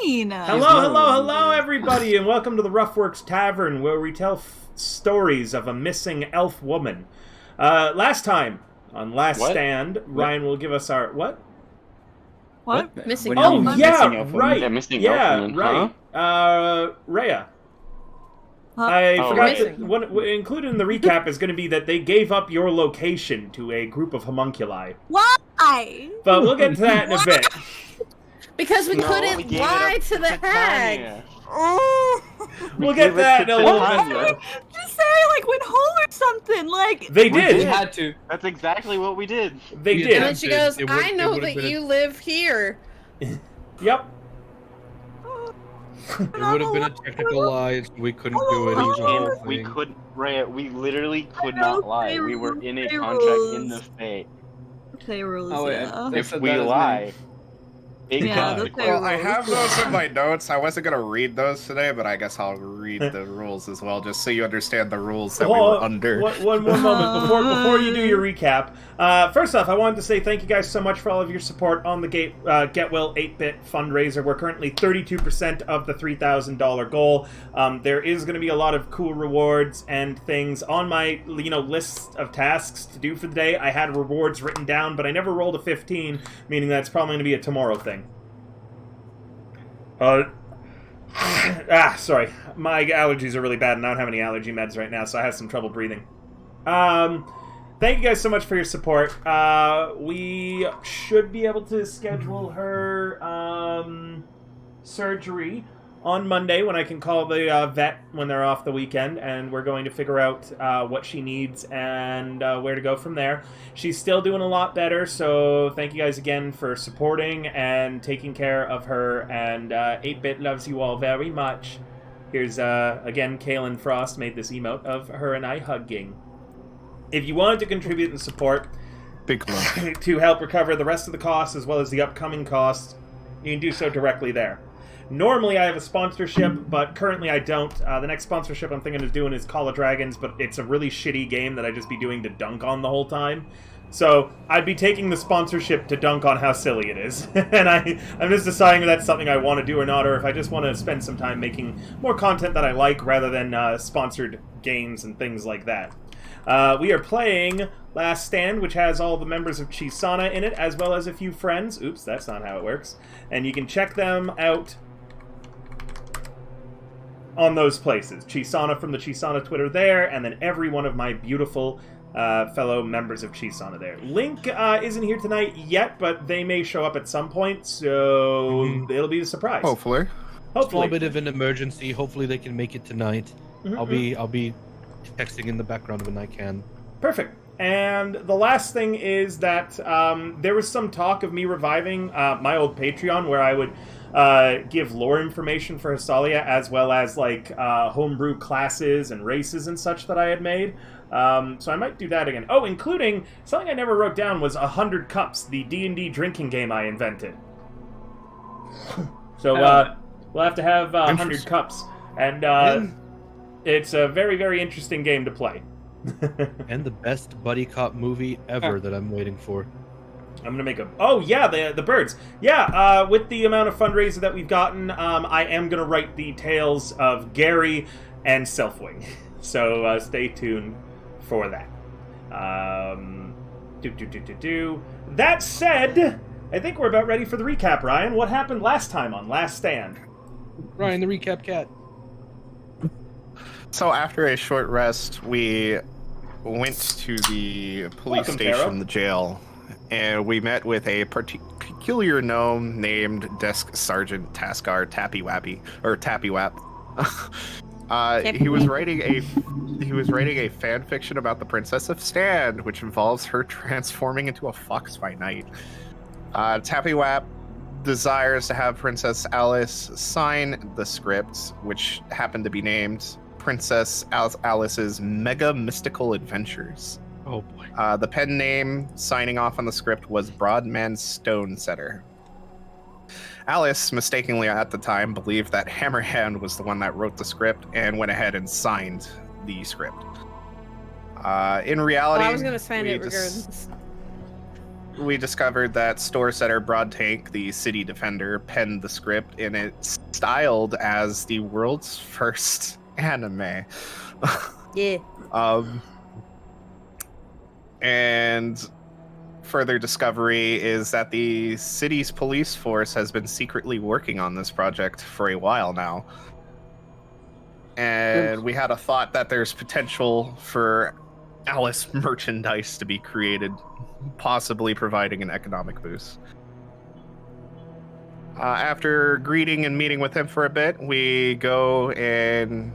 mean? Hello, everybody, and welcome to the Roughworks Tavern, where we tell stories of a missing elf woman. Last time, on Last Stand, Ryan will give us our... What? Missing elf woman. Missing elf woman, right. Rhea. I forgot that included in the recap is going to be that they gave up your location to a group of homunculi. Why? But we'll get to that in a bit. Because we couldn't lie to the hag. We'll get that in a little bit. Just say, like, went home or something. Like they did. We had to. That's exactly what we did. They did. And then she goes, I know that you live here. Yep. It would have been a technical lie. We couldn't do it. We couldn't. Rhea, we literally could not lie. We were in a contract in the Fae. Play rules. If we lie. Well, I have those in my notes. I wasn't going to read those today, but I guess I'll read the rules as well, just so you understand the rules that we were under. One moment, before you do your recap. First off, I wanted to say thank you guys so much for all of your support on the Get Well 8-Bit fundraiser. We're currently 32% of the $3,000 goal. There is going to be a lot of cool rewards and things on my list of tasks to do for the day. I had rewards written down, but I never rolled a 15, meaning that's probably going to be a tomorrow thing. Sorry. My allergies are really bad, and I don't have any allergy meds right now, so I have some trouble breathing. Thank you guys so much for your support. We should be able to schedule her surgery on Monday when I can call the vet when they're off the weekend, and we're going to figure out what she needs and where to go from there. She's still doing a lot better, so thank you guys again for supporting and taking care of her, and 8-Bit loves you all very much. Here's, again, Kaylin Frost made this emote of her and I hugging. If you wanted to contribute and support to help recover the rest of the costs as well as the upcoming costs, you can do so directly there. Normally I have a sponsorship, but currently I don't. The next sponsorship I'm thinking of doing is Call of Dragons, but it's a really shitty game that I'd just be doing to dunk on the whole time. So I'd be taking the sponsorship to dunk on how silly it is. And I'm just deciding if that's something I want to do or not, or if I just want to spend some time making more content that I like rather than sponsored games and things like that. We are playing Last Stand, which has all the members of Chiisana in it, as well as a few friends. Oops, that's not how it works. And you can check them out on those places. Chiisana from the Chiisana Twitter there, and then every one of my beautiful fellow members of Chiisana there. Link isn't here tonight yet, but they may show up at some point, so it'll be a surprise. Hopefully. It's a bit of an emergency. Hopefully they can make it tonight. I'll be texting in the background when I can. Perfect. And the last thing is that there was some talk of me reviving my old Patreon where I would give lore information for Hasalia, as well as like homebrew classes and races and such that I had made. So I might do that again. Oh, including something I never wrote down was 100 Cups, the D&D drinking game I invented. So we'll have to have 100 Cups, and it's a very, very interesting game to play. And the best buddy cop movie ever that I'm waiting for. I'm gonna make a... Oh, yeah, the birds. Yeah, with the amount of fundraiser that we've gotten, I am gonna write the tales of Gary and Selfwing. So stay tuned for that. That said, I think we're about ready for the recap, Ryan. What happened last time on Last Stand? Ryan, the recap cat. So after a short rest, we went to the police station, the jail, and we met with a peculiar gnome named Desk Sergeant Taskar Tappy-Wappy, or Tappy-Wap. He was writing a fan fiction about the Princess of Stand, which involves her transforming into a fox by night. Tappy-Wap desires to have Princess Alice sign the script, which happened to be named Princess Alice's Mega Mystical Adventures. Oh boy. The pen name signing off on the script was Broadman Stonesetter. Alice, mistakenly at the time, believed that Hammerhand was the one that wrote the script and went ahead and signed the script. In reality... Well, I was going to sign it regardless. we discovered that store setter Broadtank, the city defender, penned the script, and it's styled as the world's first anime. Yeah. And further discovery is that the city's police force has been secretly working on this project for a while now. And we had a thought that there's potential for Alice merchandise to be created, possibly providing an economic boost. After greeting and meeting with him for a bit, we go and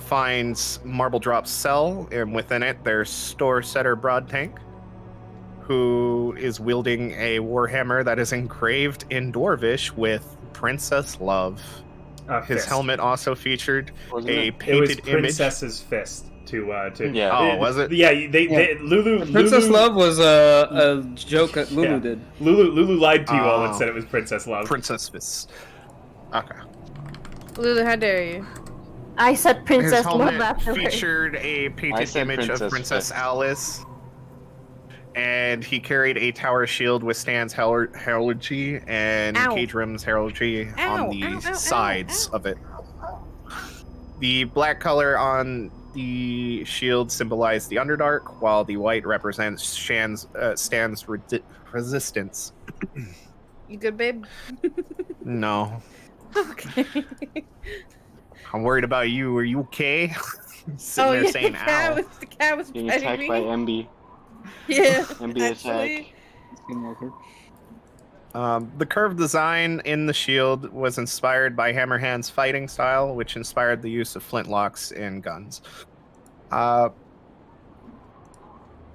find Marble Drop's cell, and within it there's store setter Broadtank, who is wielding a warhammer that is engraved in Dwarvish with Princess Love. His helmet also featured a painted image. Princess's fist. Yeah. Oh, was it? Yeah, Lulu. Princess Love was a joke that Lulu did. Lulu lied to you all and said it was Princess Love. Princess Fist. Okay. Lulu, how dare you? I said Princess His helmet Love afterwards. featured a painted image of Princess Alice, and he carried a tower shield with Stan's heraldry and Kadrim's heraldry on the sides of it. The black color on the shield symbolized the Underdark, while the white represents Stan's resistance. You good, babe? No. Okay. I'm worried about you. Are you okay? Sitting there saying, ow. The cat was Being petting attacked me. by MB. Yeah, MB attack. The curved design in the shield was inspired by Hammerhand's fighting style, which inspired the use of flintlocks in guns.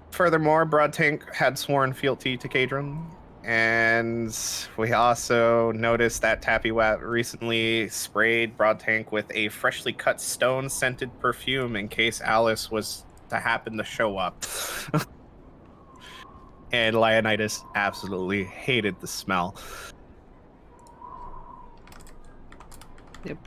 Furthermore, Broadtank had sworn fealty to Kadrim, and we also noticed that Tappywat recently sprayed Broadtank with a freshly cut stone-scented perfume in case Alice was to happen to show up. And Leonidas absolutely hated the smell. Yep.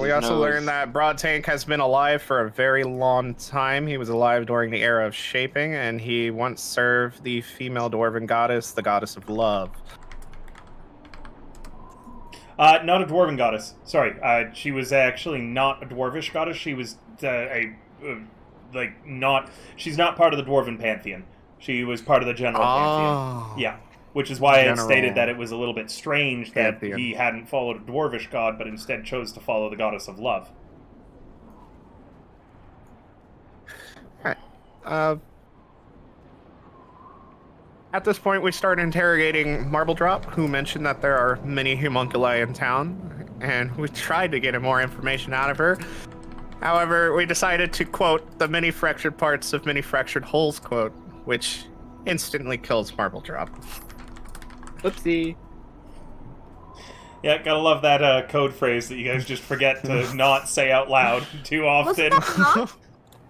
We also learned that Broadtank has been alive for a very long time. He was alive during the era of shaping, and he once served the female dwarven goddess, the goddess of love. Not a dwarven goddess. Sorry, she was actually not a dwarvish goddess. She was She's not part of the dwarven pantheon. She was part of the general pantheon. Yeah, which is why it stated that it was a little bit strange that he hadn't followed a dwarvish god, but instead chose to follow the goddess of love. Alright. At this point, we start interrogating Marble Drop, who mentioned that there are many homunculi in town, and we tried to get more information out of her. However, we decided to quote the many fractured parts of many fractured holes quote, which instantly kills Marble Drop. Whoopsie. Yeah, gotta love that code phrase that you guys just forget to not say out loud too often.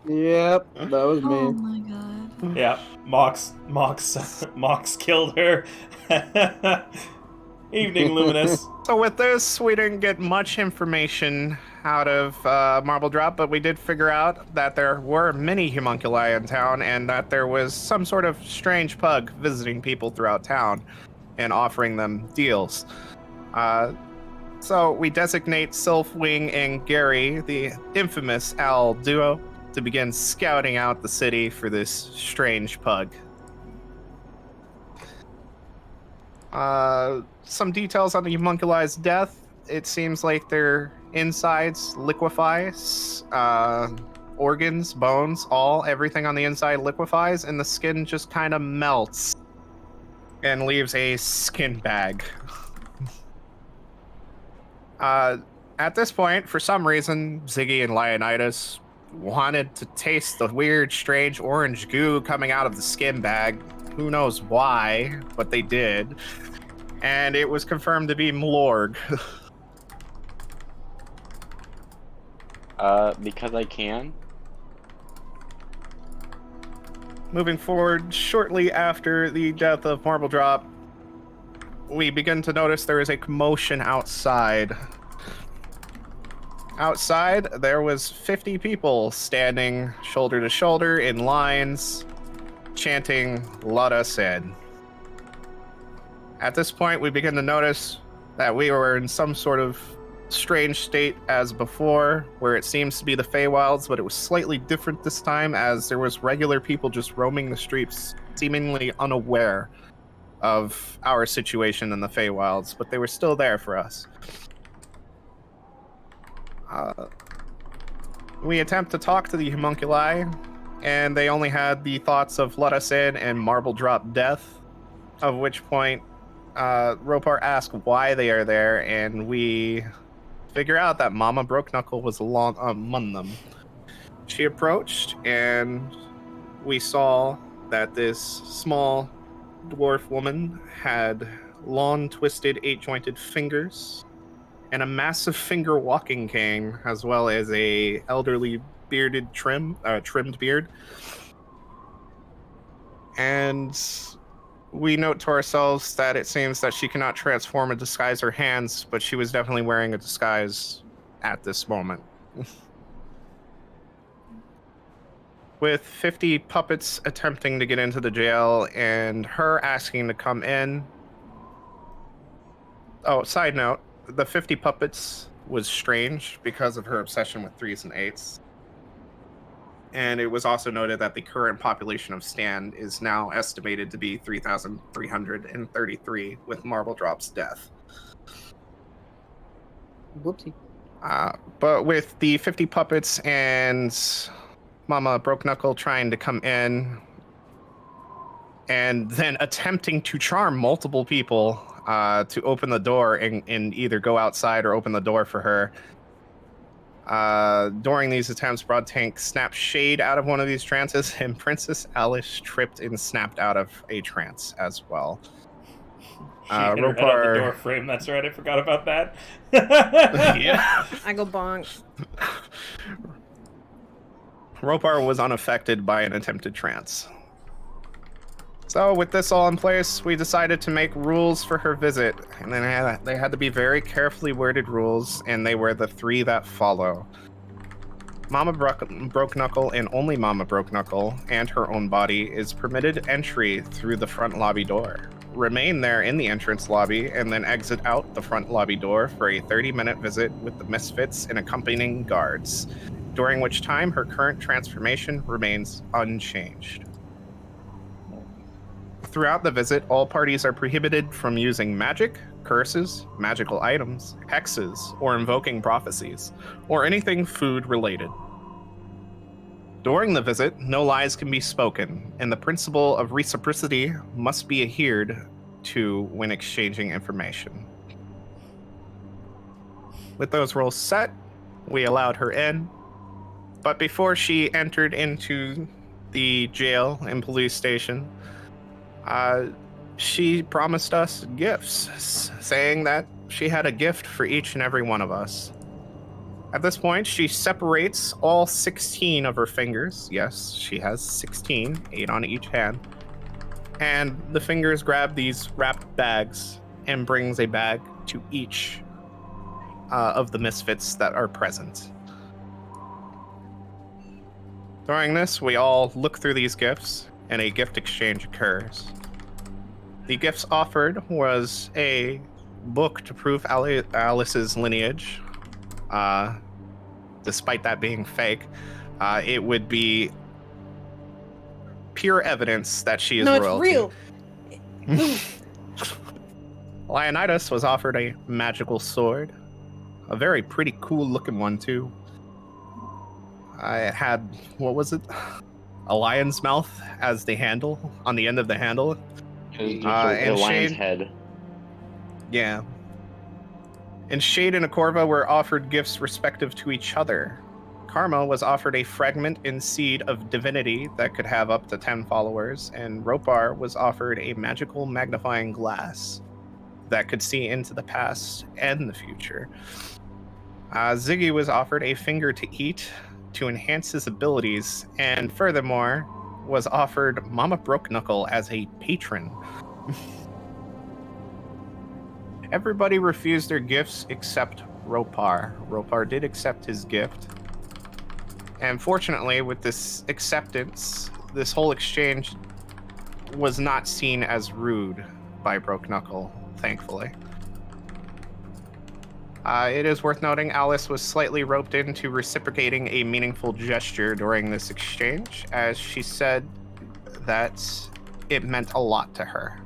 Yep, that was me. Oh my god. Yeah, Mox killed her. Evening, Luminous. So with this, we didn't get much information out of Marble Drop, but we did figure out that there were many homunculi in town, and that there was some sort of strange pug visiting people throughout town and offering them deals. So we designate Sylphwing and Gary, the infamous owl duo, to begin scouting out the city for this strange pug. Some details on the homunculi's death. It seems like their insides liquefy, organs, bones, everything on the inside liquefies, and the skin just kind of melts and leaves a skin bag. At this point, for some reason, Ziggy and Leonidas wanted to taste the weird, strange orange goo coming out of the skin bag. Who knows why, but they did. And it was confirmed to be Mlorg. Because I can. Moving forward, shortly after the death of Marble Drop, we begin to notice there is a commotion outside. Outside, there was 50 people standing shoulder to shoulder in lines, chanting, "Lada said." At this point, we begin to notice that we were in some sort of strange state as before, where it seems to be the Feywilds, but it was slightly different this time, as there was regular people just roaming the streets, seemingly unaware of our situation in the Feywilds, but they were still there for us. We attempt to talk to the homunculi, and they only had the thoughts of "let us in" and "marble drop death," of which point Ropar asked why they are there, and we figure out that Mama Broke Knuckle was among them. She approached, and we saw that this small dwarf woman had long, twisted, 8-jointed fingers and a massive finger walking cane, as well as a elderly bearded trimmed beard. And we note to ourselves that it seems that she cannot transform or disguise her hands, but she was definitely wearing a disguise at this moment. With 50 puppets attempting to get into the jail and her asking to come in. Oh, side note, the 50 puppets was strange because of her obsession with 3s and 8s. And it was also noted that the current population of Stan is now estimated to be 3,333 with Marble Drop's death. Whoopsie. But with the 50 puppets and Mama Broke Knuckle trying to come in and then attempting to charm multiple people to open the door and either go outside or open the door for her. During these attempts, Broad Tank snapped Shade out of one of these trances, and Princess Alice tripped and snapped out of a trance as well. She hit her head on the door frame. That's right. I forgot about that. Yeah. I go bonk. Ropar was unaffected by an attempted trance. So with this all in place, we decided to make rules for her visit, and then they had to be very carefully worded rules, and they were the 3 that follow. Mama Broke Knuckle and only Mama Broke Knuckle and her own body is permitted entry through the front lobby door. Remain there in the entrance lobby and then exit out the front lobby door for a 30-minute visit with the Misfits and accompanying guards, during which time her current transformation remains unchanged. Throughout the visit, all parties are prohibited from using magic, curses, magical items, hexes, or invoking prophecies, or anything food-related. During the visit, no lies can be spoken, and the principle of reciprocity must be adhered to when exchanging information. With those rules set, we allowed her in, but before she entered into the jail and police station, she promised us gifts, saying that she had a gift for each and every one of us. At this point, she separates all 16 of her fingers. Yes, she has 16, 8 on each hand. And the fingers grab these wrapped bags and brings a bag to each of the misfits that are present. During this, we all look through these gifts, and a gift exchange occurs. The gifts offered was a book to prove Alice's lineage. Despite that being fake, it would be pure evidence that she is royalty. No, it's real. Leonidas was offered a magical sword. A very pretty cool looking one, too. It had, what was it? A lion's mouth as the handle, on the end of the handle. And lion's Shade, head. Yeah. And Shade and Akorva were offered gifts respective to each other. Karma was offered a fragment and seed of divinity that could have up to 10 followers, and Ropar was offered a magical magnifying glass that could see into the past and the future. Ziggy was offered a finger to eat to enhance his abilities, and furthermore, was offered Mama Broke Knuckle as a patron. Everybody refused their gifts except Ropar. Ropar did accept his gift. And fortunately, with this acceptance, this whole exchange was not seen as rude by Broke Knuckle, thankfully. It is worth noting Alice was slightly roped into reciprocating a meaningful gesture during this exchange, as she said that it meant a lot to her.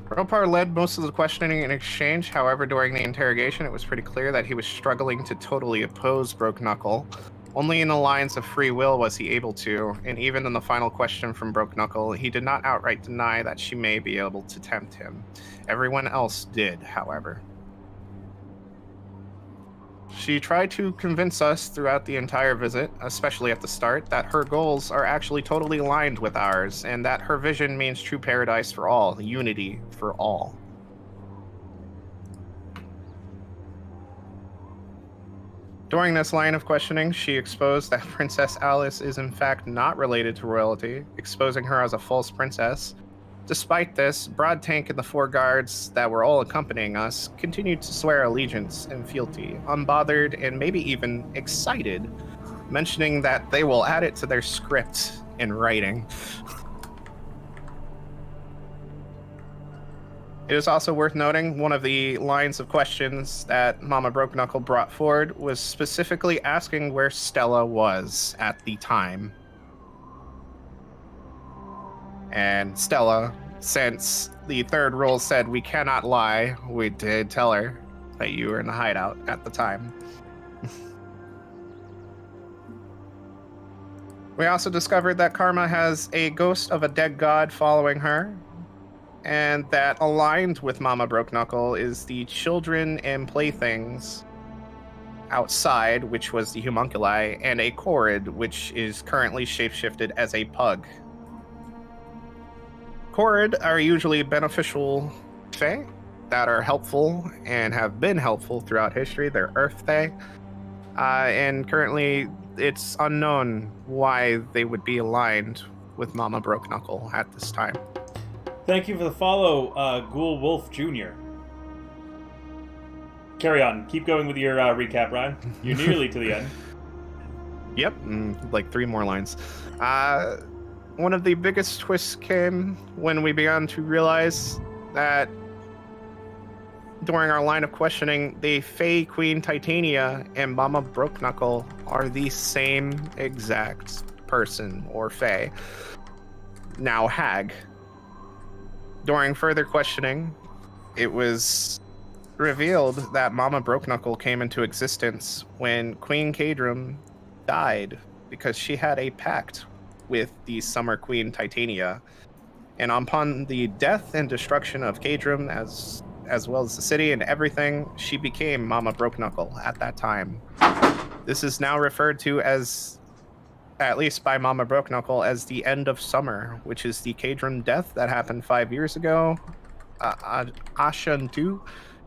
Ropar led most of the questioning and exchange. However, during the interrogation, it was pretty clear that he was struggling to totally oppose Broke Knuckle. Only in the lines of free will was he able to, and even in the final question from Broke Knuckle, he did not outright deny that she may be able to tempt him. Everyone else did, however. She tried to convince us throughout the entire visit, especially at the start, that her goals are actually totally aligned with ours, and that her vision means true paradise for all, unity for all. During this line of questioning, she exposed that Princess Alice is in fact not related to royalty, exposing her as a false princess. Despite this, Broad Tank and the 4 guards that were all accompanying us continued to swear allegiance and fealty, unbothered and maybe even excited, mentioning that they will add it to their script in writing. It is also worth noting one of the lines of questions that Mama Broke Knuckle brought forward was specifically asking where Stella was at the time. And Stella, since the 3rd rule said we cannot lie, we did tell her that you were in the hideout at the time. We also discovered that Karma has a ghost of a dead god following her, and that aligned with Mama Broke Knuckle is the children and playthings outside, which was the homunculi, and a Korid, which is currently shapeshifted as a pug. Korid are usually beneficial fae that are helpful and have been helpful throughout history. They're Earth fae, and currently it's unknown why they would be aligned with Mama Broke Knuckle at this time. Thank you for the follow, Ghoul Wolf Jr. Carry on. Keep going with your recap, Ryan. You're nearly to the end. Yep, like 3 more lines. One of the biggest twists came when we began to realize that during our line of questioning, the Fae Queen Titania and Mama Broke Knuckle are the same exact person or Fae, now hag. During further questioning, it was revealed that Mama Broke Knuckle came into existence when Queen Kadrum died because she had a pact with the Summer Queen Titania. And upon the death and destruction of Kadrum, as well as the city and everything, she became Mama Broke Knuckle at that time. This is now referred to as, at least by Mama Broke Knuckle, as the end of summer, which is the Kadrum death that happened 5 years ago. Ashantu,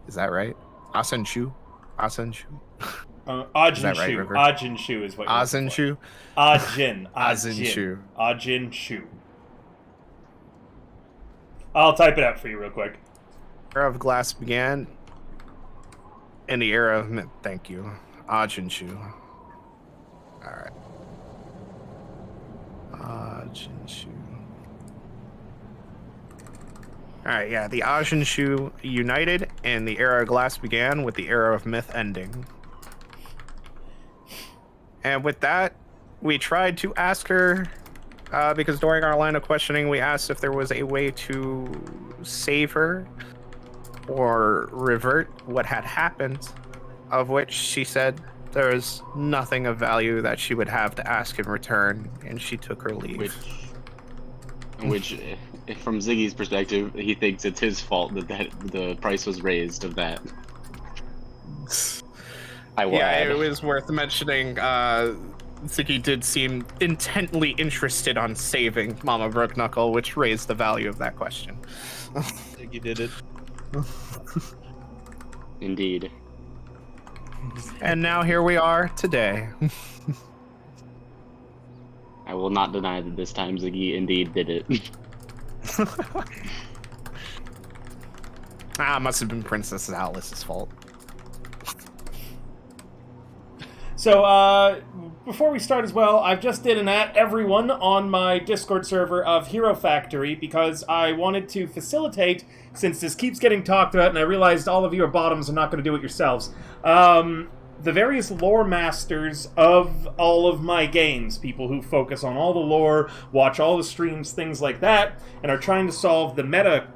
is that right? Asanshu? Asanshu? Ajinshu. Ajinshu is what you're Asanshu? Ajinshu. Ajinshu. I'll type it out for you real quick. Era of Glass began in the era of... Thank you. Ajinshu. Alright. Ajinshu. Alright, yeah, the Ajinshu united, and the Era of Glass began with the Era of Myth ending. And with that, we tried to ask her, because during our line of questioning, we asked if there was a way to save her or revert what had happened, of which she said there was nothing of value that she would have to ask in return, and she took her leave. Which from Ziggy's perspective, he thinks it's his fault that the price was raised of that. It was worth mentioning. Ziggy did seem intently interested on saving Mama Broke Knuckle, which raised the value of that question. Ziggy did it. Indeed. And now here we are today. I will not deny that this time Ziggy indeed did it. Must have been Princess Alice's fault. So, before we start as well, I've just did an everyone on my Discord server of Hero Factory because I wanted to facilitate, since this keeps getting talked about and I realized all of you are bottoms and not going to do it yourselves, the various lore masters of all of my games, people who focus on all the lore, watch all the streams, things like that, and are trying to solve the meta...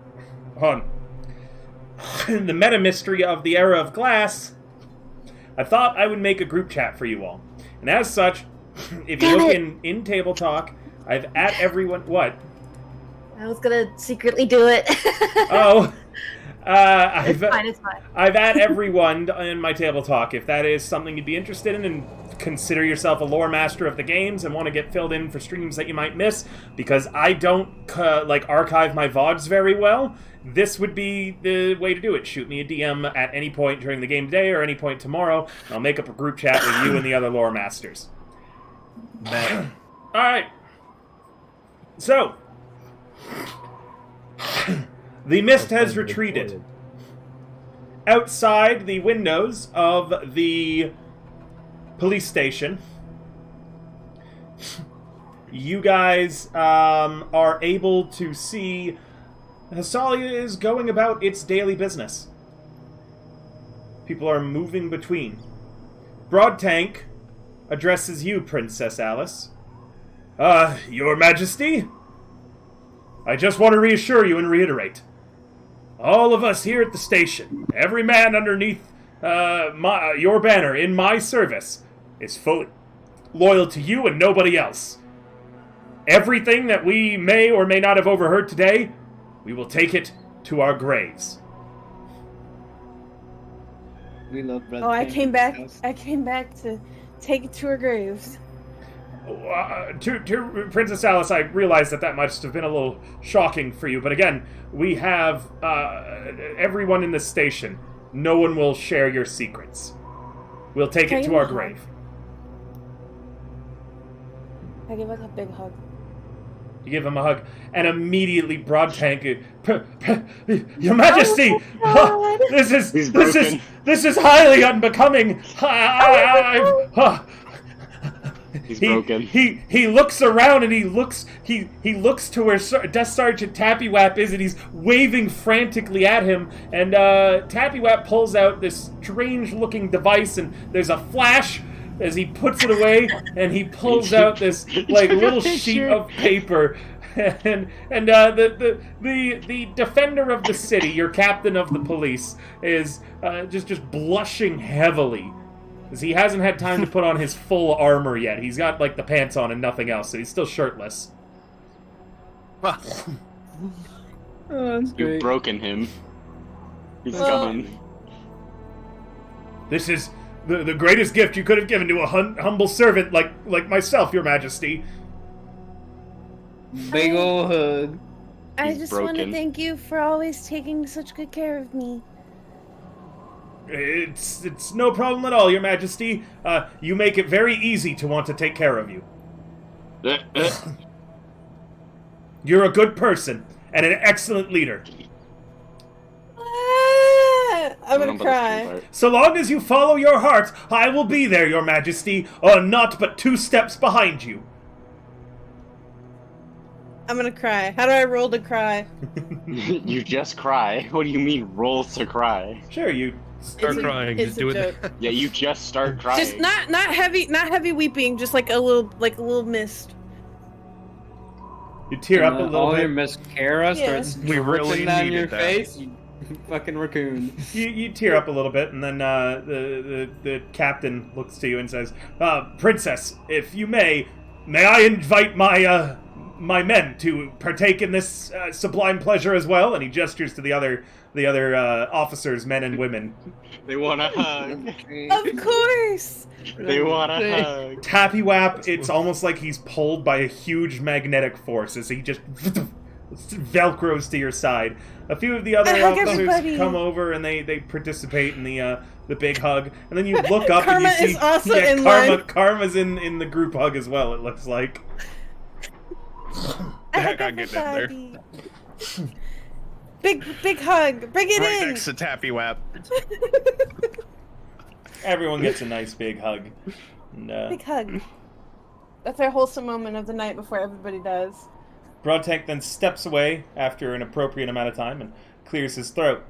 the meta mystery of the Era of Glass. I thought I would make a group chat for you all. And as such, if you look in Table Talk, I've at everyone... What? I was gonna secretly do it. Oh... It's fine. I've at everyone in my Table Talk. If that is something you'd be interested in, and consider yourself a lore master of the games and want to get filled in for streams that you might miss, because I don't archive my VODs very well, this would be the way to do it. Shoot me a DM at any point during the game today or any point tomorrow, and I'll make up a group chat with you and the other lore masters. Alright. So... The mist has retreated. Outside the windows of the police station, you guys are able to see Hasalia is going about its daily business. People are moving between. Broadtank addresses you, Princess Alice. Your Majesty? I just want to reassure you and reiterate. All of us here at the station, every man underneath your banner in my service, is fully loyal to you and nobody else. Everything that we may or may not have overheard today, we will take it to our graves. We love Brother. Oh, I came back to take it to our graves. To Princess Alice, I realize that must have been a little shocking for you, but again, we have everyone in this station. No one will share your secrets. We'll take it to our grave. I give us a big hug. You give him a hug, and immediately Broadtank, Your Majesty, this is highly unbecoming. He's broken. He looks around and he looks to where Death Sergeant Tappywap is, and he's waving frantically at him. And Tappywap pulls out this strange-looking device, and there's a flash as he puts it away, and he pulls out this little sheet of paper. And the defender of the city, your captain of the police, is just blushing heavily. Because he hasn't had time to put on his full armor yet. He's got, the pants on and nothing else, so he's still shirtless. You've broken him. He's gone. This is the greatest gift you could have given to a humble servant like myself, Your Majesty. Big ol' hug. I He's just want to broken. thank you for always taking such good care of me. It's no problem at all, Your Majesty. You make it very easy to want to take care of you. You're a good person and an excellent leader. I'm gonna cry. So long as you follow your heart, I will be there, Your Majesty, not but 2 steps behind you. I'm gonna cry. How do I roll to cry? You just cry. What do you mean, roll to cry? Sure, you Start crying. It's Just a do it. joke. Yeah, you just start crying. Just not heavy weeping. Just like a little mist. You tear up a little all your bit. mascara starts We really dripping down needed your that. face. You fucking raccoon. You tear up a little bit, and then the captain looks to you and says, Princess, if you may I invite my my men to partake in this sublime pleasure as well? And he gestures to the other officers, men and women. They want a hug. Of course. They want a hug. Tappywap, it's almost like he's pulled by a huge magnetic force as he just velcros to your side. A few of the other I hug officers everybody. come over and they participate in the big hug, and then you look up Karma and you see is also in line. Karma's in the group hug as well. It looks like. I Heck, hug I get in there. everybody. Big hug. Bring it Right in. next to Tappywap. Everyone gets a nice big hug. And, Big hug. That's our wholesome moment of the night before everybody does. Broadtank then steps away after an appropriate amount of time and clears his throat.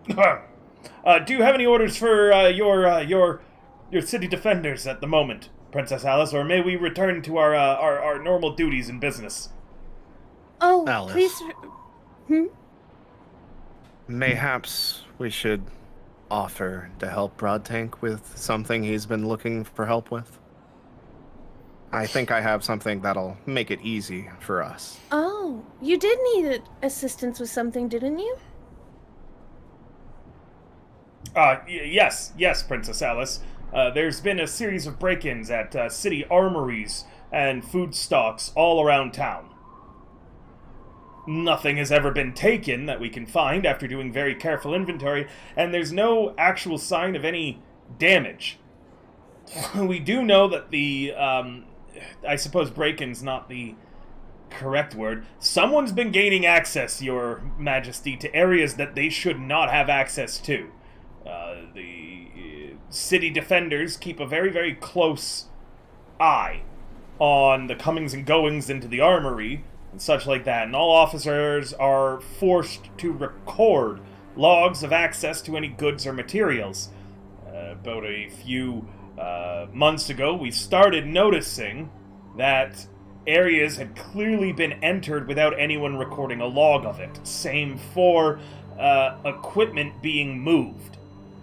Do you have any orders for your city defenders at the moment, Princess Alice, or may we return to our normal duties and business? Oh, Alice. please. Mayhaps we should offer to help Broadtank with something he's been looking for help with. I think I have something that'll make it easy for us. Oh, you did need assistance with something, didn't you? Yes, Princess Alice. There's been a series of break-ins at city armories and food stocks all around town. Nothing has ever been taken that we can find after doing very careful inventory, and there's no actual sign of any damage. We do know that the, I suppose break-in's not the correct word. Someone's been gaining access, Your Majesty, to areas that they should not have access to. The city defenders keep a very, very close eye on the comings and goings into the armory and such like that, and all officers are forced to record logs of access to any goods or materials. About a few months ago, we started noticing that areas had clearly been entered without anyone recording a log of it. Same for equipment being moved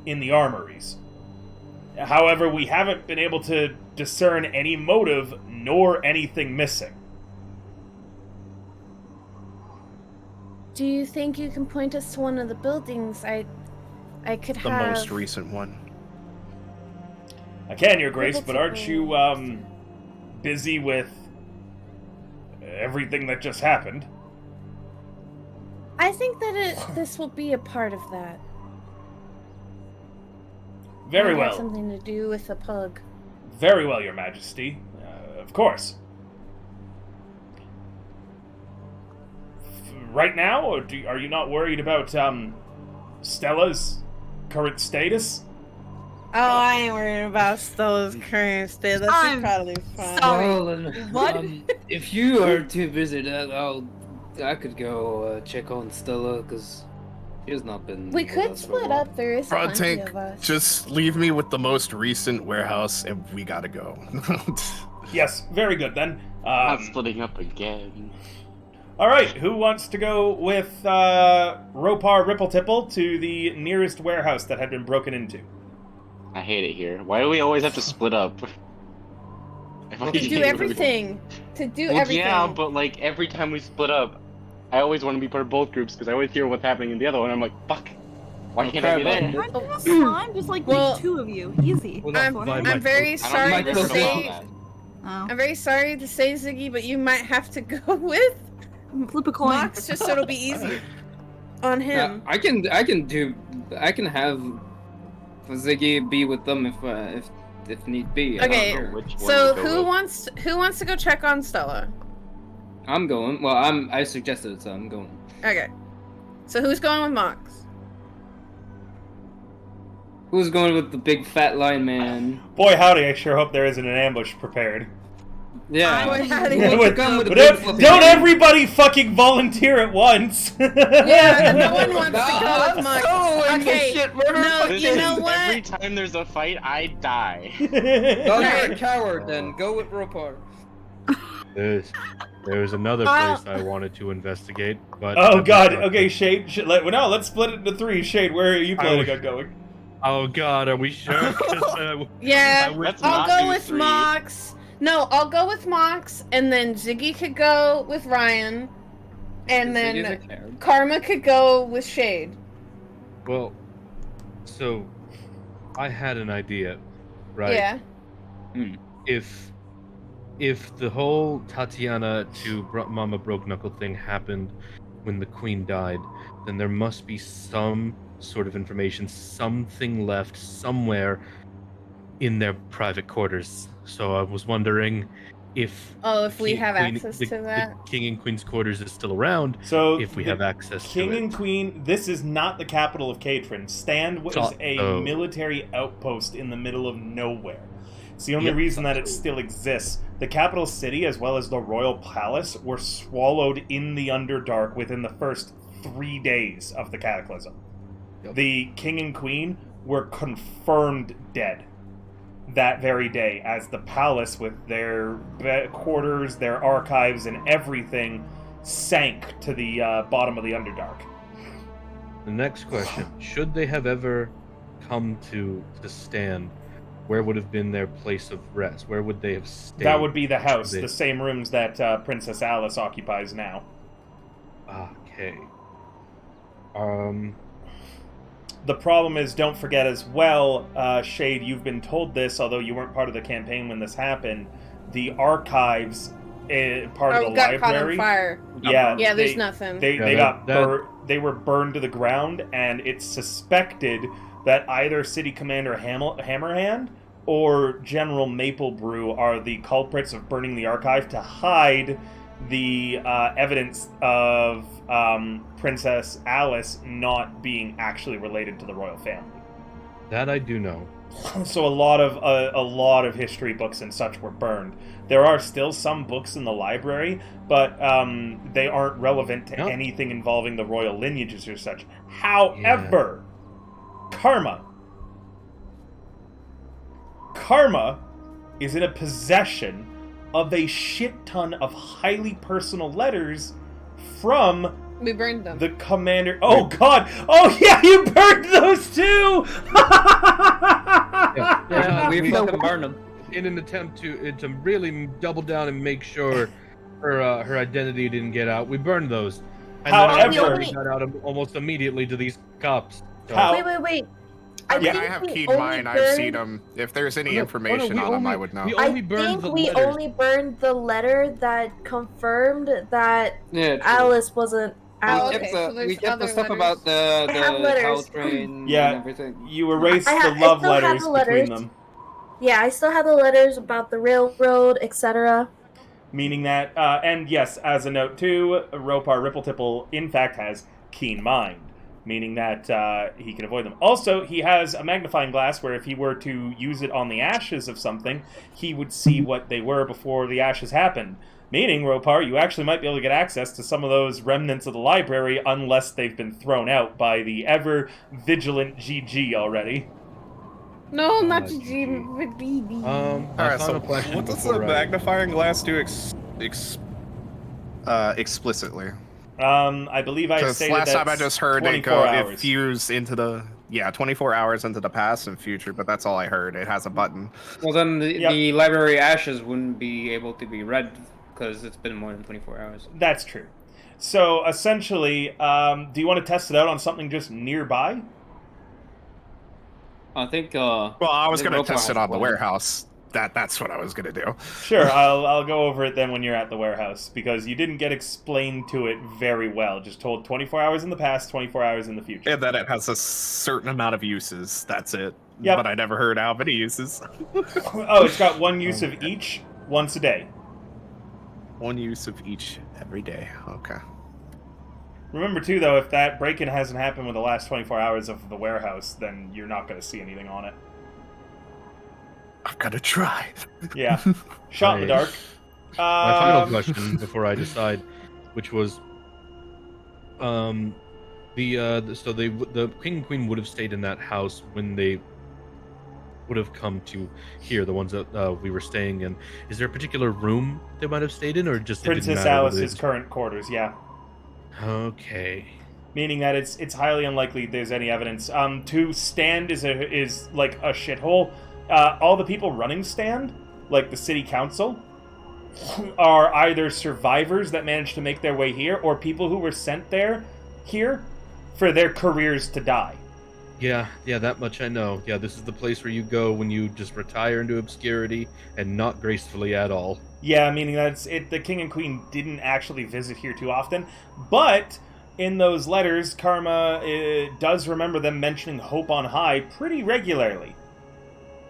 in the armories. However, we haven't been able to discern any motive nor anything missing. Do you think you can point us to one of the buildings? I could The have... most recent one. I can, Your Grace, but aren't you, busy with everything that just happened? I think that this will be a part of that. Very Might have well. something to do with the pug. Very well, Your Majesty. Of course. Right now, or are you not worried about, Stella's current status? Oh, I ain't worried about Stella's current state. That's I'm probably fine. sorry. Well, then, What? if you are too busy, I could go check on Stella because she has not been. We with could us for a split while. up. There is plenty of Broadtank, us. just leave me with the most recent warehouse, and we gotta go. Yes, very good then. Not splitting up again. Alright, who wants to go with Ropar Ripple Tipple to the nearest warehouse that had been broken into? I hate it here. Why do we always have to split up? To do everything. Yeah, but like every time we split up, I always want to be part of both groups because I always hear what's happening in the other one. I'm like, fuck. Why can't I be there? I'm gonna slime, just like Well, the two of you. Easy. Well, that's I'm fine. very I don't sorry think to we're to about say. that. Oh. I'm very sorry to say, Ziggy, but you might have to go with Flip a coin. Mox just so it'll be easy on him. I can have Ziggy be with them if need be. I don't Okay, care. Which one so to go with. who wants to go check on Stella? I'm going. Well, I suggested it, so I'm going. Okay. So who's going with Mox? Who's going with the big fat lion man? Boy howdy, I sure hope there isn't an ambush prepared. Yeah. Boy, howdy. Who wants to come with the big Don't, fluffy don't man? everybody fucking volunteer at once! Yeah, no one wants to go with Mox. I'm Okay, no, This you is- know Every what? time there's a fight, I die. Oh, you're a coward then. Go with Ropar. There's another place I wanted to investigate, but Oh I've god, been okay, Shade, let's split it into three. Shade, where are you planning on going? Oh god, are we sure? 'Cause, Yeah, Let's I'll not go do with three. Mox. No, I'll go with Mox, and then Ziggy could go with Ryan, and Ziggy's a then coward. Karma could go with Shade. well, so I had an idea, right? Yeah. If the whole Tatiana to Mama Broke Knuckle thing happened when the Queen died, then there must be some sort of information, something left somewhere in their private quarters. So I was wondering if if we King- have Queen- access the, to that. the King and Queen's quarters is still around. So if we the have access King to it. and Queen, this is not the capital of Catron. Stand was Thought a so. military outpost in the middle of nowhere. It's the only Yep, reason thought that it so. still exists. The capital city, as well as the royal palace, were swallowed in the Underdark within the first 3 days of the Cataclysm. Yep. The King and Queen were confirmed dead that very day, as the palace, with their quarters, their archives, and everything, sank to the bottom of the Underdark. The next question: should they have ever come to Stand, where would have been their place of rest? Where would they have stayed? That would be the house, Should they- the same rooms that Princess Alice occupies now. Okay. The problem is, don't forget as well, Shade, you've been told this, although you weren't part of the campaign when this happened, the archives, part of the got caught on library... fire. Yeah, Yeah, there's nothing. They were burned to the ground, and it's suspected that either City Commander Hammerhand or General Maple Brew are the culprits of burning the archive to hide the evidence of Princess Alice not being actually related to the royal family. That I do know. So a lot of history books and such were burned. There are still some books in the library, but they aren't relevant to anything involving the royal lineages or such. However, Karma is in a possession of a shit ton of highly personal letters from We burned them. the commander. Oh God! Oh yeah, you burned those too. we fucking burned them. In an attempt to really double down and make sure her identity didn't get out, we burned those. And However- then our got out almost immediately to these cops. So- Wait. I Yeah, think I have we keyed only mine. I've burned- seen them. If there's any we information on them, I would know. We I only burned think the we letters. only burned the letter that confirmed that Yeah, true. Alice wasn't Oh, Alice. okay, so there's we kept other the stuff letters. about the I have cow letters. train Yeah. and everything. You erased I the still love have letters the between letters. them, Yeah, I still have the letters about the railroad, etc. meaning that, and yes, as a note too, Ropar Rippletipple in fact has keen mind, meaning that he can avoid them. Also, he has a magnifying glass where if he were to use it on the ashes of something, he would see what they were before the ashes happened. Meaning, Ropar, you actually might be able to get access to some of those remnants of the library unless they've been thrown out by the ever-vigilant GG already. No, not GG. G. BB. My Alright, final so question what does before the I- magnifying glass do explicitly? I believe I Because stated last time I that's just heard it 24 go, hours. it fused into the 24 hours into the past and future, but that's all I heard. It has a button. Well, then Yep. the library ashes wouldn't be able to be read because it's been more than 24 hours. That's true. So, essentially, do you want to test it out on something just nearby? I think. Well, I was think going Ropar to test has it on the one. warehouse. That's what I was going to do. Sure, I'll go over it then when you're at the warehouse, because you didn't get explained to it very well. Just told 24 hours in the past, 24 hours in the future. And then it has a certain amount of uses. That's it. Yep. But I never heard how many uses. Oh, it's got one use of each, once a day. One use of each every day. Okay. Remember, too, though, if that break-in hasn't happened within the last 24 hours of the warehouse, then you're not going to see anything on it. I've got to try. Yeah. Shot in the dark. My final question before I decide, which was, the king and queen would have stayed in that house when they would have come to here, the ones that we were staying in. Is there a particular room they might have stayed in, or just it didn't Princess matter what Alice's it- current quarters, yeah. Okay. Meaning that it's highly unlikely there's any evidence. To Stand is like a shithole. All the people running Stand, like the city council, are either survivors that managed to make their way here, or people who were sent here for their careers to die. Yeah, that much I know. Yeah, this is the place where you go when you just retire into obscurity and not gracefully at all. Yeah, meaning that the king and queen didn't actually visit here too often, but in those letters, Karma does remember them mentioning Hope on High pretty regularly.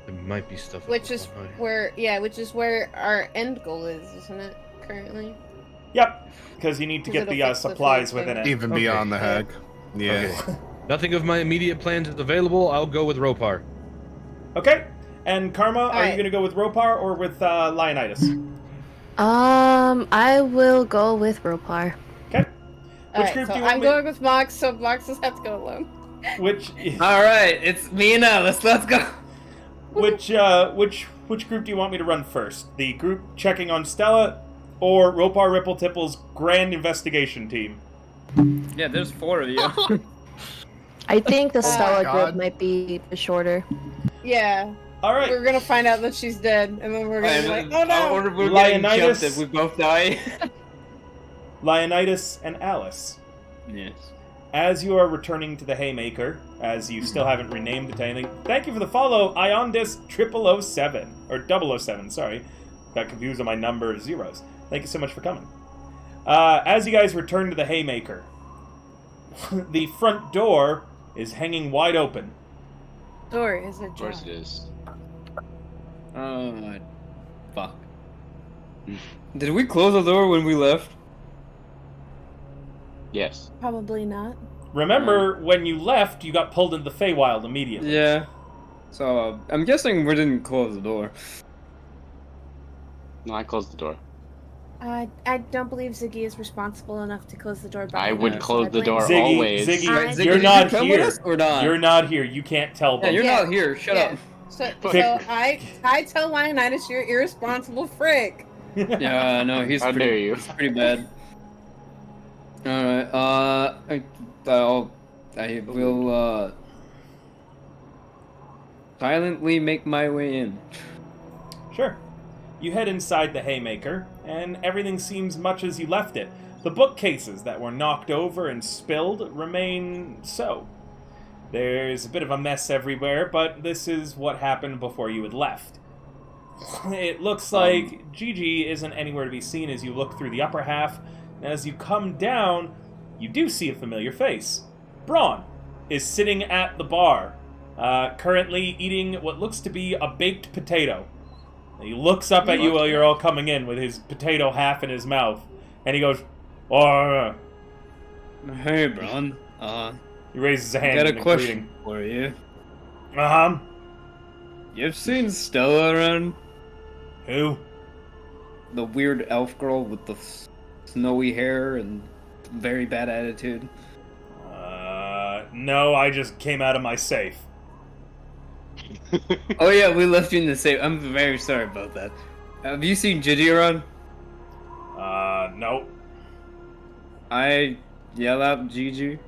There might be stuff. Which is behind. where our end goal is, isn't it? Currently. Yep, because you need to get it'll the fix the supplies food within thing. it. Even beyond the hag. Yeah. Okay. Nothing of my immediate plans is available. I'll go with Ropar. Okay, and Karma, are you right. going to go with Ropar or with Leonidas? I will go with Ropar. Okay. Which Alright, group so do you want I'm me? going with Mox, so Mox just has to go alone. Which Alright, it's me and Alice. Let's go. which group do you want me to run first? The group checking on Stella, or Ropar Ripple Tipple's grand investigation team? Yeah, there's 4 of you. I think the Stella God. group might be shorter. Yeah. All right. We're gonna find out that she's dead, and then we're gonna be like, oh no! We're getting Leonidas. jumped if we both die. Leonidas and Alice. Yes. As you are returning to the Haymaker, as you still haven't renamed it to anything, thank you for the follow, Iondis 007, or 007, sorry. Got confused on my number of zeros. Thank you so much for coming. As you guys return to the Haymaker, the front door is hanging wide open. Door is a Of course job. it is. Oh, fuck. Did we close the door when we left? Yes. Probably not. Remember, when you left, you got pulled into the Feywild immediately. Yeah. So, I'm guessing we didn't close the door. No, I closed the door. I don't believe Ziggy is responsible enough to close the door. I behind would us, close so I the blame door Ziggy. always. Ziggy, Ziggy, you're did not you come here. with us or not? You're not here. You can't tell Yeah, them. you're Yeah. not here. Shut Yeah. up. So Pick- I tell Leonidas you're irresponsible frick. Yeah, no, he's How dare pretty, you. he's pretty bad. Alright, I will, silently make my way in. Sure. You head inside the Haymaker, and everything seems much as you left it. The bookcases that were knocked over and spilled remain so. There's a bit of a mess everywhere, but this is what happened before you had left. It looks like Gigi isn't anywhere to be seen as you look through the upper half, and as you come down, you do see a familiar face. Braun is sitting at the bar, currently eating what looks to be a baked potato. He looks up at you while you're all coming in with his potato half in his mouth, and he goes, "Oh." Hey, Braun. He raises a I hand got in a a question for you. greeting. You've seen Stella around? Who? The weird elf girl with the snowy hair and very bad attitude. No, I just came out of my safe. Oh yeah, we left you in the safe. I'm very sorry about that. Have you seen Gigi around? No. I yell out Gigi.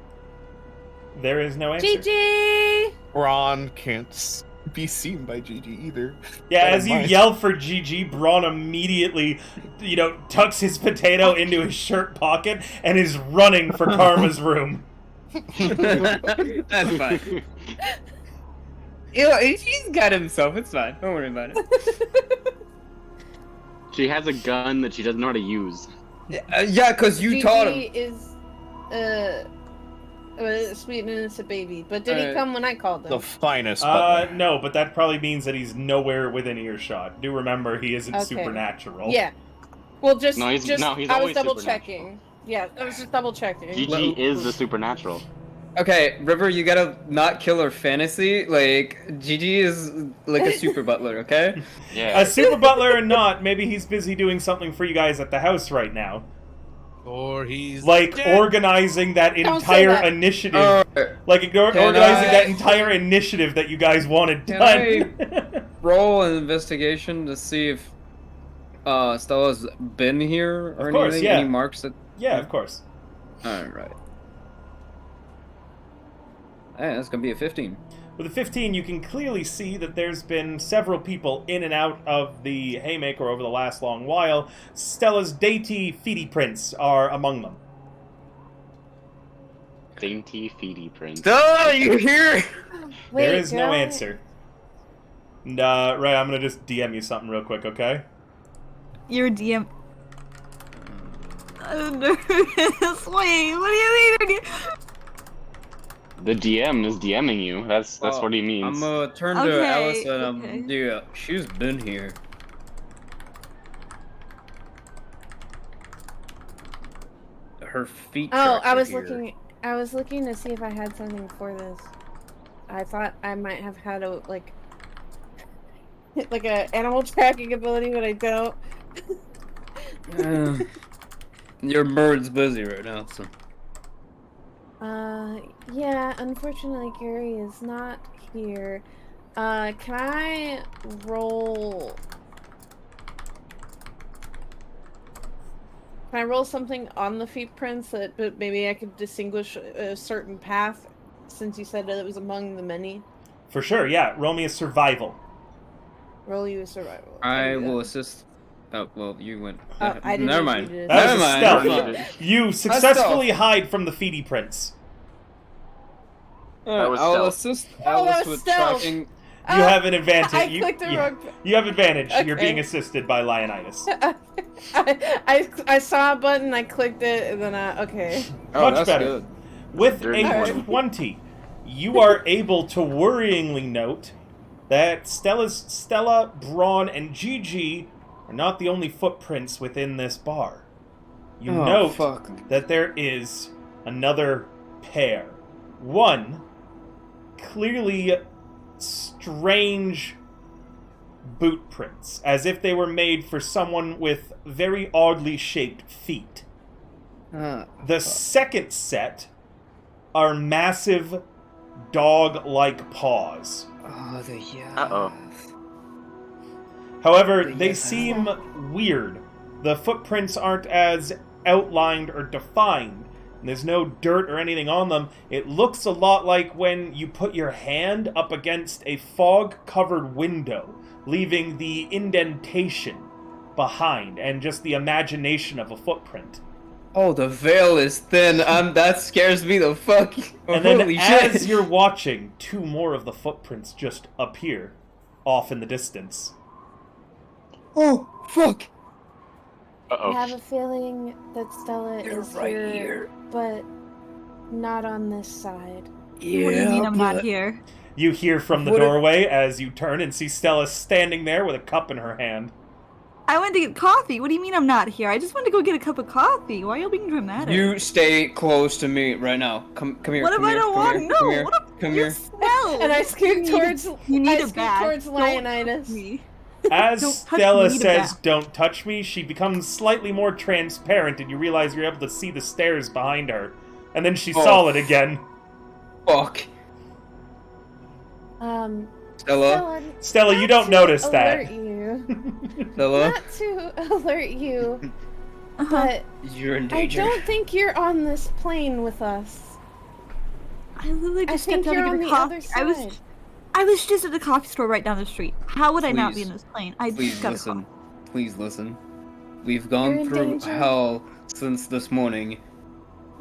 There is no answer. Gigi! Ron can't be seen by Gigi either. Yeah, Never as you mind. yell for Gigi, Braun immediately, tucks his potato into his shirt pocket and is running for Karma's room. That's fine. He's got himself. It's fine. Don't worry about it. She has a gun that she doesn't know how to use. Yeah, because you Gigi taught him. is a sweet and innocent baby. But did he come when I called him? The finest butler. No, but that probably means that he's nowhere within earshot. Do remember, he isn't Okay. supernatural. Yeah. Well, just No, he's I was always double supernatural. checking. Yeah, I was just double checking. Gigi is the supernatural. Okay, River, you gotta not kill her fantasy. Like, Gigi is like a super butler, okay? Yeah. A super butler or not, maybe he's busy doing something for you guys at the house right now. Or he's Like, dead. organizing that Don't say entire that. initiative. Alright, Organizing I- that entire initiative that you guys wanted Can done. roll an investigation to see if Stella's been here or Of course, anything. yeah. Any marks that? Yeah, of course. Alright. Hey, that's gonna be a 15. With a 15, you can clearly see that there's been several people in and out of the Haymaker over the last long while. Stella's dainty feety prints are among them. Dainty feety prince. Stella, you here? Wait, There is no girl. answer. And, Ray, I'm gonna just DM you something real quick, okay? You're a DM. Wait, what do you mean? The DM is DMing you. That's what he means. I'm gonna turn to Alice and yeah, she's been here. Her feet. Oh, I was looking to see if I had something for this. I thought I might have had a like a animal tracking ability, but I don't. Your bird's busy right now, so. Yeah, unfortunately Gary is not here. Can I roll... Can I roll something on the feet prints that maybe I could distinguish a certain path, since you said that it was among the many? For sure, yeah. Roll me a survival. Roll you a survival. I will assist. Oh, well, you went. I didn't. Never mind. That was a stealth. You successfully hide from the feety prints. I'll assist Alice with tracking. You have an advantage. I clicked the wrong. You have advantage. Okay. You're being assisted by Leonidas. I saw a button, I clicked it, and then okay. Much that's better. good. With a 20, you are able to worryingly note that Stella, Braun, and Gigi are not the only footprints within this bar. You note that there is another pair. One, clearly strange boot prints, as if they were made for someone with very oddly shaped feet. The second set are massive dog-like paws. Oh, Uh-oh. However, they seem weird. The footprints aren't as outlined or defined. And there's no dirt or anything on them. It looks a lot like when you put your hand up against a fog-covered window, leaving the indentation behind and just the imagination of a footprint. Oh, the veil is thin. That scares me the fuck. And then Holy as shit. you're watching, two more of the footprints just appear off in the distance. Oh, fuck. Uh-oh. I have a feeling that Stella is right here, but not on this side. Yeah, What do you mean I'm not here? You hear from the doorway as you turn and see Stella standing there with a cup in her hand. I went to get coffee. What do you mean I'm not here? I just went to go get a cup of coffee. Why are you being dramatic? You stay close to me right now. Come here. What if I don't want? No. What if Come you here. smell? And I scoot towards. You need I a scoot bag. towards Don't Leonidas. touch me. As Don't touch Stella me, says, Beth. "Don't touch me," she becomes slightly more transparent, and you realize you're able to see the stairs behind her. And then she's solid again. Fuck. Stella? Stella, you don't notice that. Alert you. Stella? Not to alert you, but You're in I danger. don't think you're on this plane with us. I literally just think stepped out you're to on get the coffee. other side. I was just at the coffee store right down the street. How would I not be in this plane? I Please just got listen. Please listen. We've You're gone in through danger. hell since this morning.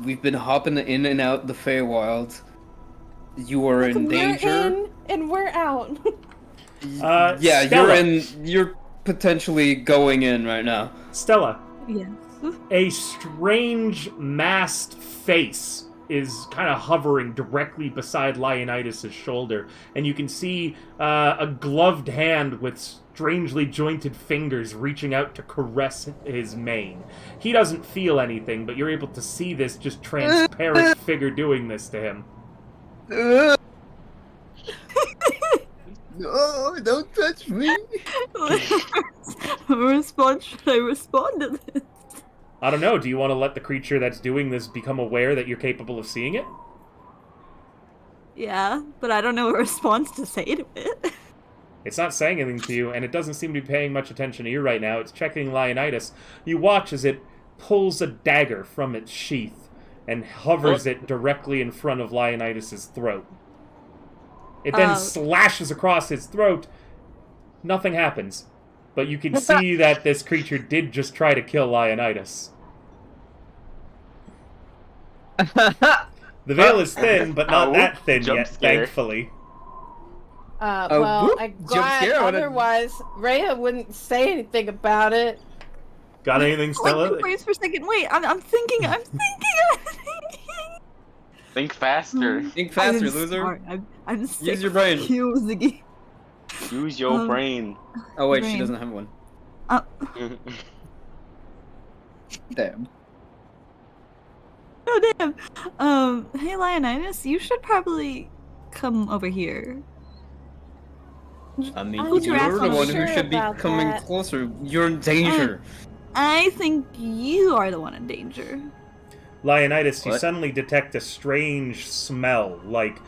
We've been hopping in and out the Feywild. You are in danger. We're in and we're out. Yeah, Stella. you're potentially going in right now. Stella, Yes. a strange masked face is kind of hovering directly beside Leonidas' shoulder, and you can see a gloved hand with strangely jointed fingers reaching out to caress his mane. He doesn't feel anything, but you're able to see this just transparent figure doing this to him. No, don't touch me. What response should I respond to this? I don't know, do you want to let the creature that's doing this become aware that you're capable of seeing it? Yeah, but I don't know what response to say to it. It's not saying anything to you, and it doesn't seem to be paying much attention to you right now. It's checking Leonidas. You watch as it pulls a dagger from its sheath and hovers it directly in front of Leonidas' throat. It then slashes across his throat. Nothing happens. But you can see that this creature did just try to kill Leonidas. The veil is thin, but not that thin Jump yet, scare. thankfully. Well, whoop, I'm jump glad scare, what a- otherwise Rhea wouldn't say anything about it. Got anything, Stella? Wait for a second. Wait, I'm thinking. Think faster. Think faster, I'm loser. smart. I'm sick your brain. of you, Ziggy. Use your brain. Oh wait, she Brain. doesn't have one. Uh, Damn. oh damn. Hey Leonidas, you should probably come over here. I mean, I'm Put your ass you're the on one sure who should be about coming that. closer. You're in danger. I think you are the one in danger. Leonidas, you What? suddenly detect a strange smell, like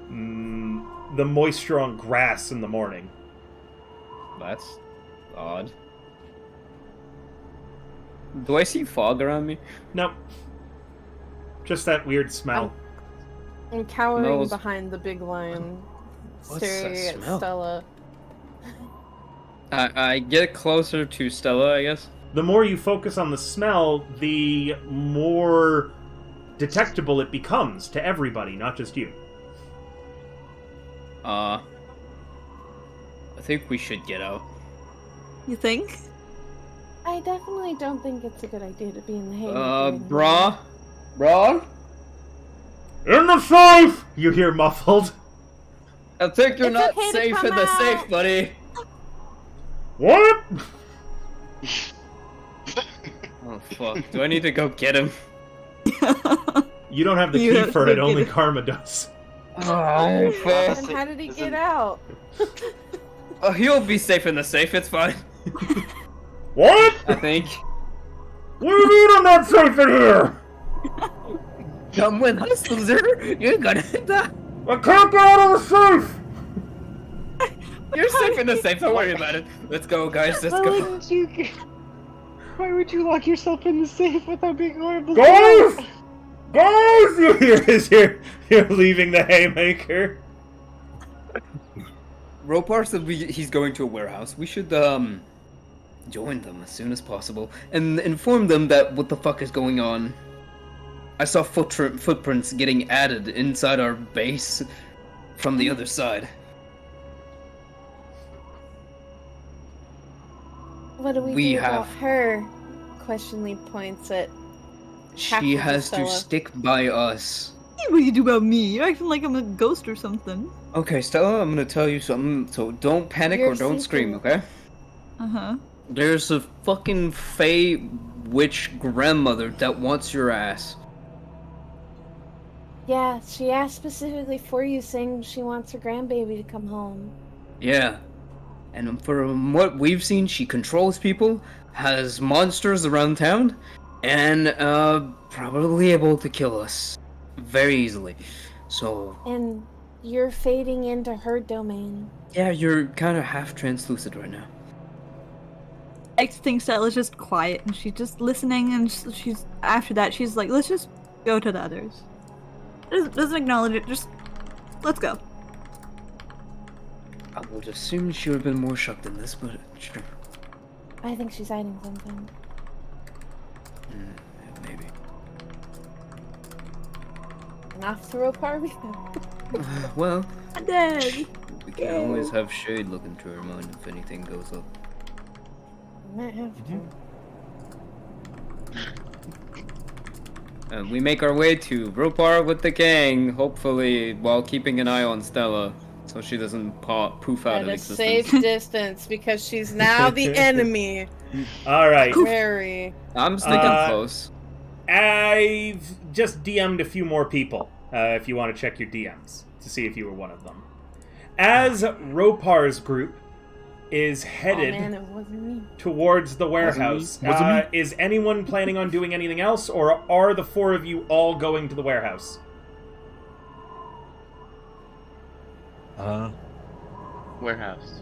the moisture on grass in the morning. That's odd. Do I see fog around me? Nope. Just that weird smell. I'm cowering Smells- behind the big lion, What's staring that at smell? Stella. I get closer to Stella, I guess. The more you focus on the smell, the more detectable it becomes to everybody, not just you. I think we should get out. You think? I definitely don't think it's a good idea to be in the hay. Brah? In the safe! You hear muffled. I think you're It's not okay to safe come in the out. safe, buddy. What? Oh fuck. Do I need to go get him? You don't have the You key have for to it, get only it. Karma does. Oh fuck. And how did he get out? Oh, he'll be safe in the safe, it's fine. What? I think. What do you mean I'm not safe in here? Come with us, loser. You're gonna die. I can't get out of the safe! You're safe in the safe, don't worry about it. Let's go, guys, let's go. Why would you lock yourself in the safe without being horrible? Guys! Guys! You hear as you're leaving the haymaker. Ropar said he's going to a warehouse. We should, join them as soon as possible and inform them that what the fuck is going on. I saw footprints getting added inside our base from the other side. What do we do about her? Questionly points at. She has to Stella. stick by us. What do you do about me? You're acting like I'm a ghost or something. Okay, Stella, I'm gonna tell you something, so don't panic You're or don't scream, sleeping. okay? Uh-huh. There's a fucking Fey witch grandmother that wants your ass. Yeah, she asked specifically for you, saying she wants her grandbaby to come home. Yeah. And from what we've seen, she controls people, has monsters around town, and probably able to kill us very easily. So, And you're fading into her domain. yeah, you're kind of half translucent right now. I think Stella's just quiet and she's just listening, and she's after that she's like, let's just go to the others. Doesn't acknowledge it, just let's go. I would assume she would have been more shocked than this, but sure. I think she's hiding something. Maybe. And off to Ropar we go. Well, I'm dead. we can always have Shade look into her mind if anything goes up. Might have to. We make our way to Ropar with the gang, hopefully while keeping an eye on Stella, so she doesn't poof out At of a existence. safe distance, because she's now the enemy. Alright. Very. I'm sticking close. I've just DM'd a few more people, if you want to check your DMs, to see if you were one of them. As Ropar's group is headed Oh man, it wasn't me. towards the warehouse, Wasn't me. is anyone planning on doing anything else, or are the four of you all going to the warehouse? Warehouse.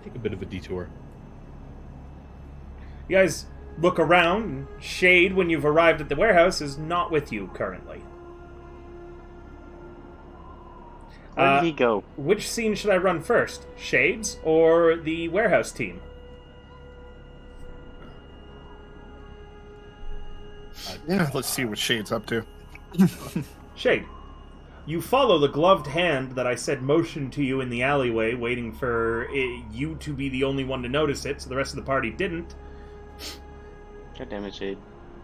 Take a bit of a detour. You guys look around, and Shade, when you've arrived at the warehouse, is not with you currently. Where did he go? Which scene should I run first? Shade's or the warehouse team? Yeah, let's see what Shade's up to. Shade. You follow the gloved hand that I said motioned to you in the alleyway, waiting for you to be the only one to notice it, so the rest of the party didn't. God damn it, Shade.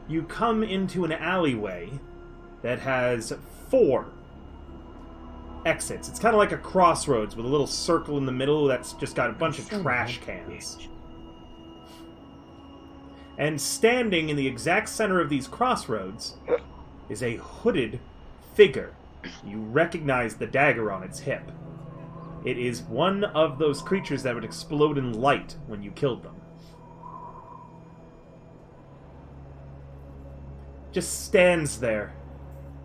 you come into an alleyway that has 4 exits. It's kind of like a crossroads with a little circle in the middle that's just got a bunch of trash cans. And standing in the exact center of these crossroads is a hooded figure. You recognize the dagger on its hip. It is one of those creatures that would explode in light when you killed them. Just stands there,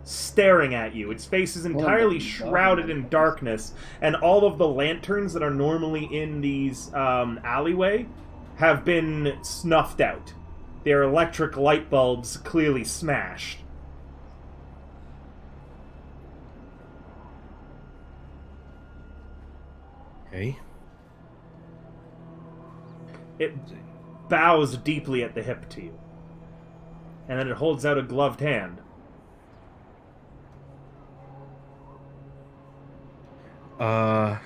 staring at you. Its face is entirely shrouded in darkness, and all of the lanterns that are normally in these alleyway have been snuffed out. Their electric light bulbs clearly smashed. Okay. It bows deeply at the hip to you. And then it holds out a gloved hand. Held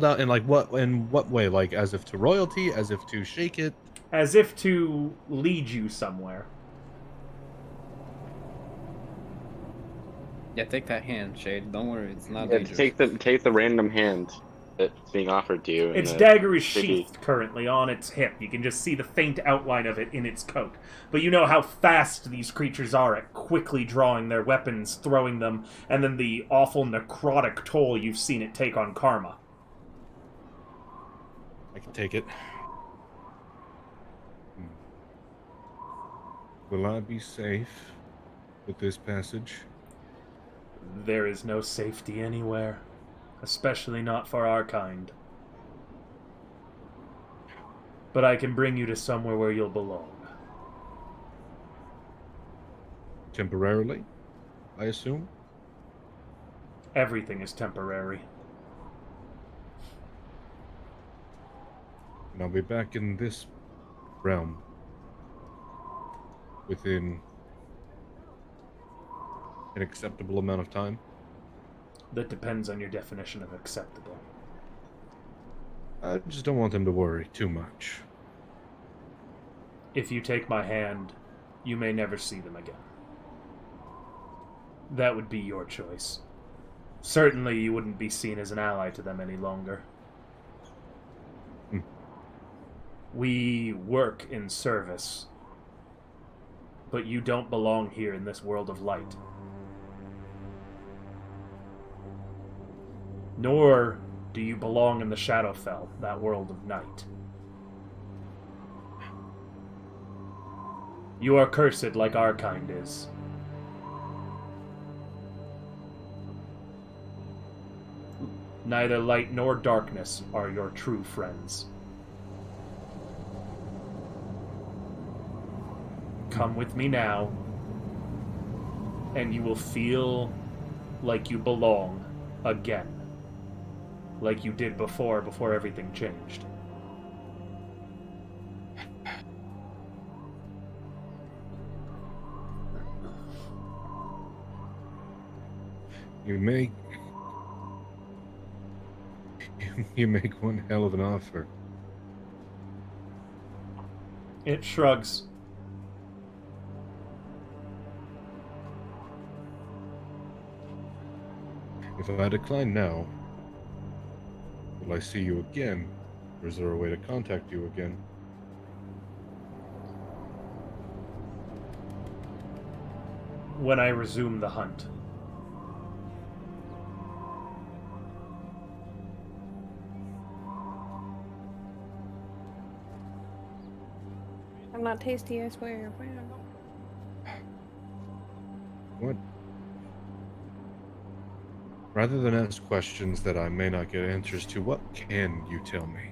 out in what way? Like as if to royalty, as if to shake it? As if to lead you somewhere. Yeah, take that hand, Shade. Don't worry, it's not Yeah, dangerous. take the random hand that's being offered to you. Its dagger is sheathed currently on its hip. You can just see the faint outline of it in its coat. But you know how fast these creatures are at quickly drawing their weapons, throwing them, and then the awful necrotic toll you've seen it take on Karma. I can take it. Will I be safe with this passage? There is no safety anywhere. Especially not for our kind. But I can bring you to somewhere where you'll belong. Temporarily, I assume? Everything is temporary. And I'll be back in this realm within an acceptable amount of time. That depends on your definition of acceptable. I just don't want them to worry too much. If you take my hand, you may never see them again. That would be your choice. Certainly you wouldn't be seen as an ally to them any longer. We work in service, but you don't belong here in this world of light. Nor do you belong in the Shadowfell, that world of night. You are cursed like our kind is. Neither light nor darkness are your true friends. Come with me now, and you will feel like you belong again. Like you did before everything changed. You make one hell of an offer. It shrugs. If I decline now, will I see you again? Or is there a way to contact you again? When I resume the hunt. I'm not tasty, I swear. What? Rather than ask questions that I may not get answers to, what can you tell me?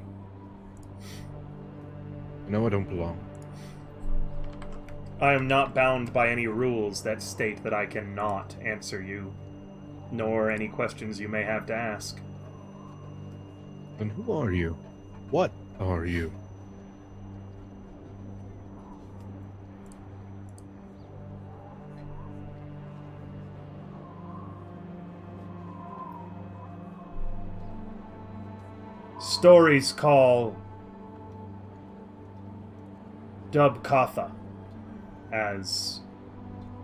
I know I don't belong. I am not bound by any rules that state that I cannot answer you, nor any questions you may have to ask. And who are you? What are you? Stories call Dub Katha. as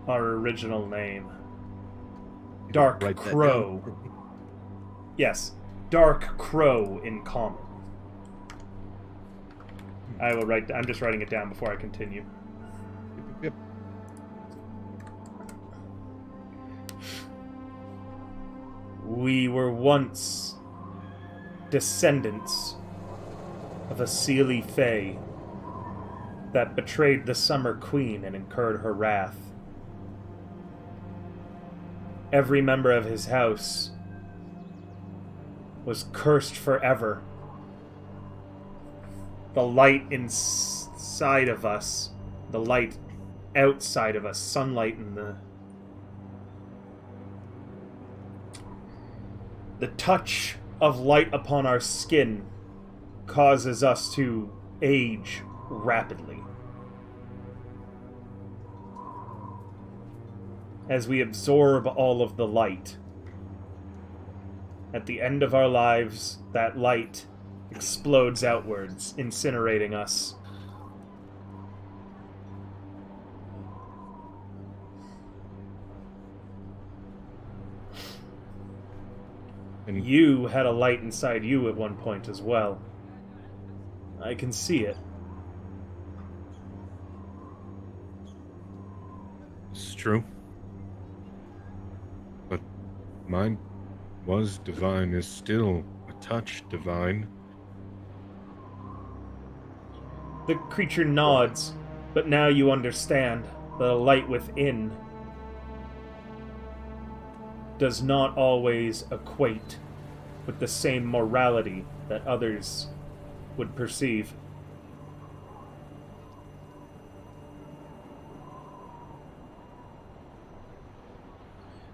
our original name. You Dark write that Crow. down. Yes, Dark Crow in common. I will write. I'm just writing it down before I continue. Yep. We were once descendants of a Seelie Fae that betrayed the Summer Queen and incurred her wrath. Every member of his house was cursed forever. The light inside of us, the light outside of us, sunlight and the touch of light upon our skin causes us to age rapidly. As we absorb all of the light, at the end of our lives, that light explodes outwards, incinerating us. And You had a light inside you at one point as well. I can see it. it's true. But mine was divine, is still a touch divine. The creature nods, but now you understand that a light within does not always equate with the same morality that others would perceive.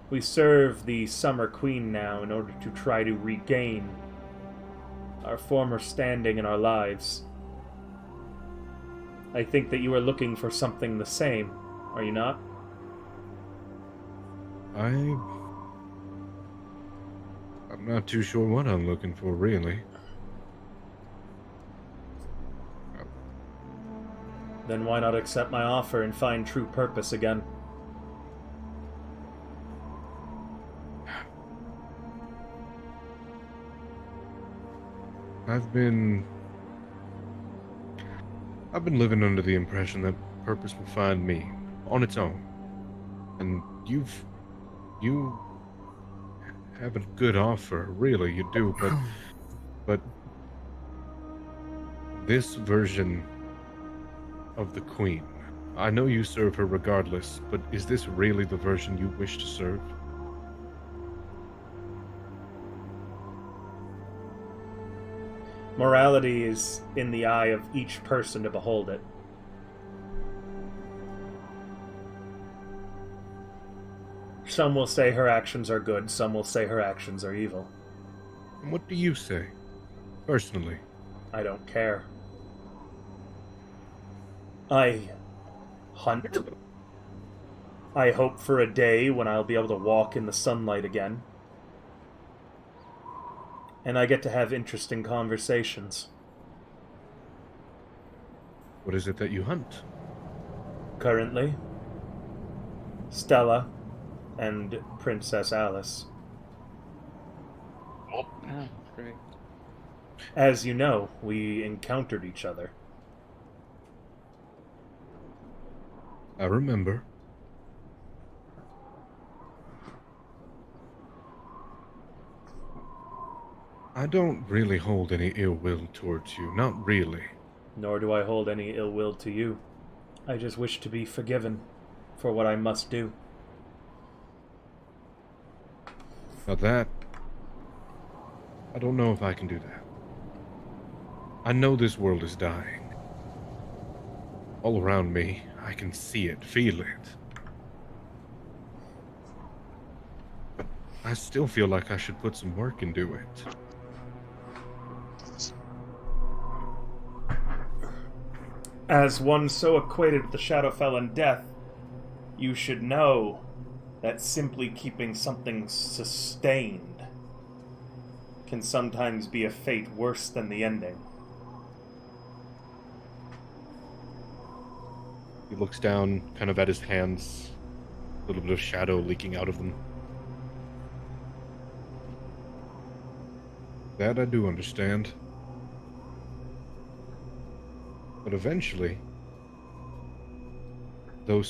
We serve the Summer Queen now in order to try to regain our former standing in our lives. I think that you are looking for something the same, are you not? I'm not too sure what I'm looking for, really. Then why not accept my offer and find true purpose again? I've been living under the impression that purpose will find me on its own. And you have a good offer, really, you do, but this version of the Queen, I know you serve her regardless, but is this really the version you wish to serve? Morality is in the eye of each person to behold it. Some will say her actions are good, some will say her actions are evil. And what do you say, personally? I don't care. I hunt. I hope for a day when I'll be able to walk in the sunlight again. And I get to have interesting conversations. What is it that you hunt? Currently, Stella and Princess Alice. Oh, great. As you know, we encountered each other. I remember. I don't really hold any ill will towards you, not really. Nor do I hold any ill will to you. I just wish to be forgiven for what I must do. Now that... I don't know if I can do that. I know this world is dying. All around me, I can see it, feel it. But I still feel like I should put some work into it. As one so acquainted with the Shadowfell and death, you should know that simply keeping something sustained can sometimes be a fate worse than the ending. He looks down, kind of at his hands, a little bit of shadow leaking out of them. That I do understand. But eventually, though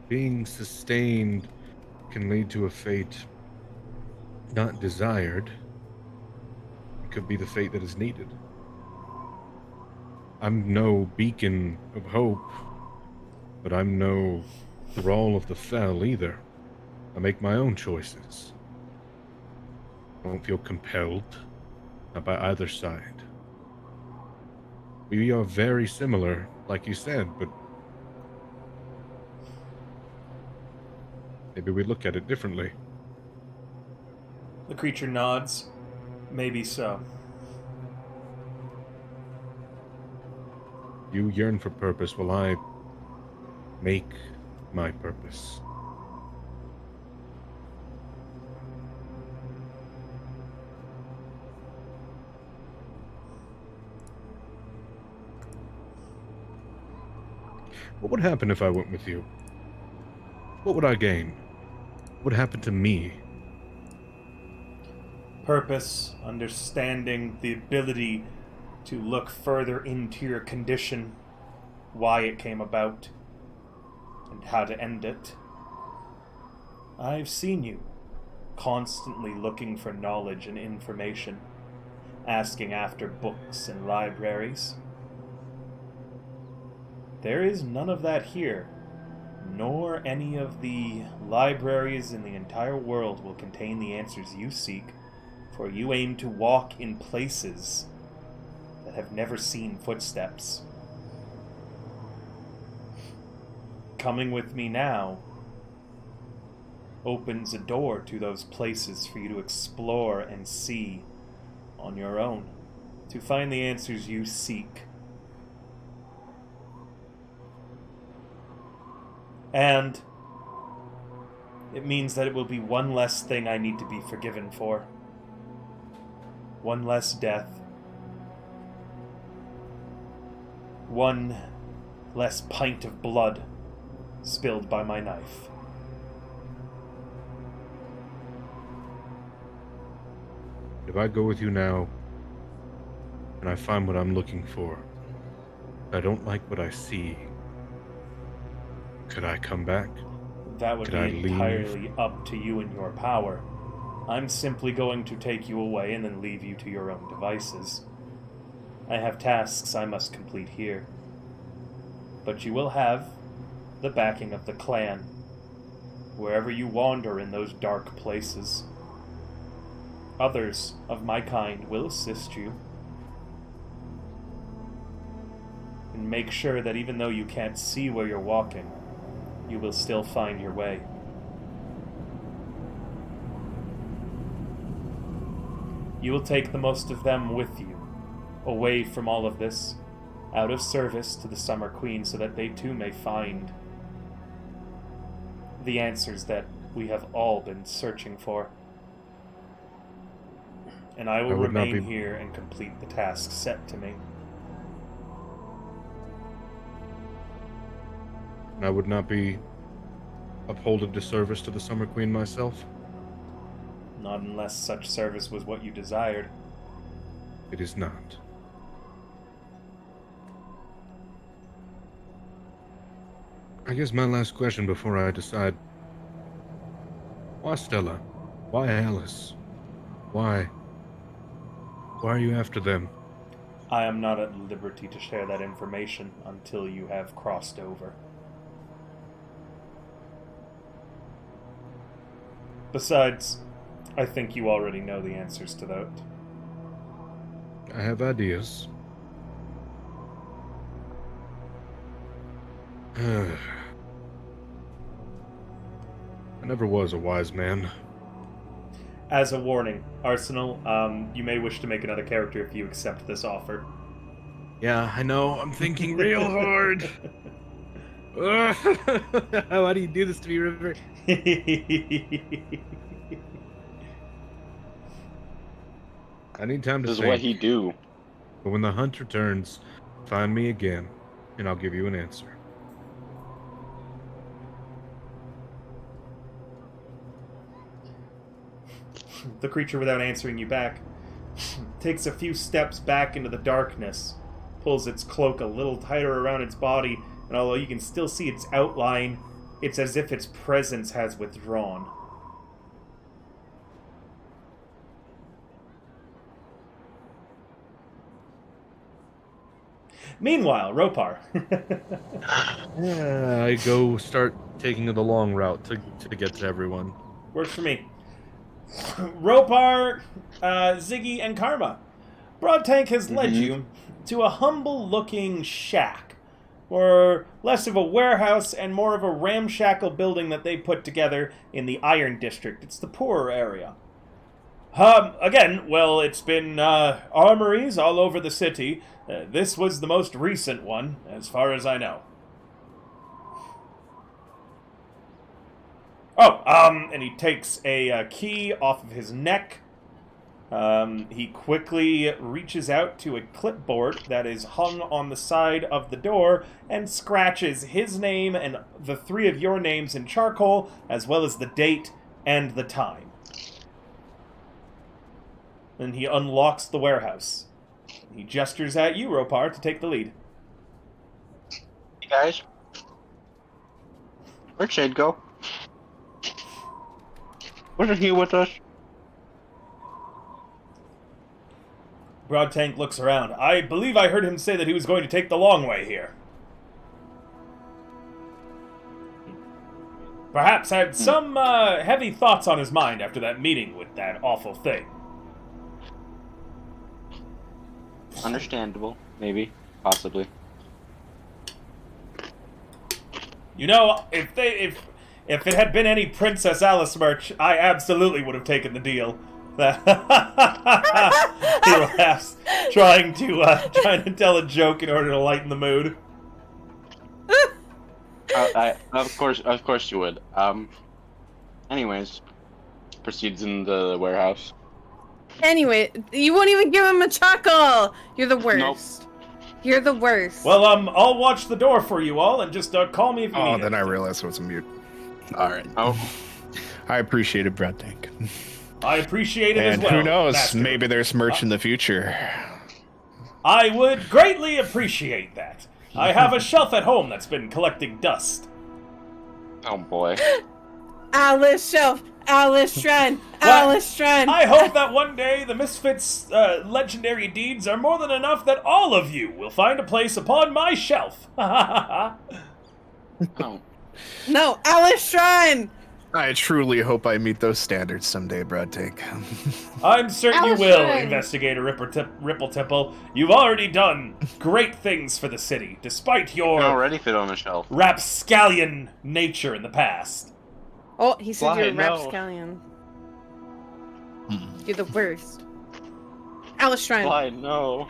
being sustained can lead to a fate not desired, it could be the fate that is needed. I'm no beacon of hope, but I'm no thrall of the fell either. I make my own choices. I don't feel compelled, not by either side. We are very similar, like you said, but maybe we look at it differently. The creature nods. Maybe so. You yearn for purpose while I make my purpose. What would happen if I went with you? What would I gain? What would happen to me? Purpose, understanding, the ability to look further into your condition, why it came about, and how to end it. I've seen you constantly looking for knowledge and information, asking after books and libraries. There is none of that here, nor any of the libraries in the entire world will contain the answers you seek, for you aim to walk in places that have never seen footsteps. Coming with me now opens a door to those places for you to explore and see on your own, to find the answers you seek. And it means that it will be one less thing I need to be forgiven for. One less death. One less pint of blood spilled by my knife. If I go with you now, and I find what I'm looking for, I don't like what I see, could I come back? That would Could I be leave? entirely up to you and your power. I'm simply going to take you away and then leave you to your own devices. I have tasks I must complete here. But you will have the backing of the clan, wherever you wander in those dark places. Others of my kind will assist you, and make sure that even though you can't see where you're walking, you will still find your way. You will take the most of them with you, away from all of this, out of service to the Summer Queen, so that they too may find the answers that we have all been searching for. And I will remain here and complete the task set to me. And I would not be upholding disservice to the Summer Queen myself? Not unless such service was what you desired. It is not. I guess my last question before I decide. Why Stella? Why Alice? Why are you after them? I am not at liberty to share that information until you have crossed over. Besides, I think you already know the answers to that. I have ideas. I never was a wise man. As a warning, Arsenal, you may wish to make another character if you accept this offer. Yeah, I know. I'm thinking real hard. Why do you do this to me, River? I need time to This is think. what he do. But when the hunt returns, find me again, and I'll give you an answer. The creature, without answering you back, takes a few steps back into the darkness, pulls its cloak a little tighter around its body, and although you can still see its outline, it's as if its presence has withdrawn. Meanwhile, Ropar. Yeah, I go start taking the long route to get to everyone. Works for me. Ropar, Ziggy, and Karma. Broad Tank has led you to a humble-looking shack, or less of a warehouse and more of a ramshackle building that they put together in the Iron District. It's the poorer area. Again, well, it's been armories all over the city. This was the most recent one, as far as I know. Oh, and he takes a key off of his neck. He quickly reaches out to a clipboard that is hung on the side of the door and scratches his name and the three of your names in charcoal, as well as the date and the time. Then he unlocks the warehouse. He gestures at you, Ropar, to take the lead. Hey guys. Where'd Shade go? Wasn't he with us? Broad Tank looks around. I believe I heard him say that he was going to take the long way here. Perhaps had some heavy thoughts on his mind after that meeting with that awful thing. Understandable, maybe, possibly. You know, if it had been any Princess Alice merch, I absolutely would have taken the deal. He laughs, trying to tell a joke in order to lighten the mood. Of course you would. Anyways, proceeds in the warehouse. Anyway, you won't even give him a chuckle! You're the worst. Nope. You're the worst. Well, I'll watch the door for you all, and just call me if you need Oh, then anything. I realized I was on mute. All right. Oh. I appreciate it, Broad Tank. I appreciate it as And well. who knows? Master. Maybe there's merch in the future. I would greatly appreciate that. I have a shelf at home that's been collecting dust. Oh boy. Alice Shelf! Alice Shrine! Alice Shrine! I hope that one day the Misfits' legendary deeds are more than enough that all of you will find a place upon my shelf. Oh. No, Alice Shrine! I truly hope I meet those standards someday, Broad Tank. I'm certain you Alice will, Shrine. Investigator Ripple Tipple. You've already done great things for the city, despite your Already fit on the shelf. rapscallion nature in the past. Oh, he said Why, you're a no. rapscallion. You're the worst. Alice Shrine. Why, no.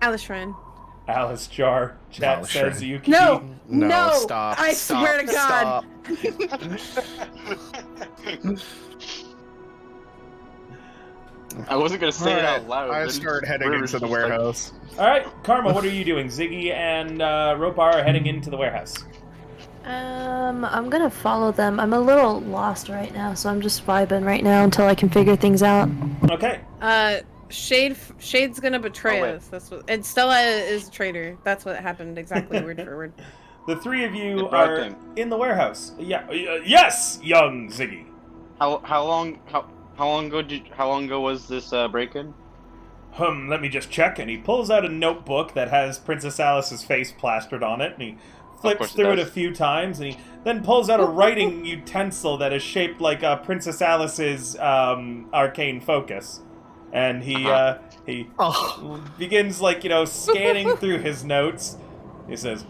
Alice Shrine. Alice Jar. Chat Alice says Shrine. Yuki. No! No, stop. I stop, swear to God! I wasn't gonna say it out loud. I then start heading River's into the just like, warehouse. Alright, Karma, what are you doing? Ziggy and Ropar are heading into the warehouse. I'm gonna follow them. I'm a little lost right now, so I'm just vibing right now until I can figure things out. Okay. Shade's gonna betray Oh, wait. us. That's what. And Stella is a traitor. That's what happened exactly, word for word. The three of you Hey, Broad are Tank. in the warehouse. Yeah, yes, young Ziggy. How long ago was this break-in? Let me just check. And he pulls out a notebook that has Princess Alice's face plastered on it, and he flips course it through it a does. few times, and he then pulls out a writing utensil that is shaped like Princess Alice's arcane focus. And he Oh. begins, scanning through his notes. He says,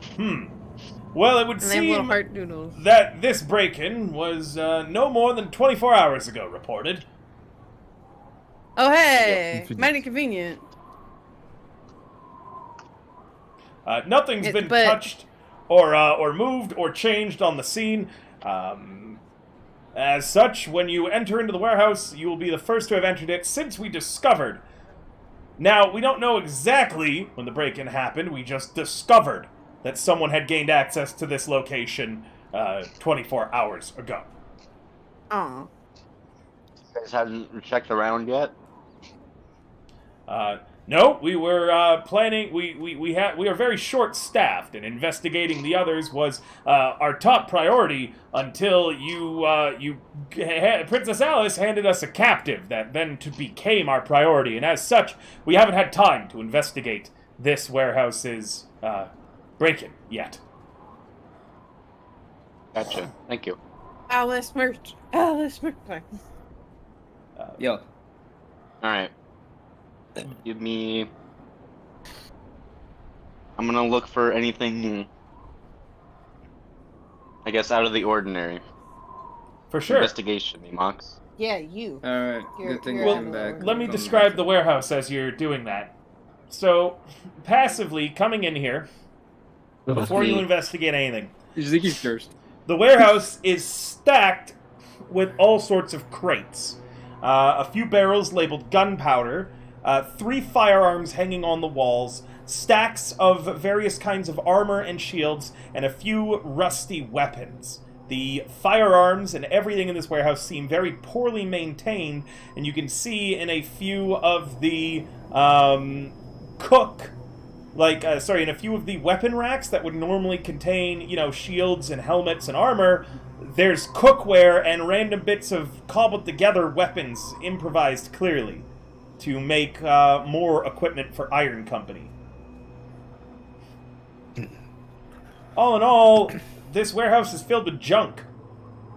well, it would And they have little seem heart doodles. that this break-in was no more than 24 hours ago reported. Oh hey, Yep. mighty convenient. Nothing's been but- touched or moved or changed on the scene. As such, when you enter into the warehouse, you will be the first to have entered it since we discovered. Now, we don't know exactly when the break-in happened. We just discovered that someone had gained access to this location 24 hours ago. Aw. You guys haven't checked around yet? No, we were planning. We are very short-staffed, and investigating the others was our top priority until Princess Alice handed us a captive that then became our priority, and as such, we haven't had time to investigate this warehouse's break-in yet. Gotcha. Thank you. Alice merch. Alice merch. Yo. All right. Give me. I'm gonna look for anything. I guess out of the ordinary. For sure. Investigation, Emox. Yeah, you. Alright, You're- good thing you're you out came of the back. ordinary. Let me describe the warehouse as you're doing that. So, passively coming in here, before you investigate anything, Ziggy's first. the warehouse is stacked with all sorts of crates. A few barrels labeled gunpowder, 3 firearms hanging on the walls, stacks of various kinds of armor and shields, and a few rusty weapons. The firearms and everything in this warehouse seem very poorly maintained, and you can see in a few of the in a few of the weapon racks that would normally contain, shields and helmets and armor, there's cookware and random bits of cobbled together weapons improvised clearly to make more equipment for Iron Company. All in all, this warehouse is filled with junk.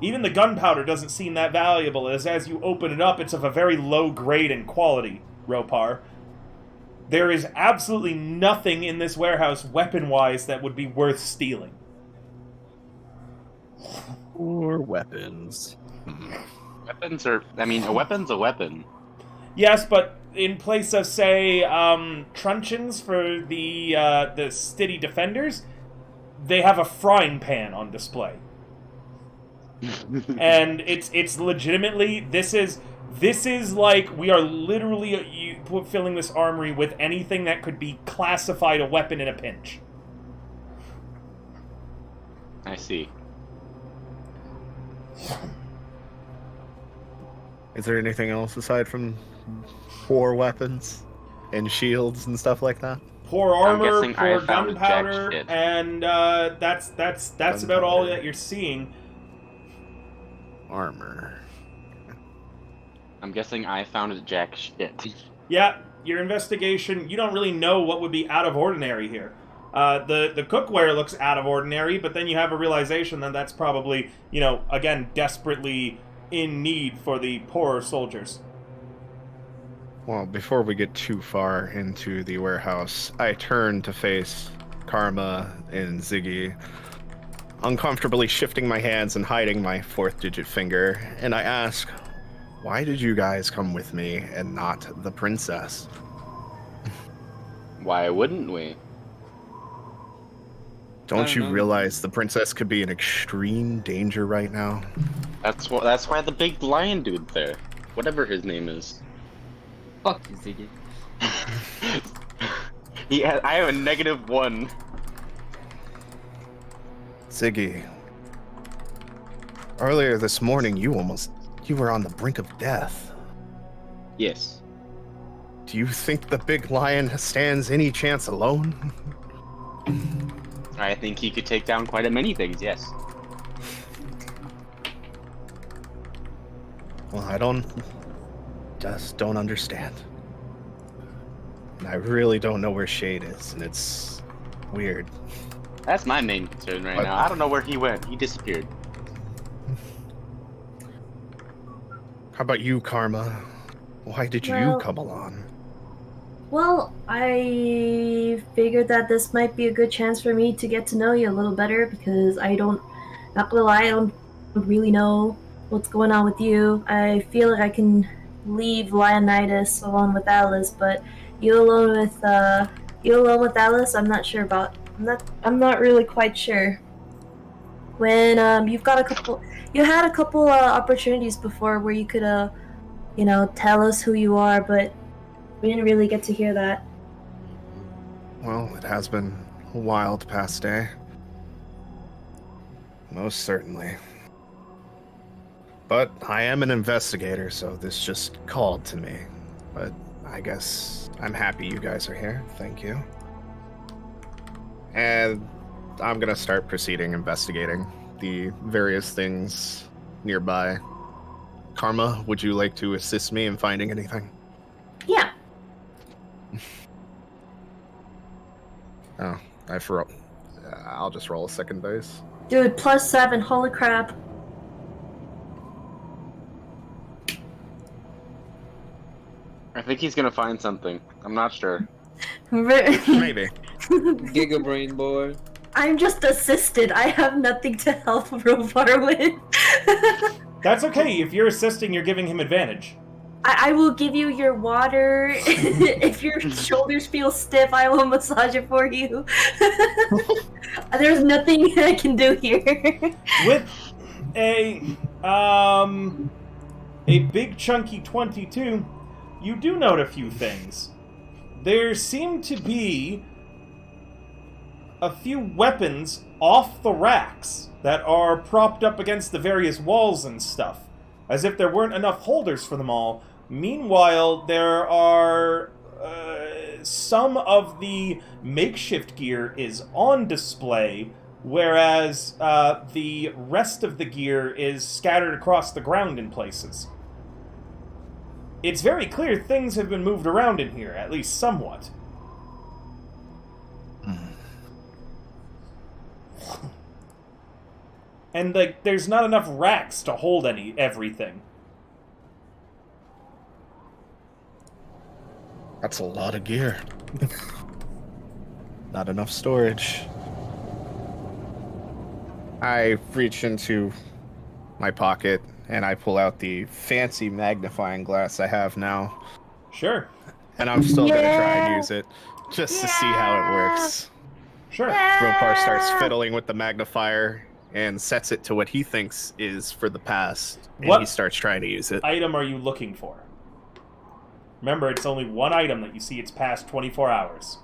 Even the gunpowder doesn't seem that valuable, as you open it up, it's of a very low grade and quality, Ropar. There is absolutely nothing in this warehouse, weapon-wise, that would be worth stealing. Or weapons. Weapons are. I mean, a weapon's a weapon. Yes, but in place of, say, truncheons for the city defenders, they have a frying pan on display. And it's legitimately, this is like, we are literally filling this armory with anything that could be classified a weapon in a pinch. I see. Is there anything else aside from poor weapons and shields and stuff like that? Poor armor, guessing I poor found gunpowder, jack shit. and that's about all that you're seeing. Armor. I'm guessing I found jack shit. Yeah, your investigation, you don't really know what would be out of ordinary here. The cookware looks out of ordinary, but then you have a realization that that's probably, again, desperately in need for the poorer soldiers. Well, before we get too far into the warehouse, I turn to face Karma and Ziggy, uncomfortably shifting my hands and hiding my 4th-digit finger, and I ask, why did you guys come with me and not the princess? Why wouldn't we? Don't you know. realize the princess could be in extreme danger right now? That's why the big lion dude there, whatever his name is. Fuck you, Ziggy. I have a -1. Ziggy, earlier this morning you were on the brink of death. Yes. Do you think the big lion stands any chance alone? I think he could take down quite a many things, yes. Well, I don't understand. And I really don't know where Shade is, and it's weird. That's my main concern right now. I don't know where he went. He disappeared. How about you, Karma? Why did you Well- come along? Well, I figured that this might be a good chance for me to get to know you a little better because not gonna lie, I don't really know what's going on with you. I feel like I can leave Leonidas alone with Alice, but you alone with Alice, I'm not sure about. I'm not really quite sure. When you had a couple opportunities before where you could tell us who you are, but we didn't really get to hear that. Well, it has been a wild past day. Most certainly. But I am an investigator, so this just called to me. But I guess I'm happy you guys are here. Thank you. And I'm gonna start proceeding investigating the various things nearby. Karma, would you like to assist me in finding anything? Yeah. Oh, I forgot. I'll just roll a second dice. Dude, +7, holy crap. I think he's gonna find something. I'm not sure. Maybe. Giga brain boy. I'm just assisted. I have nothing to help Rovar with. That's okay. If you're assisting, you're giving him advantage. I will give you your water. If your shoulders feel stiff, I will massage it for you. There's nothing I can do here. With a big chunky 22, you do note a few things. There seem to be a few weapons off the racks that are propped up against the various walls and stuff, as if there weren't enough holders for them all. Meanwhile, there are some of the makeshift gear is on display, whereas the rest of the gear is scattered across the ground in places. It's very clear things have been moved around in here, at least somewhat. And there's not enough racks to hold everything. That's a lot of gear. Not enough storage. I reach into my pocket and I pull out the fancy magnifying glass I have now. Sure. And I'm still gonna try and use it just to see how it works. Sure. Ropar starts fiddling with the magnifier and sets it to what he thinks is for the past. And he starts trying to use it. Item are you looking for? Remember, it's only one item that you see it's past 24 hours.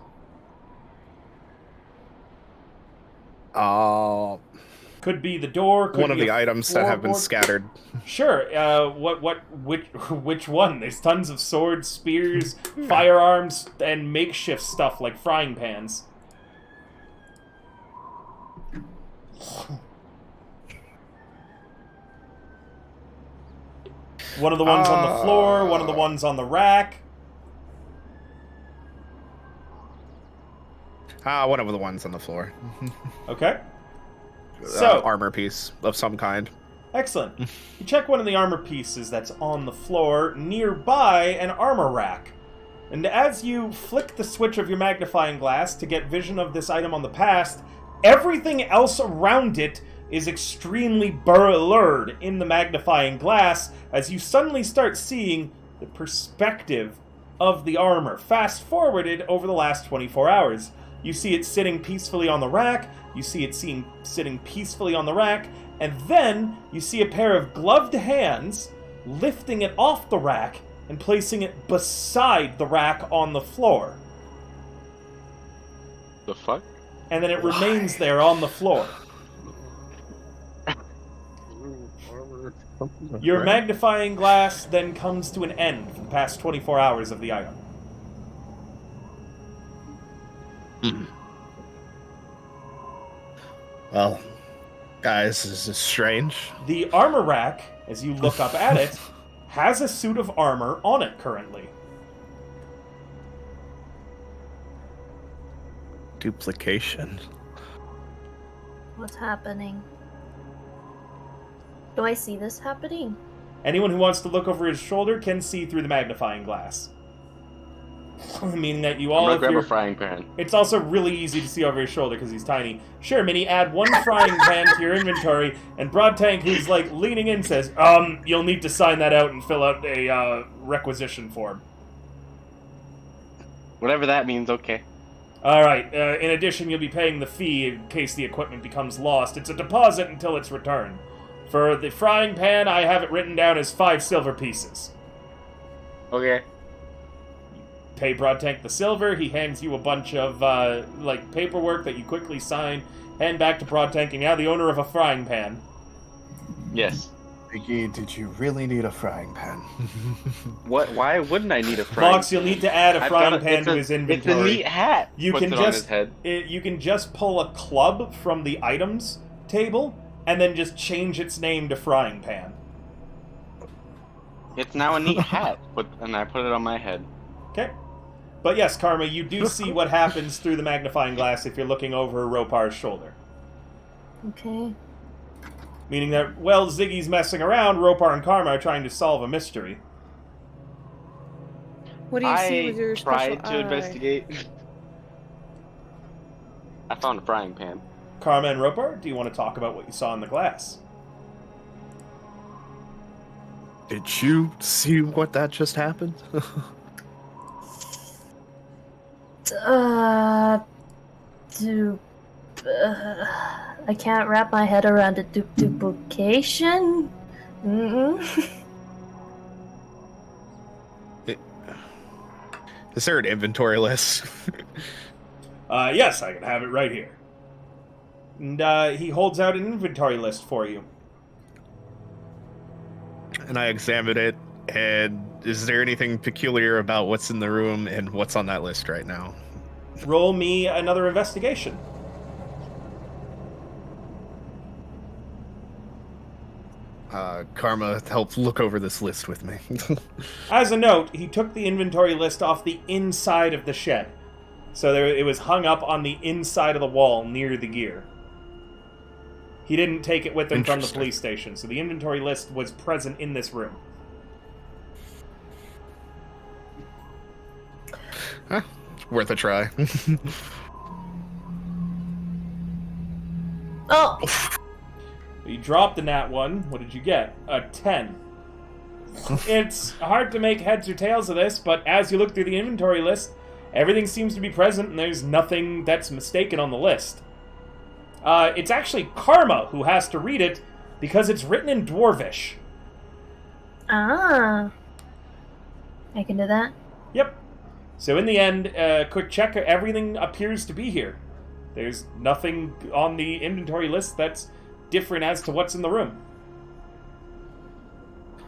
Could be the door. Could one of be the items that have been scattered. Sure. Which one? There's tons of swords, spears, firearms, and makeshift stuff like frying pans. One of the ones on the floor, one of the ones on the rack. One of the ones on the floor. Okay. So, armor piece of some kind. Excellent. You check one of the armor pieces that's on the floor nearby an armor rack. And as you flick the switch of your magnifying glass to get vision of this item on the past, everything else around it is extremely blurred in the magnifying glass as you suddenly start seeing the perspective of the armor, fast-forwarded over the last 24 hours. You see it sitting peacefully on the rack, you see it sitting peacefully on the rack, and then you see a pair of gloved hands lifting it off the rack and placing it beside the rack on the floor. The fuck? And then it remains there on the floor. Your magnifying glass then comes to an end for the past 24 hours of the item. Well, guys, this is strange. The armor rack, as you look up at it, has a suit of armor on it currently. Duplication. What's happening? Do I see this happening? Anyone who wants to look over his shoulder can see through the magnifying glass. Meaning that you all... I'm gonna grab a frying pan. It's also really easy to see over his shoulder because he's tiny. Sure, Minnie, add one frying pan to your inventory, and Broad Tank, who's like leaning in, says, you'll need to sign that out and fill out a requisition form. Whatever that means, okay. Alright, in addition, you'll be paying the fee in case the equipment becomes lost. It's a deposit until it's returned. For the frying pan, I have it written down as 5 silver pieces. Okay. Pay Broad Tank the silver, he hands you a bunch of, paperwork that you quickly sign, hand back to Broad Tank, and now the owner of a frying pan. Yes. Iggy, did you really need a frying pan? What? Why wouldn't I need a frying? Mox, you'll need to add a I've frying got pan to his inventory. It's a neat hat. You puts can it just on his head. you can just pull a club from the items table and then just change its name to frying pan. It's now a neat hat, and I put it on my head. Okay. But yes, Karma, you do see what happens through the magnifying glass if you're looking over Ropar's shoulder. Okay. Meaning that, while Ziggy's messing around, Ropar and Karma are trying to solve a mystery. What do you see with your I special tried to eye? investigate. I found a frying pan. Karma and Ropar, do you want to talk about what you saw in the glass? Did you see what that just happened? I can't wrap my head around a duplication. Is there an inventory list? Yes, I can have it right here. And he holds out an inventory list for you. And I examine it, and is there anything peculiar about what's in the room and what's on that list right now? Roll me another investigation. Karma helped look over this list with me. As a note, he took the inventory list off the inside of the shed. So it was hung up on the inside of the wall near the gear. He didn't take it with him from the police station, so the inventory list was present in this room. Huh, worth a try. Oh! You dropped the nat 1. What did you get? A 10. It's hard to make heads or tails of this, but as you look through the inventory list, everything seems to be present and there's nothing that's mistaken on the list. It's actually Karma who has to read it because it's written in Dwarvish. Ah. I can do that. Yep. So in the end, quick check, everything appears to be here. There's nothing on the inventory list that's different as to what's in the room.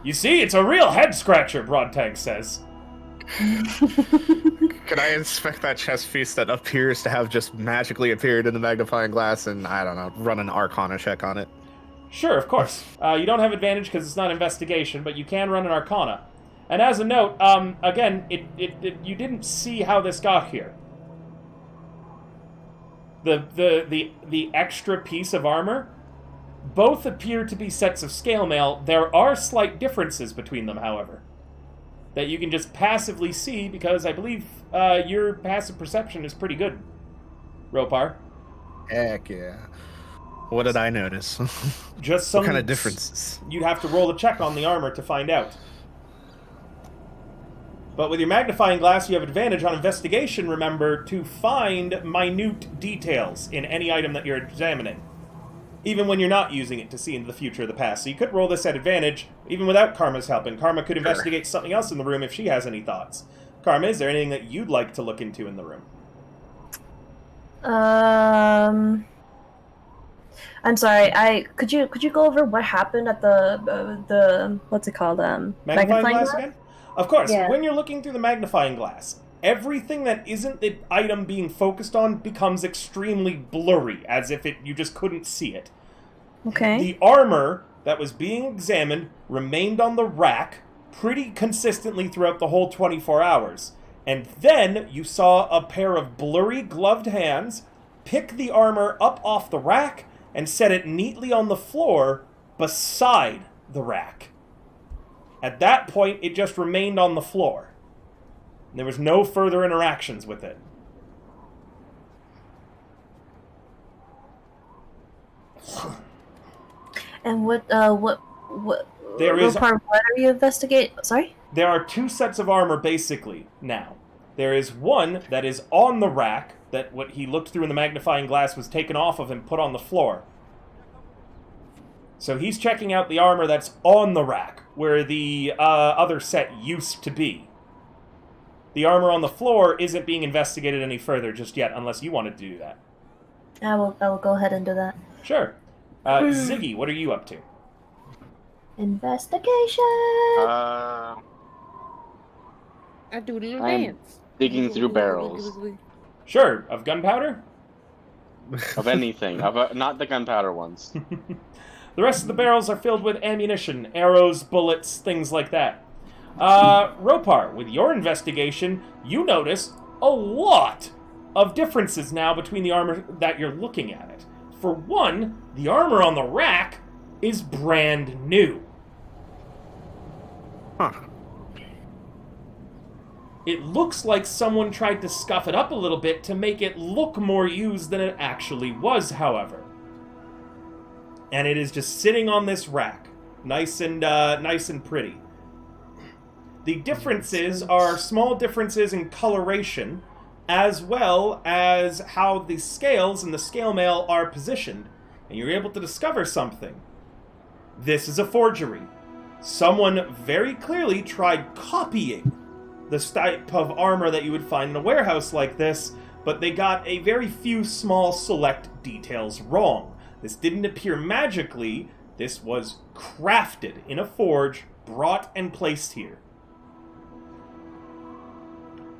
You see, it's a real head-scratcher, Broadtank says. Can I inspect that chest piece that appears to have just magically appeared in the magnifying glass and, I don't know, run an Arcana check on it? Sure, of course. You don't have advantage because it's not investigation, but you can run an Arcana. And as a note, again, you didn't see how this got here. The extra piece of armor, both appear to be sets of scale mail. There are slight differences between them, however, that you can just passively see because I believe your passive perception is pretty good, Ropar. Heck yeah. What did I notice? Just some what kind of differences? You'd have to roll a check on the armor to find out. But with your magnifying glass, you have advantage on investigation, remember, to find minute details in any item that you're examining. Even when you're not using it to see into the future or the past. So you could roll this at advantage, even without Karma's help, and Karma could investigate something else in the room if she has any thoughts. Karma, is there anything that you'd like to look into in the room? I'm sorry. Could you go over what happened at the what's it called? Magnifying glass again? Of course. Yeah. When you're looking through the magnifying glass, everything that isn't the item being focused on becomes extremely blurry, as if you just couldn't see it. Okay. The armor that was being examined remained on the rack pretty consistently throughout the whole 24 hours. And then you saw a pair of blurry gloved hands pick the armor up off the rack and set it neatly on the floor beside the rack. At that point, it just remained on the floor. There was no further interactions with it. And what There is. what are you investigating? Sorry? There are two sets of armor, basically, now. There is one that is on the rack, that what he looked through in the magnifying glass was taken off of and put on the floor. So he's checking out the armor that's on the rack, where the other set used to be. The armor on the floor isn't being investigated any further just yet, unless you wanted to do that. I will go ahead and do that. Sure. Ziggy, what are you up to? Investigation. Uh, I do a little I'm dance. digging through barrels Sure, of gunpowder? of anything, not the gunpowder ones. The rest of the barrels are filled with ammunition, arrows, bullets, things like that. Ropar, with your investigation, you notice a lot of differences now between the armor that you're looking at it. For one, the armor on the rack is brand new. Huh. It looks like someone tried to scuff it up a little bit to make it look more used than it actually was, however. And it is just sitting on this rack, nice and pretty. The differences are small differences in coloration, as well as how the scales and the scale mail are positioned, and you're able to discover something. This is a forgery. Someone very clearly tried copying the type of armor that you would find in a warehouse like this, but they got a very few small select details wrong. This didn't appear magically. This was crafted in a forge, brought and placed here.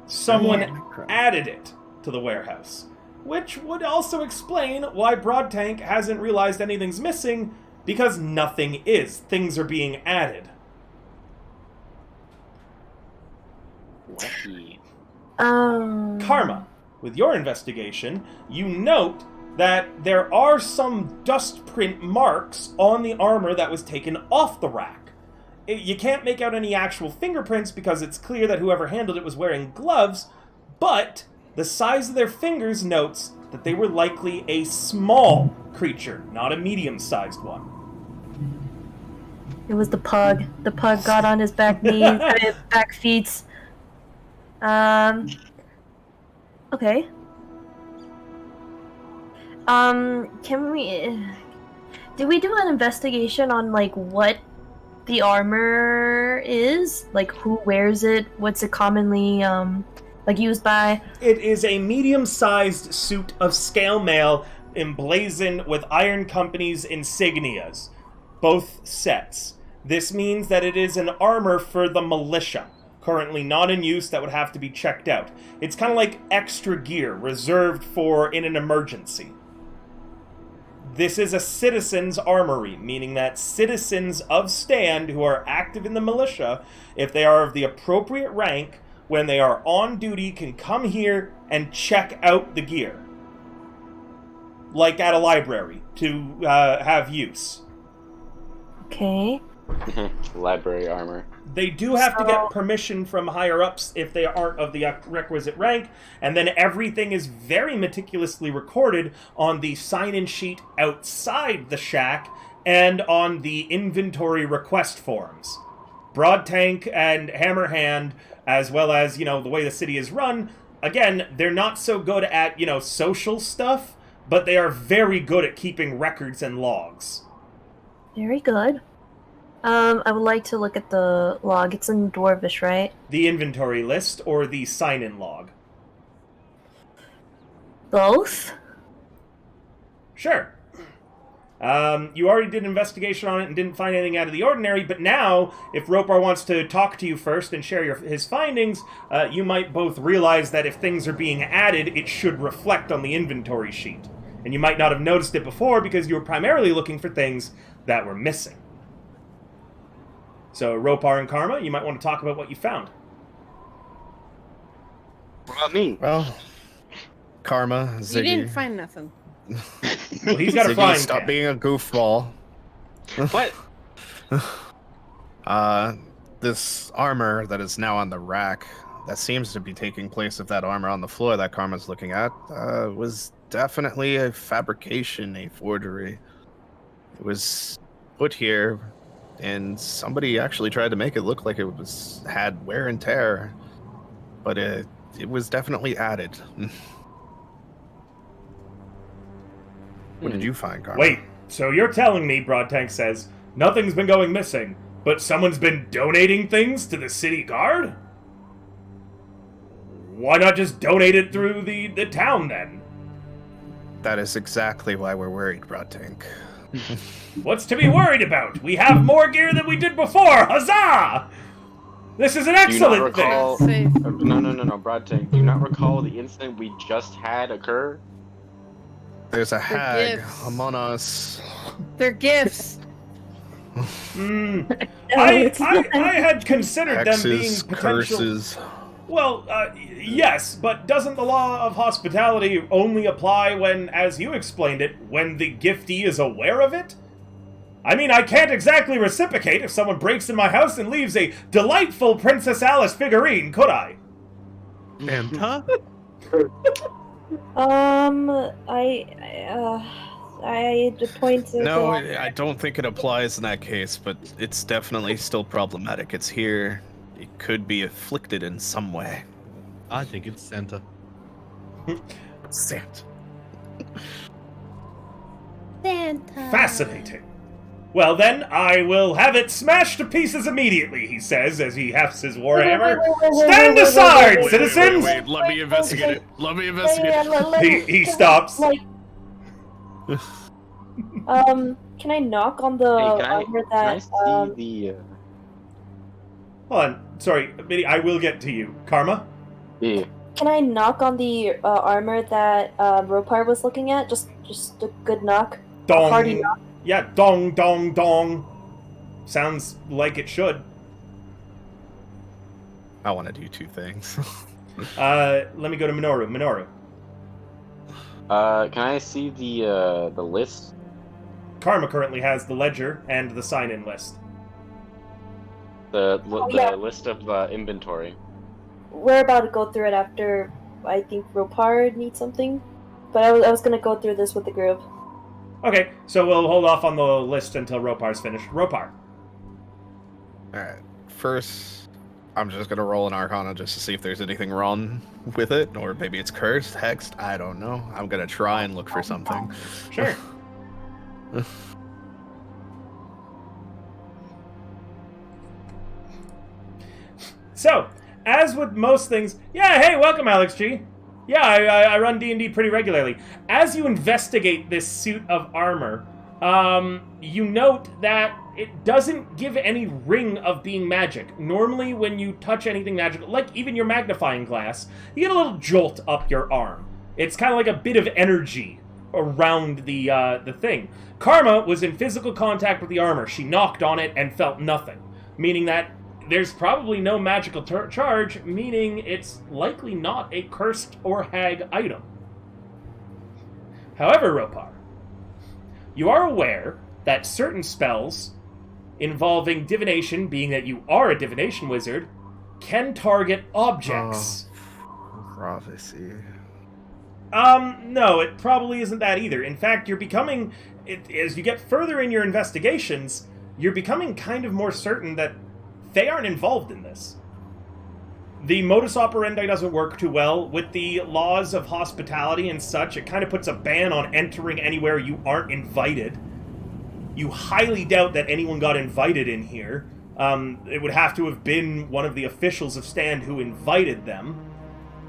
Someone added it to the warehouse, which would also explain why Broadtank hasn't realized anything's missing, because nothing is. Things are being added. Lucky. Karma, with your investigation, you note that there are some dust print marks on the armor that was taken off the rack. You can't make out any actual fingerprints because it's clear that whoever handled it was wearing gloves, but the size of their fingers notes that they were likely a small creature, not a medium-sized one. It was the pug. The pug got on his back knees, back feet. Okay. Can we... Did we do an investigation on, like, what the armor is? Like, who wears it? What's it commonly, like, used by? It is a medium-sized suit of scale mail emblazoned with Iron Company's insignias. Both sets. This means that it is an armor for the militia. Currently not in use, that would have to be checked out. It's kind of like extra gear, reserved for in an emergency. This is a citizen's armory, meaning that citizens of Stand who are active in the militia, if they are of the appropriate rank, when they are on duty, can come here and check out the gear. Like at a library, to have use. Okay. Library armor. They do have to get permission from higher-ups if they aren't of the requisite rank, and then everything is very meticulously recorded on the sign-in sheet outside the shack and on the inventory request forms. Broadtank and Hammerhand, as well as, the way the city is run, again, they're not so good at, social stuff, but they are very good at keeping records and logs. Very good. I would like to look at the log. It's in Dwarvish, right? The inventory list or the sign-in log? Both? Sure. You already did an investigation on it and didn't find anything out of the ordinary, but now, if Ropar wants to talk to you first and share his findings, you might both realize that if things are being added, it should reflect on the inventory sheet. And you might not have noticed it before because you were primarily looking for things that were missing. So, Ropar and Karma, you might want to talk about what you found. What about me? Well, Karma, Ziggy. You didn't find nothing. Well, he's got a Ziggy, frying stop pan. being a goofball. What? This armor that is now on the rack, that seems to be taking place of that armor on the floor that Karma's looking at, was definitely a fabrication, a forgery. It was put here, and somebody actually tried to make it look like it had wear and tear, but it was definitely added. What did you find, Karma? Wait, so you're telling me, Broadtank says, nothing's been going missing, but someone's been donating things to the city guard? Why not just donate it through the town, then? That is exactly why we're worried, Broadtank. What's to be worried about? We have more gear than we did before! Huzzah! This is an excellent recall... thing! Safe. No, Broadtank. Do you not recall the incident we just had occur? There's a hag gifts. among us. They're gifts. I had considered them being Hexes, potential... curses. Well, yes, but doesn't the law of hospitality only apply when, as you explained it, when the giftee is aware of it? I mean, I can't exactly reciprocate if someone breaks in my house and leaves a delightful Princess Alice figurine, could I? Santa? I pointed. No, I don't think it applies in that case, but it's definitely still problematic. It's here. It could be afflicted in some way. I think it's Santa. Santa. Santa. Fascinating. Well then, I will have it smashed to pieces immediately, he says, as he hefts his warhammer. Stand aside, citizens! Wait, let me investigate it. Let me investigate it. He stops. Can I knock on the armor Can I that see the... Hold on, sorry, Biddy, I will get to you. Karma? Yeah. Can I knock on the armor that Ropar was looking at? Just a good knock. Dong. Hearty knock. Yeah, dong, dong, dong. Sounds like it should. I want to do two things. Let me go to Minoru. Minoru. Can I see the list? Karma currently has the ledger and the sign-in list. The yeah. list of the inventory. We're about to go through it after I think Ropar needs something. But I was gonna go through this with the group. Okay, so we'll hold off on the list until Ropar's finished. Ropar. Alright, first, I'm just gonna roll an Arcana just to see if there's anything wrong with it, or maybe it's cursed, hexed, I don't know. I'm gonna try and look for something. Sure. So, as with most things... Yeah, hey, welcome, Alex G. Yeah, I run D&D pretty regularly. As you investigate this suit of armor, you note that it doesn't give any ring of being magic. Normally, when you touch anything magical, like even your magnifying glass, you get a little jolt up your arm. It's kind of like a bit of energy around the thing. Karma was in physical contact with the armor. She knocked on it and felt nothing, meaning that there's probably no magical charge, meaning it's likely not a cursed or hag item. However, Ropar, you are aware that certain spells involving divination, being that you are a divination wizard, can target objects. Prophecy. No, it probably isn't that either. In fact, you're becoming, as you get further in your investigations, you're becoming kind of more certain that they aren't involved in this. The modus operandi doesn't work too well. With the laws of hospitality and such, it kind of puts a ban on entering anywhere you aren't invited. You highly doubt that anyone got invited in here. It would have to have been one of the officials of Stand who invited them.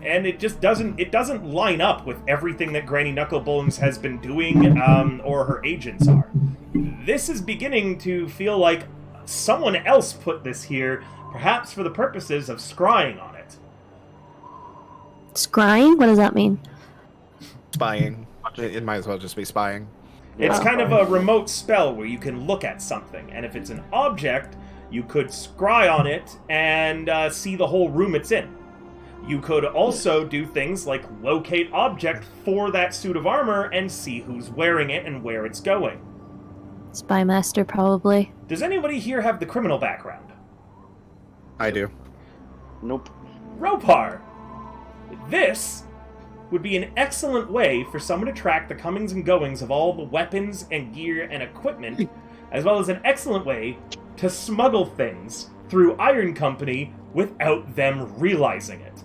And it just doesn't line up with everything that Granny Knucklebones has been doing, or her agents are. This is beginning to feel like someone else put this here, perhaps for the purposes of scrying on it. Scrying? What does that mean? Spying. It might as well just be spying. It's kind of a remote spell where you can look at something, and if it's an object, you could scry on it and see the whole room it's in. You could also do things like locate object for that suit of armor and see who's wearing it and where it's going. Spymaster, probably. Does anybody here have the criminal background? I do. Nope. Ropar! This would be an excellent way for someone to track the comings and goings of all the weapons and gear and equipment, as well as an excellent way to smuggle things through Iron Company without them realizing it.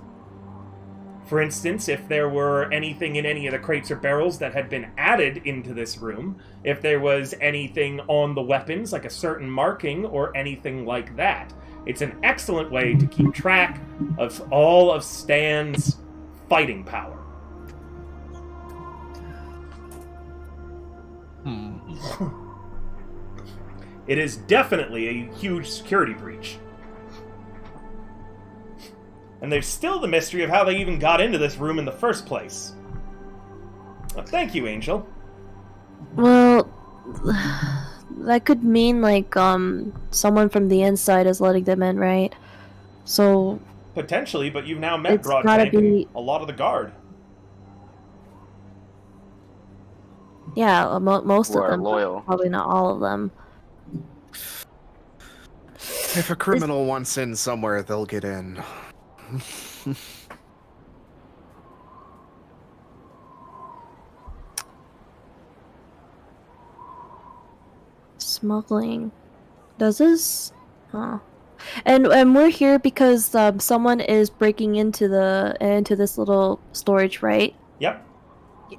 For instance, if there were anything in any of the crates or barrels that had been added into this room, if there was anything on the weapons, like a certain marking or anything like that, it's an excellent way to keep track of all of Stan's fighting power. It is definitely a huge security breach. And there's still the mystery of how they even got into this room in the first place. Well, thank you, Angel. Well, that could mean, like, someone from the inside is letting them in, right? So... Potentially, but you've now met It's Broadbank gotta be- and a lot of the guard. Yeah, most Who of are them. loyal. Probably not all of them. If a criminal wants in somewhere, they'll get in. Smuggling. Does this... Huh. And we're here because someone is breaking into this little storage, right? Yep.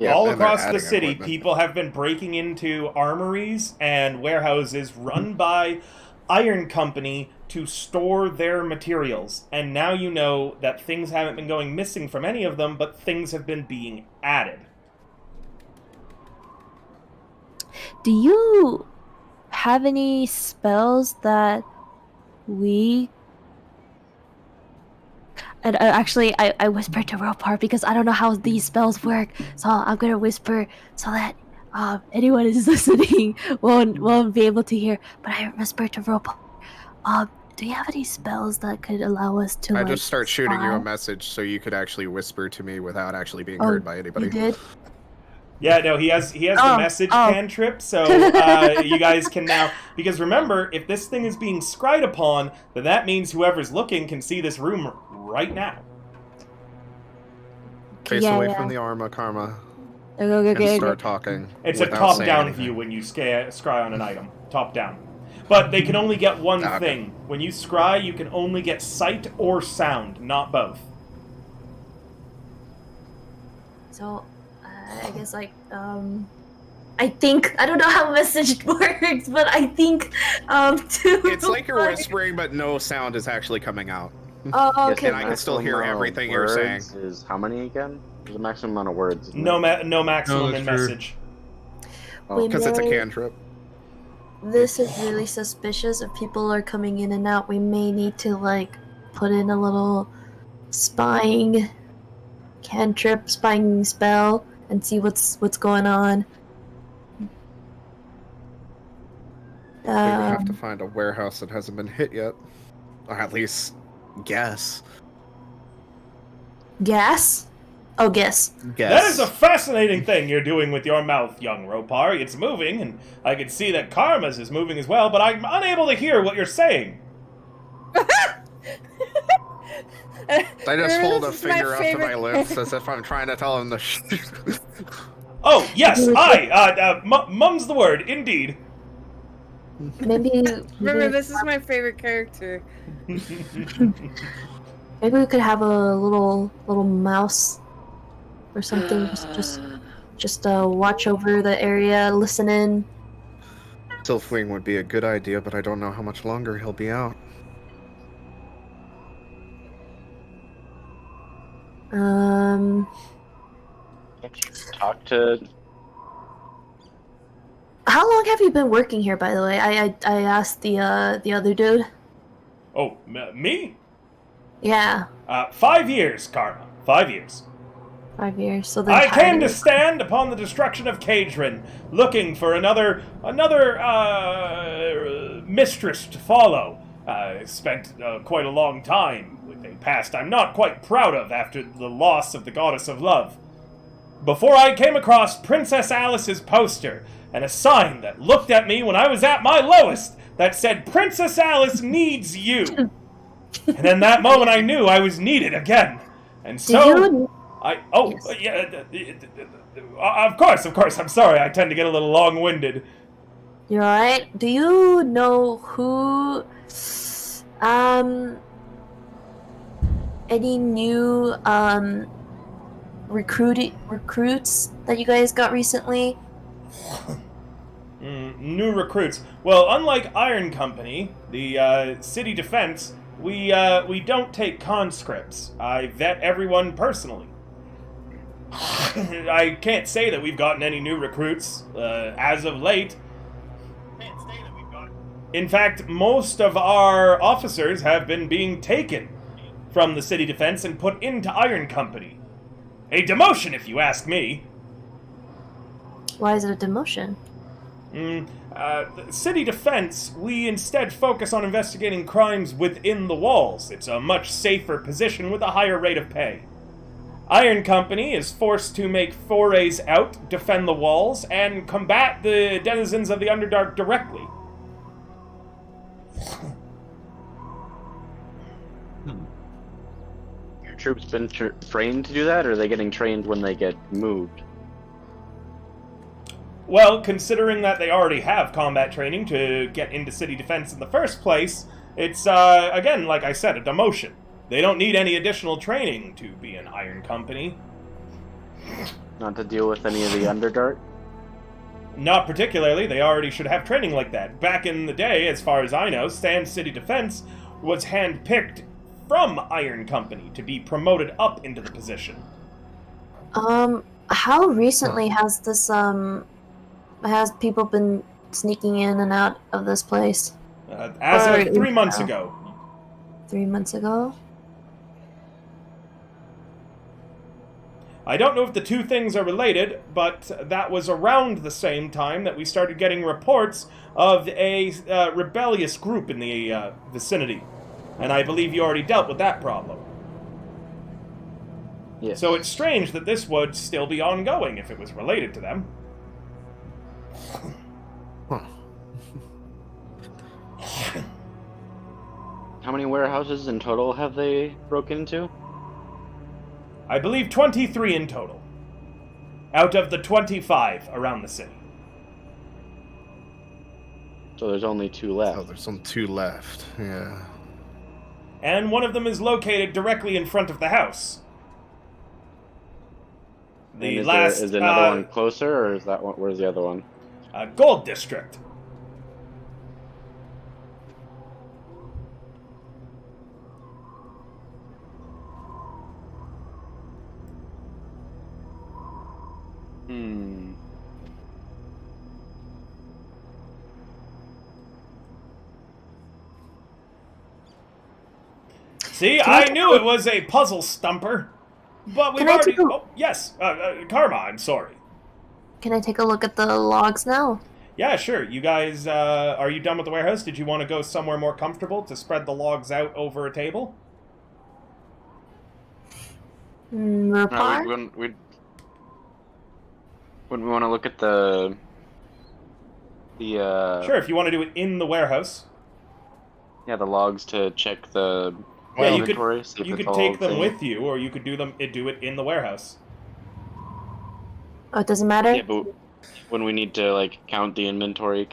Yeah, All and they're across the adding city, equipment. people have been breaking into armories and warehouses run by Iron Company to store their materials. And now you know that things haven't been going missing from any of them, but things have been being added. Do you have any spells that we... And actually, I whispered to Ropar because I don't know how these spells work, so I'm gonna whisper so that anyone who's listening won't be able to hear. But I whispered to Ropar. Do you have any spells that could allow us to? I like, just start shooting you a spy? message so you could actually whisper to me without actually being Oh, heard by anybody. You did? Yeah, no, he has the message cantrip, so you guys can now... Because remember, if this thing is being scried upon, then that means whoever's looking can see this room right now. Face Yeah, away yeah. from the armor, Karma, Okay. and start talking. It's a without saying top-down anything. view when you scry on an item. Top-down. But they can only get one Okay. thing. When you scry, you can only get sight or sound, not both. So, I guess I think I don't know how message works, but I think to It's like you're whispering, but no sound is actually coming out. Oh, okay. And I can still hear everything you're saying. Is how many again? There's a maximum amount of words. isn't No there? maximum that's in true. message. We Because it's a may- cantrip. This is really suspicious. If people are coming in and out, we may need to like put in a little spying cantrip, spying spell, and see what's going on. We would have to find a warehouse that hasn't been hit yet. Or at least guess. Gas? Oh, guess. That is a fascinating thing you're doing with your mouth, young Ropar. It's moving, and I can see that Karma's is moving as well, but I'm unable to hear what you're saying. I just hold a This is my finger up to my favorite lips as if I'm trying to tell him to Oh, yes, mum's the word, indeed. Maybe Remember, this is my favorite character. maybe we could have a little mouse or something. Just watch over the area, listen in. Silfwing would be a good idea, but I don't know how much longer he'll be out. Talk to. How long have you been working here, by the way? I asked the other dude. Oh, me? Yeah, 5 years, Karma. 5 years. 5 years. So the I came entire- to stand upon the destruction of Cadron, looking for another mistress to follow. I spent quite a long time with a past I'm not quite proud of after the loss of the goddess of love. Before I came across Princess Alice's poster, and a sign that looked at me when I was at my lowest, that said, "Princess Alice needs you." And in that moment I knew I was needed again. And so... Of course, I'm sorry, I tend to get a little long-winded. You're alright. Do you know who, any new, recruits that you guys got recently? New recruits. Well, unlike Iron Company, the city defense, we don't take conscripts. I vet everyone personally. I can't say that we've gotten any new recruits as of late. Can't say that we've gotten. In fact, most of our officers have been being taken from the city defense and put into Iron Company. A demotion, if you ask me. Why is it a demotion? The city defense, we instead focus on investigating crimes within the walls. It's a much safer position with a higher rate of pay. Iron Company is forced to make forays out, defend the walls, and combat the denizens of the Underdark directly. Your troops been trained to do that, or are they getting trained when they get moved? Well, considering that they already have combat training to get into city defense in the first place, it's, again, like I said, a demotion. They don't need any additional training to be an Iron Company. Not to deal with any of the Underdark? Not particularly. They already should have training like that. Back in the day, as far as I know, Sand City Defense was handpicked from Iron Company to be promoted up into the position. How recently has this, has people been sneaking in and out of this place? As of 3 months ago. 3 months ago? I don't know if the two things are related, but that was around the same time that we started getting reports of a rebellious group in the vicinity. And I believe you already dealt with that problem. Yes. So it's strange that this would still be ongoing if it was related to them. How many warehouses in total have they broken into? I believe 23 in total. Out of the 25 around the city. So there's only 2 left. Oh, there's only 2 left, yeah. And one of them is located directly in front of the house. The last is another one closer, or is that one? Where's the other one? Gold District. See, I knew it was a puzzle stumper. But we've already... Oh, yes. Karma, I'm sorry. Can I take a look at the logs now? Yeah, sure. You guys, are you done with the warehouse? Did you want to go somewhere more comfortable to spread the logs out over a table? Merpar? Wouldn't we want to look at the Sure, if you want to do it in the warehouse. Yeah, the logs to check the inventory. You could take them with you, or you could do it in the warehouse. Oh, it doesn't matter? Yeah, but when we need to, like, count the inventory,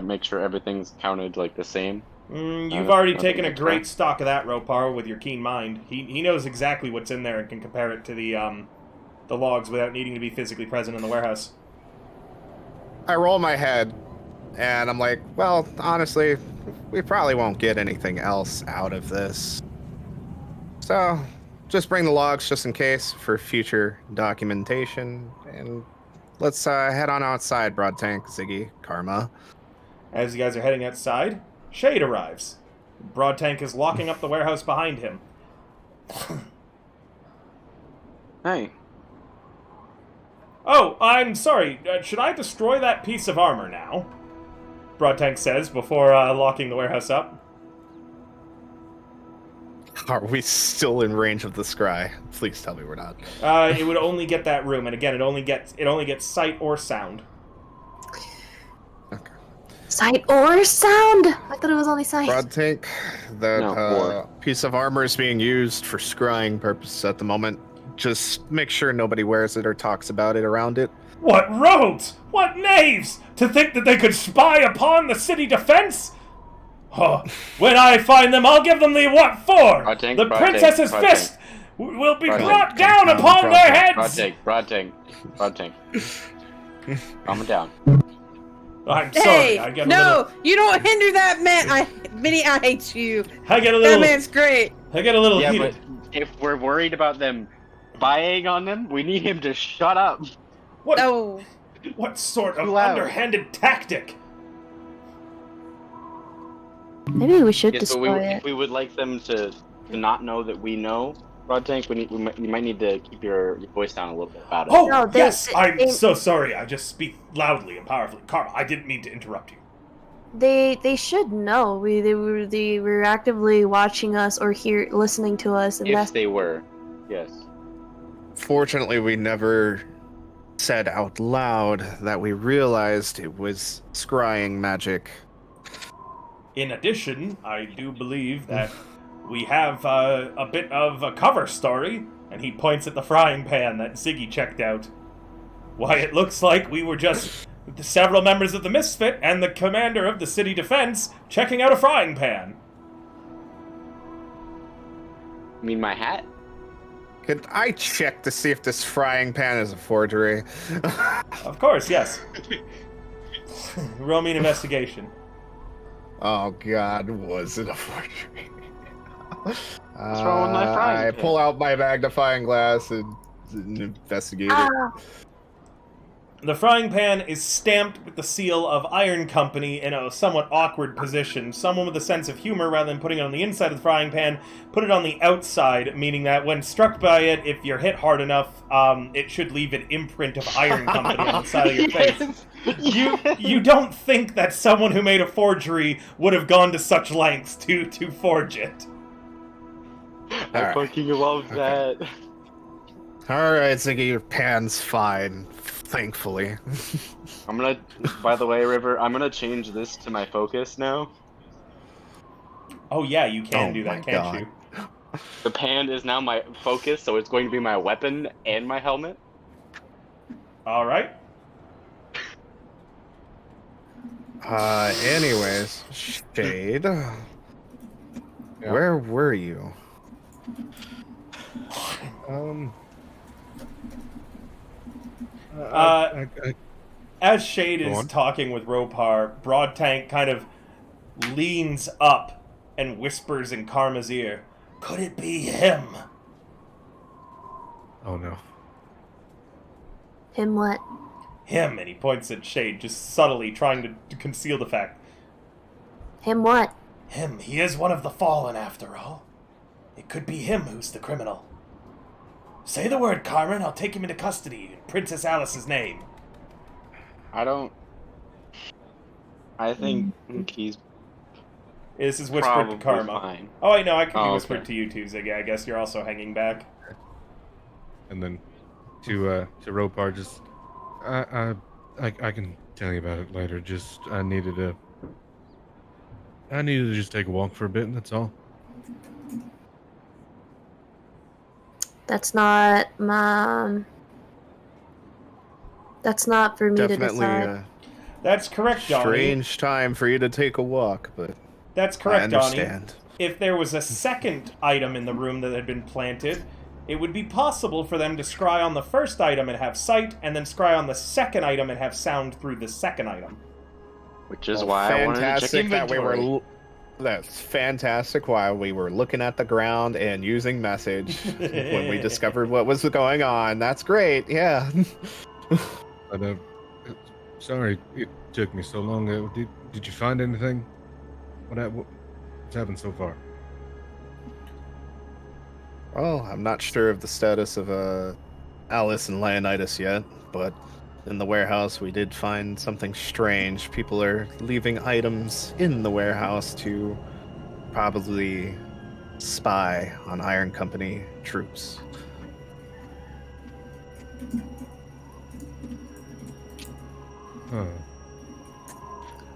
make sure everything's counted, like, the same. You've already taken a great stock of that, Ropar, with your keen mind. He knows exactly what's in there and can compare it to the logs without needing to be physically present in the warehouse. I roll my head, and I'm like, well, honestly, we probably won't get anything else out of this. So, just bring the logs just in case for future documentation, and let's head on outside, Broad Tank, Ziggy, Karma. As you guys are heading outside, Shade arrives. Broad Tank is locking up the warehouse behind him. Hey. Oh, I'm sorry. Should I destroy that piece of armor now? Broad Tank says before locking the warehouse up. Are we still in range of the scry? Please tell me we're not. It would only get that room, and again, it only gets sight or sound. Okay. Sight or sound? I thought it was only sight. Broad Tank, that piece of armor is being used for scrying purposes at the moment. Just make sure nobody wears it or talks about it around it. What rogues! What knaves! To think that they could spy upon the city defense? Oh, when I find them, I'll give them the what for! The princess's fist will be brought down upon their heads! Broad Tank. Calm down. I'm sorry, Hey, I get a no, little... you don't hinder that man. Minnie, I hate you. I get a little... That man's great. I get a little heated. But if we're worried about them spying on them, we need him to shut up. What? No. What sort of underhanded tactic? Maybe we should Yes, but destroy if it. we would like them to not know that we know Broad Tank, you might need to keep your voice down a little bit about it. Oh, No, yes! I'm so sorry. I just speak loudly and powerfully. Karma, I didn't mean to interrupt you. They should know. They were actively watching us or listening to us, and If they were, yes. Fortunately, we never said out loud that we realized it was scrying magic. In addition, I do believe that we have a bit of a cover story, and he points at the frying pan that Ziggy checked out. Why, it looks like we were just several members of the Misfit and the commander of the city defense checking out a frying pan. You mean my hat? Could I check to see if this frying pan is a forgery? Of course, yes. Roll me an investigation. Oh God, was it a forgery? What's wrong with my frying I pan? pull out my magnifying glass and investigate it. The frying pan is stamped with the seal of Iron Company in a somewhat awkward position. Someone with a sense of humor, rather than putting it on the inside of the frying pan, put it on the outside, meaning that when struck by it, if you're hit hard enough, it should leave an imprint of Iron Company on the side of your face. You don't think that someone who made a forgery would have gone to such lengths to forge it. I fucking love that. Alright, Ziggy, your pan's fine. Thankfully. By the way, River, I'm gonna change this to my focus now. Oh yeah, you can do that, my can't God. you? The pan is now my focus, so it's going to be my weapon and my helmet. Alright. Anyways, Shade. Where were you? As Shade is on. talking with Ropar, Broad Tank kind of leans up and whispers in Karma's ear, "Could it be him?" Oh no. Him what? Him, and he points at Shade, just subtly trying to conceal the fact. Him what? Him, he is one of the fallen after all. It could be him who's the criminal. Say the word, Carmen, I'll take him into custody in Princess Alice's name. I think he's This is whispered to probably Karma. fine. Oh wait, no, I could be Oh, whispered okay. to you too, Ziggy. I guess you're also hanging back. And then to Ropar, just I can tell you about it later. Just I needed to just take a walk for a bit, and that's all. That's not That's not for me Definitely to decide. That's correct, Donnie. strange time for you to take a walk, but That's I correct, Donnie. understand. If there was a second item in the room that had been planted, it would be possible for them to scry on the first item and have sight, and then scry on the second item and have sound through the second item. Which is why I wanted to check Fantastic that we inventory. were. That's fantastic. Why we were looking at the ground and using message when we discovered what was going on. That's great. Yeah. But sorry it took me so long. Did you find anything? What's happened so far? Well, I'm not sure of the status of Alice and Leonidas yet, but in the warehouse we did find something strange. People are leaving items in the warehouse to probably spy on Iron Company troops. Huh.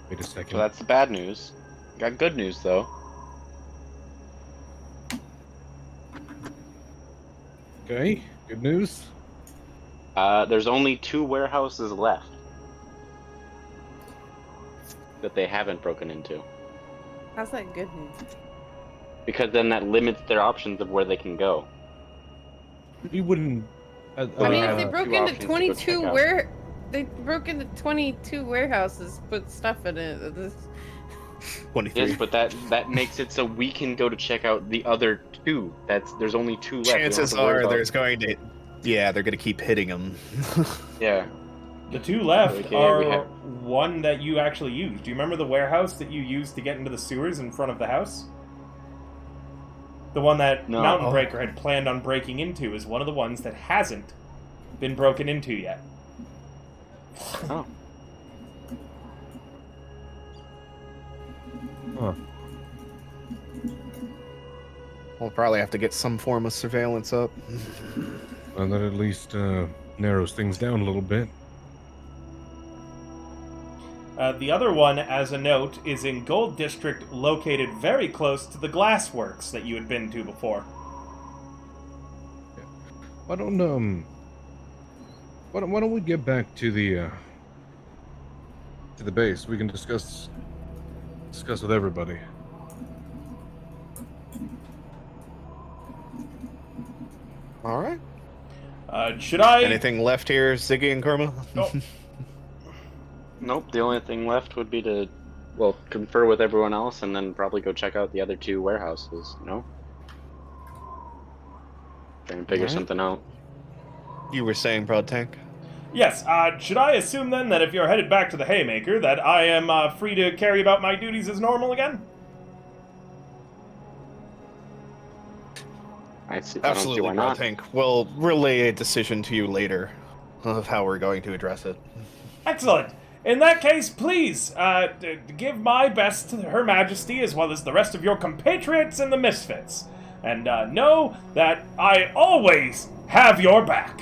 Wait a second. So that's the bad news. Got good news though. Okay, good news. There's only 2 warehouses left that they haven't broken into. How's that good news? Because then that limits their options of where they can go. You wouldn't. I mean, if they two broke options into to go 22 check out. they broke into 22 warehouses, put stuff in it. 23. Yes, but that makes it so we can go to check out the other 2. There's only 2 left. We don't have Chances to worry are about- there's going to. Yeah, they're going to keep hitting them. Yeah. The two left Okay, are we have- one that you actually used. Do you remember the warehouse that you used to get into the sewers in front of the house? The one that No. Mountain Breaker had planned on breaking into is one of the ones that hasn't been broken into yet. Oh. Huh. We'll probably have to get some form of surveillance up. Well, that at least narrows things down a little bit. The other one, as a note, is in Gold District, located very close to the glassworks that you had been to before. Why don't we get back to the base? We can discuss with everybody. All right. Should I... Anything left here, Ziggy and Karma? Oh. Nope, the only thing left would be to, well, confer with everyone else and then probably go check out the other two warehouses, no? Try and figure something out. You were saying, Broad Tank? Yes, should I assume then that if you're headed back to the Haymaker, that I am free to carry about my duties as normal again? I don't see Absolutely, why Broad not. Tank. We'll relay a decision to you later of how we're going to address it. Excellent. In that case, please, give my best to Her Majesty as well as the rest of your compatriots and the Misfits. And know that I always have your back.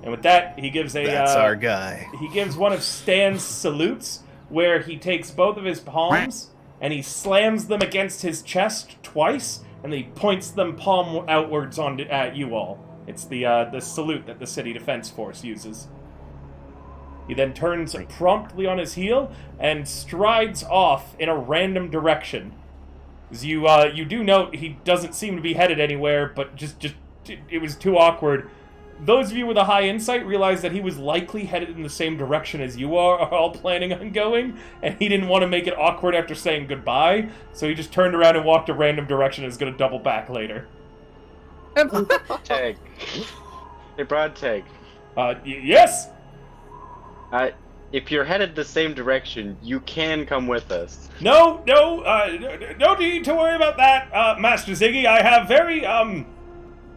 And with that, he gives a... That's our guy. He gives one of Stan's salutes, where he takes both of his palms, and he slams them against his chest twice, and he points them palm outwards at you all. It's the salute that the City Defense Force uses. He then turns promptly on his heel and strides off in a random direction. As you do note, he doesn't seem to be headed anywhere, but just it was too awkward. Those of you with a high insight realize that he was likely headed in the same direction as you are all planning on going, and he didn't want to make it awkward after saying goodbye, so he just turned around and walked a random direction and is going to double back later. Tag. Hey, Broad Tag. Yes? If you're headed the same direction, you can come with us. No need to worry about that, Master Ziggy. I have very,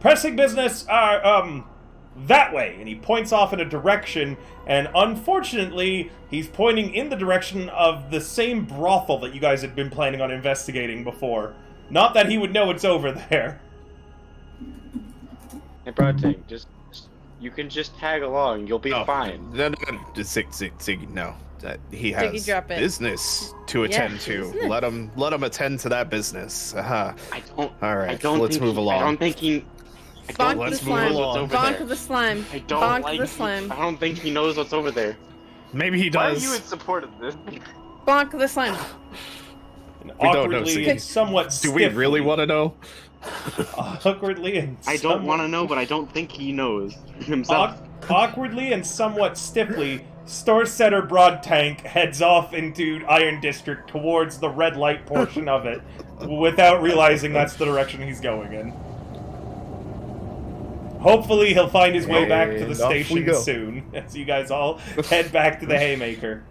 pressing business, that way. And he points off in a direction, and unfortunately, he's pointing in the direction of the same brothel that you guys had been planning on investigating before. Not that he would know it's over there. Hey, Broad Tag, you can just tag along. You'll be fine. No. Ziggy, no. He has Ziggy, drop it. business to attend to. business. Let him attend to that business. I don't. All right, I don't let's think move along. I don't think he. I Bonk don't the let's think he move slime. knows what's along. over Bonk there. the slime. I don't Bonk like. the slime. I don't think he knows what's over there. Maybe he Why are does. you in support of this? Bonk the slime. And We don't know, awkwardly Ziggy. and somewhat Do we stiffly, really want to know? awkwardly and I don't somewhat- want to know, but I don't think he knows himself. Awkwardly and somewhat stiffly, Store Setter Broad Tank heads off into Iron District towards the red light portion of it, without realizing that's the direction he's going in. Hopefully he'll find his way back to the And off we station go. soon, as you guys all head back to the Haymaker.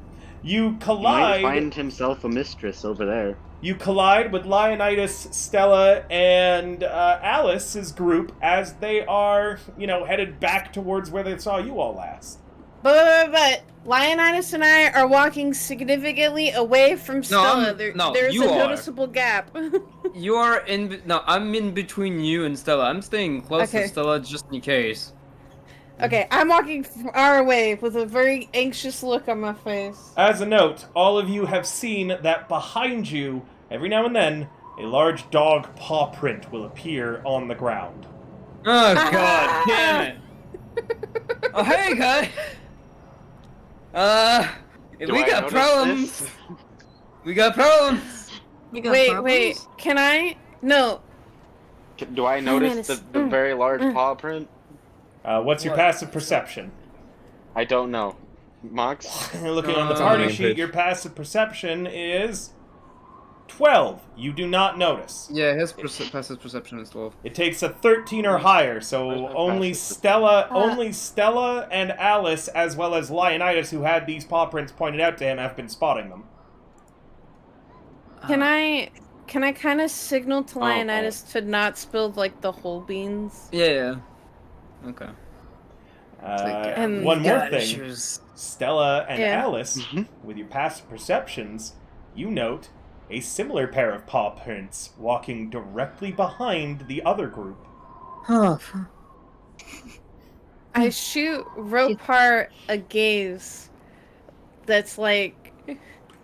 You He might collide... find himself a mistress over there. You collide with Leonidas, Stella, and Alice's group as they are, headed back towards where they saw you all last. But Leonidas and I are walking significantly away from Stella. There's you a are. noticeable gap. You are in. No, I'm in between you and Stella. I'm staying close Okay. to Stella just in case. Okay, I'm walking far away with a very anxious look on my face. As a note, all of you have seen that behind you, every now and then, a large dog paw print will appear on the ground. Oh god damn it! Oh hey guy. Do we I got notice problems. this? We got problems. You got Wait, problems? can I? No. Do I notice the very large paw print? What's your What? passive perception? I don't know. Mox? Looking on the It's party on the main sheet, page. your passive perception is 12. You do not notice. Yeah, his passive perception is 12. It takes a 13 or higher, so only Stella and Alice, as well as Leonidas, who had these paw prints pointed out to him, have been spotting them. Can I kind of signal to Leonidas to not spill like the whole beans? Yeah. Okay. And one more thing, Stella and Alice, with your passive perceptions, you note a similar pair of paw prints walking directly behind the other group. I shoot Ropar a gaze that's like,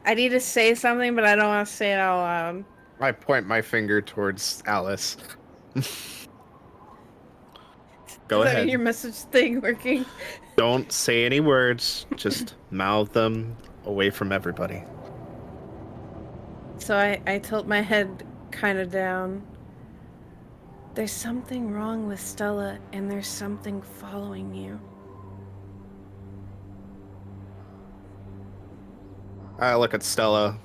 I need to say something, but I don't want to say it out loud. I point my finger towards Alice. Go ahead. Is your message thing working? Don't say any words. Just mouth them away from everybody. So I tilt my head kind of down. There's something wrong with Stella, and there's something following you. I look at Stella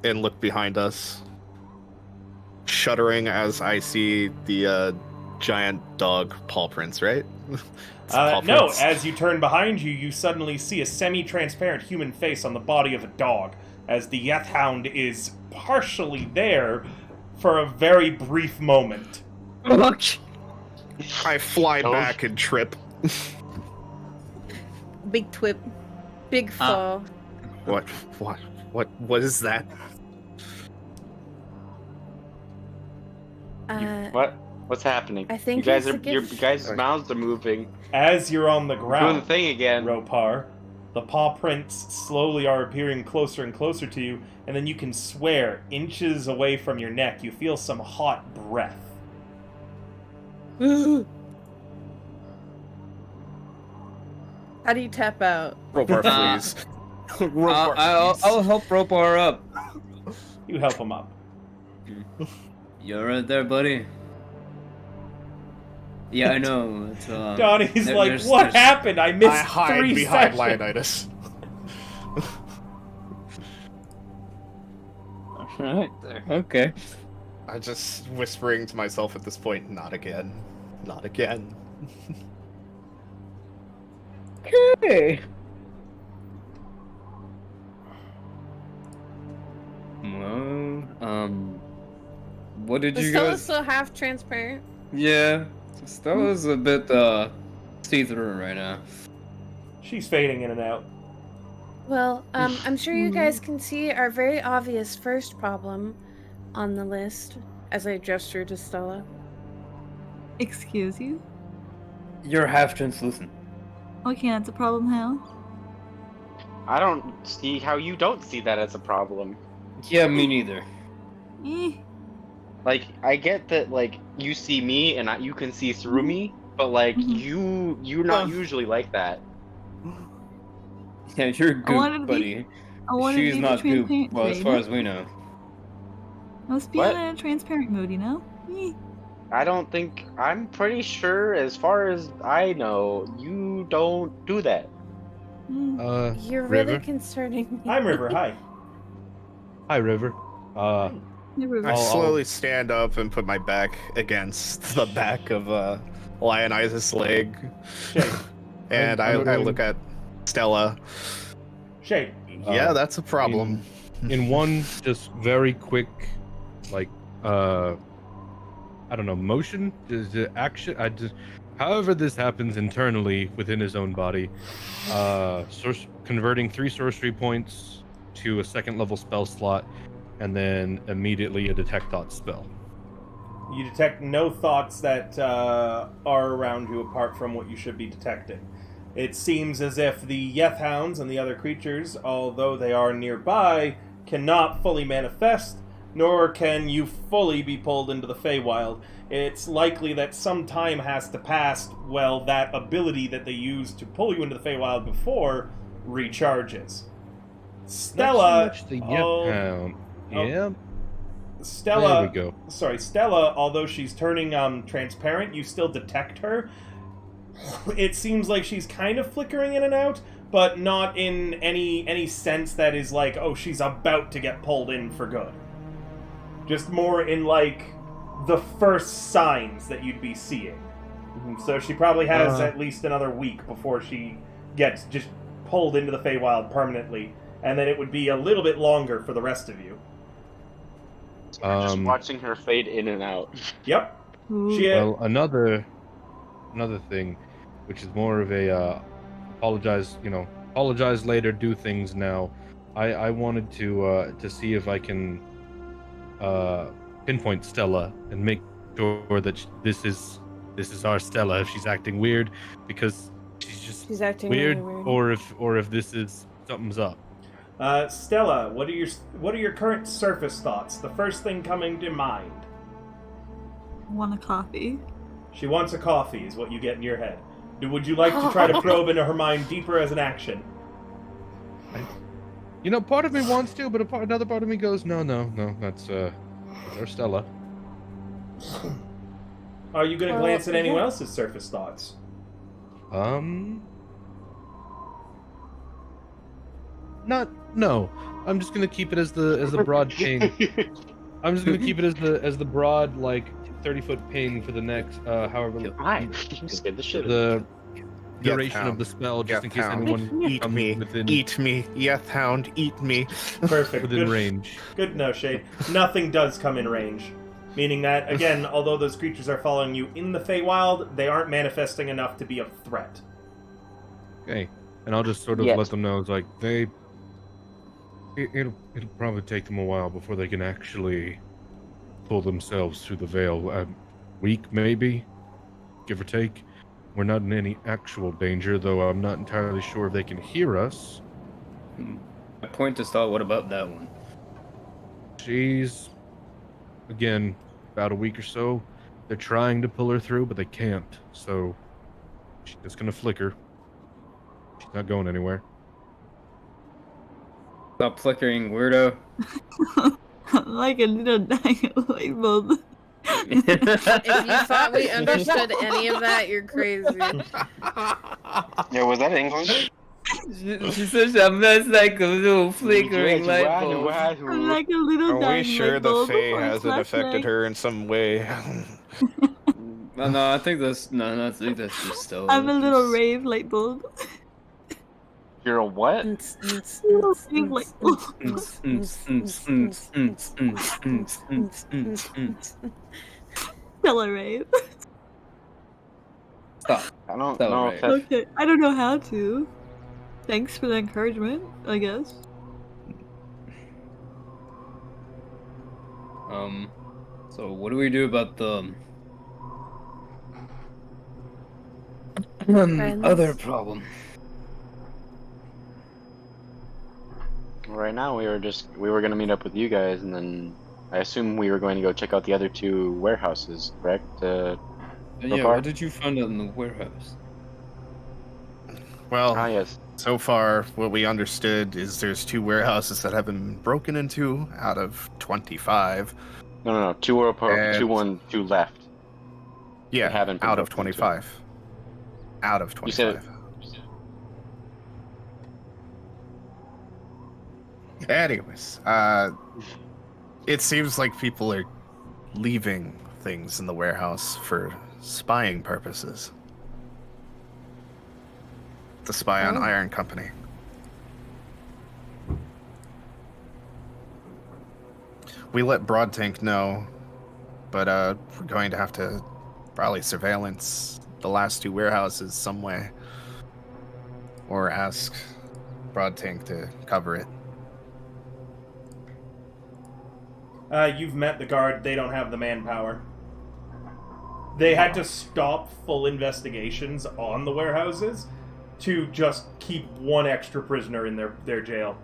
and look behind us, shuddering as I see the giant dog paw prints, right? No, as you turn behind you, you suddenly see a semi-transparent human face on the body of a dog, as the Yeth Hound is partially there for a very brief moment. I fly back and trip. Big twip. Big fall. What is that? What's happening? I think your guys' mouths are moving. As you're on the ground, doing the thing again, Ropar, the paw prints slowly are appearing closer and closer to you, and then you can swear, inches away from your neck, you feel some hot breath. How do you tap out? Ropar, please. I'll help Ropar up. You help him up. You're right there, buddy. Yeah, I know. It's, Donnie's like, what happened? I missed I hide 3 behind sessions. Leonidas. Right there. Okay. I'm just whispering to myself at this point, not again. Not again. Okay. Well, what did you Stella's guys... still half transparent. Yeah, Stella's a bit, see-through right now. She's fading in and out. Well, I'm sure you guys can see our very obvious first problem on the list, as I gesture to Stella. Excuse you? You're half translucent. Okay, that's a problem, how? I don't see how you don't see that as a problem. Yeah, me neither. Like, I get that, like, you see me and you can see through me, but, like, you're not usually like that. Yeah, you're goop, buddy. She's not goop, well, as far as we know. Let's be in a transparent mood, you know? I don't think... I'm pretty sure, as far as I know, you don't do that. You're River? really concerning me. I'm River, hi. Hi, River. I slowly stand up and put my back against the back of Leonidas' leg. Shade. And I look at Stella. Shade. Yeah, that's a problem. In one just very quick, like, I don't know, motion? Is it action? However this happens internally within his own body, converting 3 sorcery points to a 2nd level spell slot, and then immediately a detect thought spell. You detect no thoughts that are around you apart from what you should be detecting. It seems as if the Yeth Hounds and the other creatures, although they are nearby, cannot fully manifest, nor can you fully be pulled into the Feywild. It's likely that some time has to pass while that ability that they used to pull you into the Feywild before recharges. Stella... Not so much the Yeth Hound. Yeah. Stella... There we go. Sorry, Stella, although she's turning transparent, you still detect her. It seems like she's kind of flickering in and out, but not in any sense that is like, oh, she's about to get pulled in for good. Just more in, like, the first signs that you'd be seeing. So she probably has at least another week before she gets just pulled into the Feywild permanently, and then it would be a little bit longer for the rest of you. Just watching her fade in and out. Yep. Well, another thing, which is more of a apologize later, do things now. I wanted to see if I can pinpoint Stella and make sure that this is our Stella if she's acting weird, because she's acting weird, really weird. or if this is something's up. Stella, what are your current surface thoughts? The first thing coming to mind. I want a coffee. She wants a coffee, is what you get in your head. Would you like to try to probe into her mind deeper as an action? Part of me wants to, but another part of me goes, no, that's our Stella. Are you going to glance at anyone else's surface thoughts? No. I'm just gonna keep it as the broad ping. I'm just gonna keep it as the broad, like, 30-foot ping for the next however the duration of the spell, just in case anyone eat me, Yeth Hound, eat me. Perfect. Within range. Good no, Shade. Nothing does come in range. Meaning that, again, although those creatures are following you in the Feywild, they aren't manifesting enough to be a threat. Okay. And I'll just sort of let them know, it's like, it'll probably take them a while before they can actually pull themselves through the veil. A week, maybe, give or take. We're not in any actual danger, though I'm not entirely sure if they can hear us. A point to start, what about that one? She's, again, about a week or so. They're trying to pull her through, but they can't. So she's just gonna flicker. She's not going anywhere. Stop flickering, weirdo. Like a little dying light bulb. If you thought we understood any of that, you're crazy. Yeah, was that English? She says I'm not like a little flickering light bulb. I'm like a little Are dying we sure light the bulb Fae before hasn't affected her in some way? No, I think that's just Stella. I'm a little rave light bulb. You're a what? Little rave light bulb. Stella rave. Stop. I don't Stella know rave. if that's... Okay, I don't know how to. Thanks for the encouragement, I guess. So what do we do about the other problem? Right now, we were gonna meet up with you guys, and then I assume we were going to go check out the other two warehouses, correct? Yeah, what did you find out in the warehouse? Well, yes. So far, what we understood is there's 2 warehouses that have been broken into out of 25. No. 2 were apart, 2 left. Yeah, haven't out of 25. Out of 25. You said Anyways, it seems like people are leaving things in the warehouse for spying purposes. To spy on Iron Company. We let Broadtank know, but we're going to have to probably surveillance the last 2 warehouses some way. Or ask Broadtank to cover it. You've met the guard. They don't have the manpower. They had to stop full investigations on the warehouses to just keep 1 extra prisoner in their jail.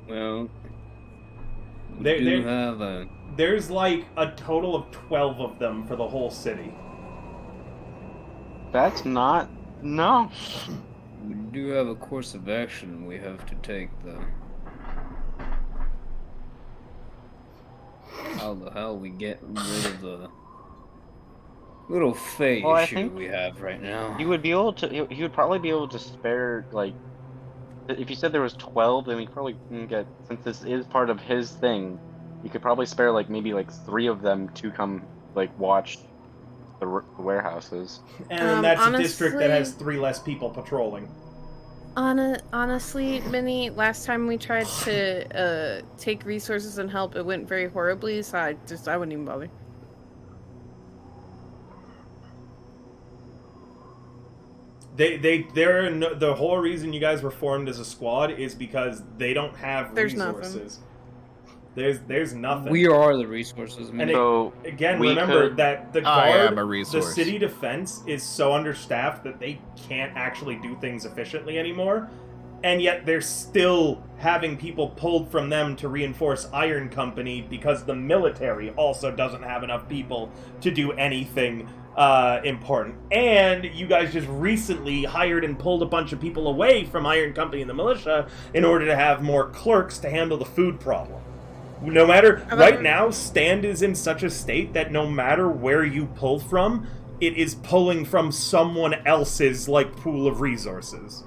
Well, there's like a total of 12 of them for the whole city. That's not... No. We do have a course of action we have to take, though. How the hell we get rid of the little Fae issue we have right now? You would be able to. You would probably be able to spare like If you said there was 12, then we probably can get, since this is part of his thing, you could probably spare like maybe like 3 of them to come like watch the warehouses. And that's a district that has 3 less people patrolling. Honestly, Minnie, last time we tried to take resources and help, it went very horribly, so I wouldn't even bother. The whole reason you guys were formed as a squad is because they don't have resources. There's nothing. We are the resources. And remember that the guard, the city defense is so understaffed that they can't actually do things efficiently anymore, and yet they're still having people pulled from them to reinforce Iron Company because the military also doesn't have enough people to do anything important. And you guys just recently hired and pulled a bunch of people away from Iron Company and the militia in order to have more clerks to handle the food problem. No matter, right now, Stand is in such a state that no matter where you pull from, it is pulling from someone else's, pool of resources.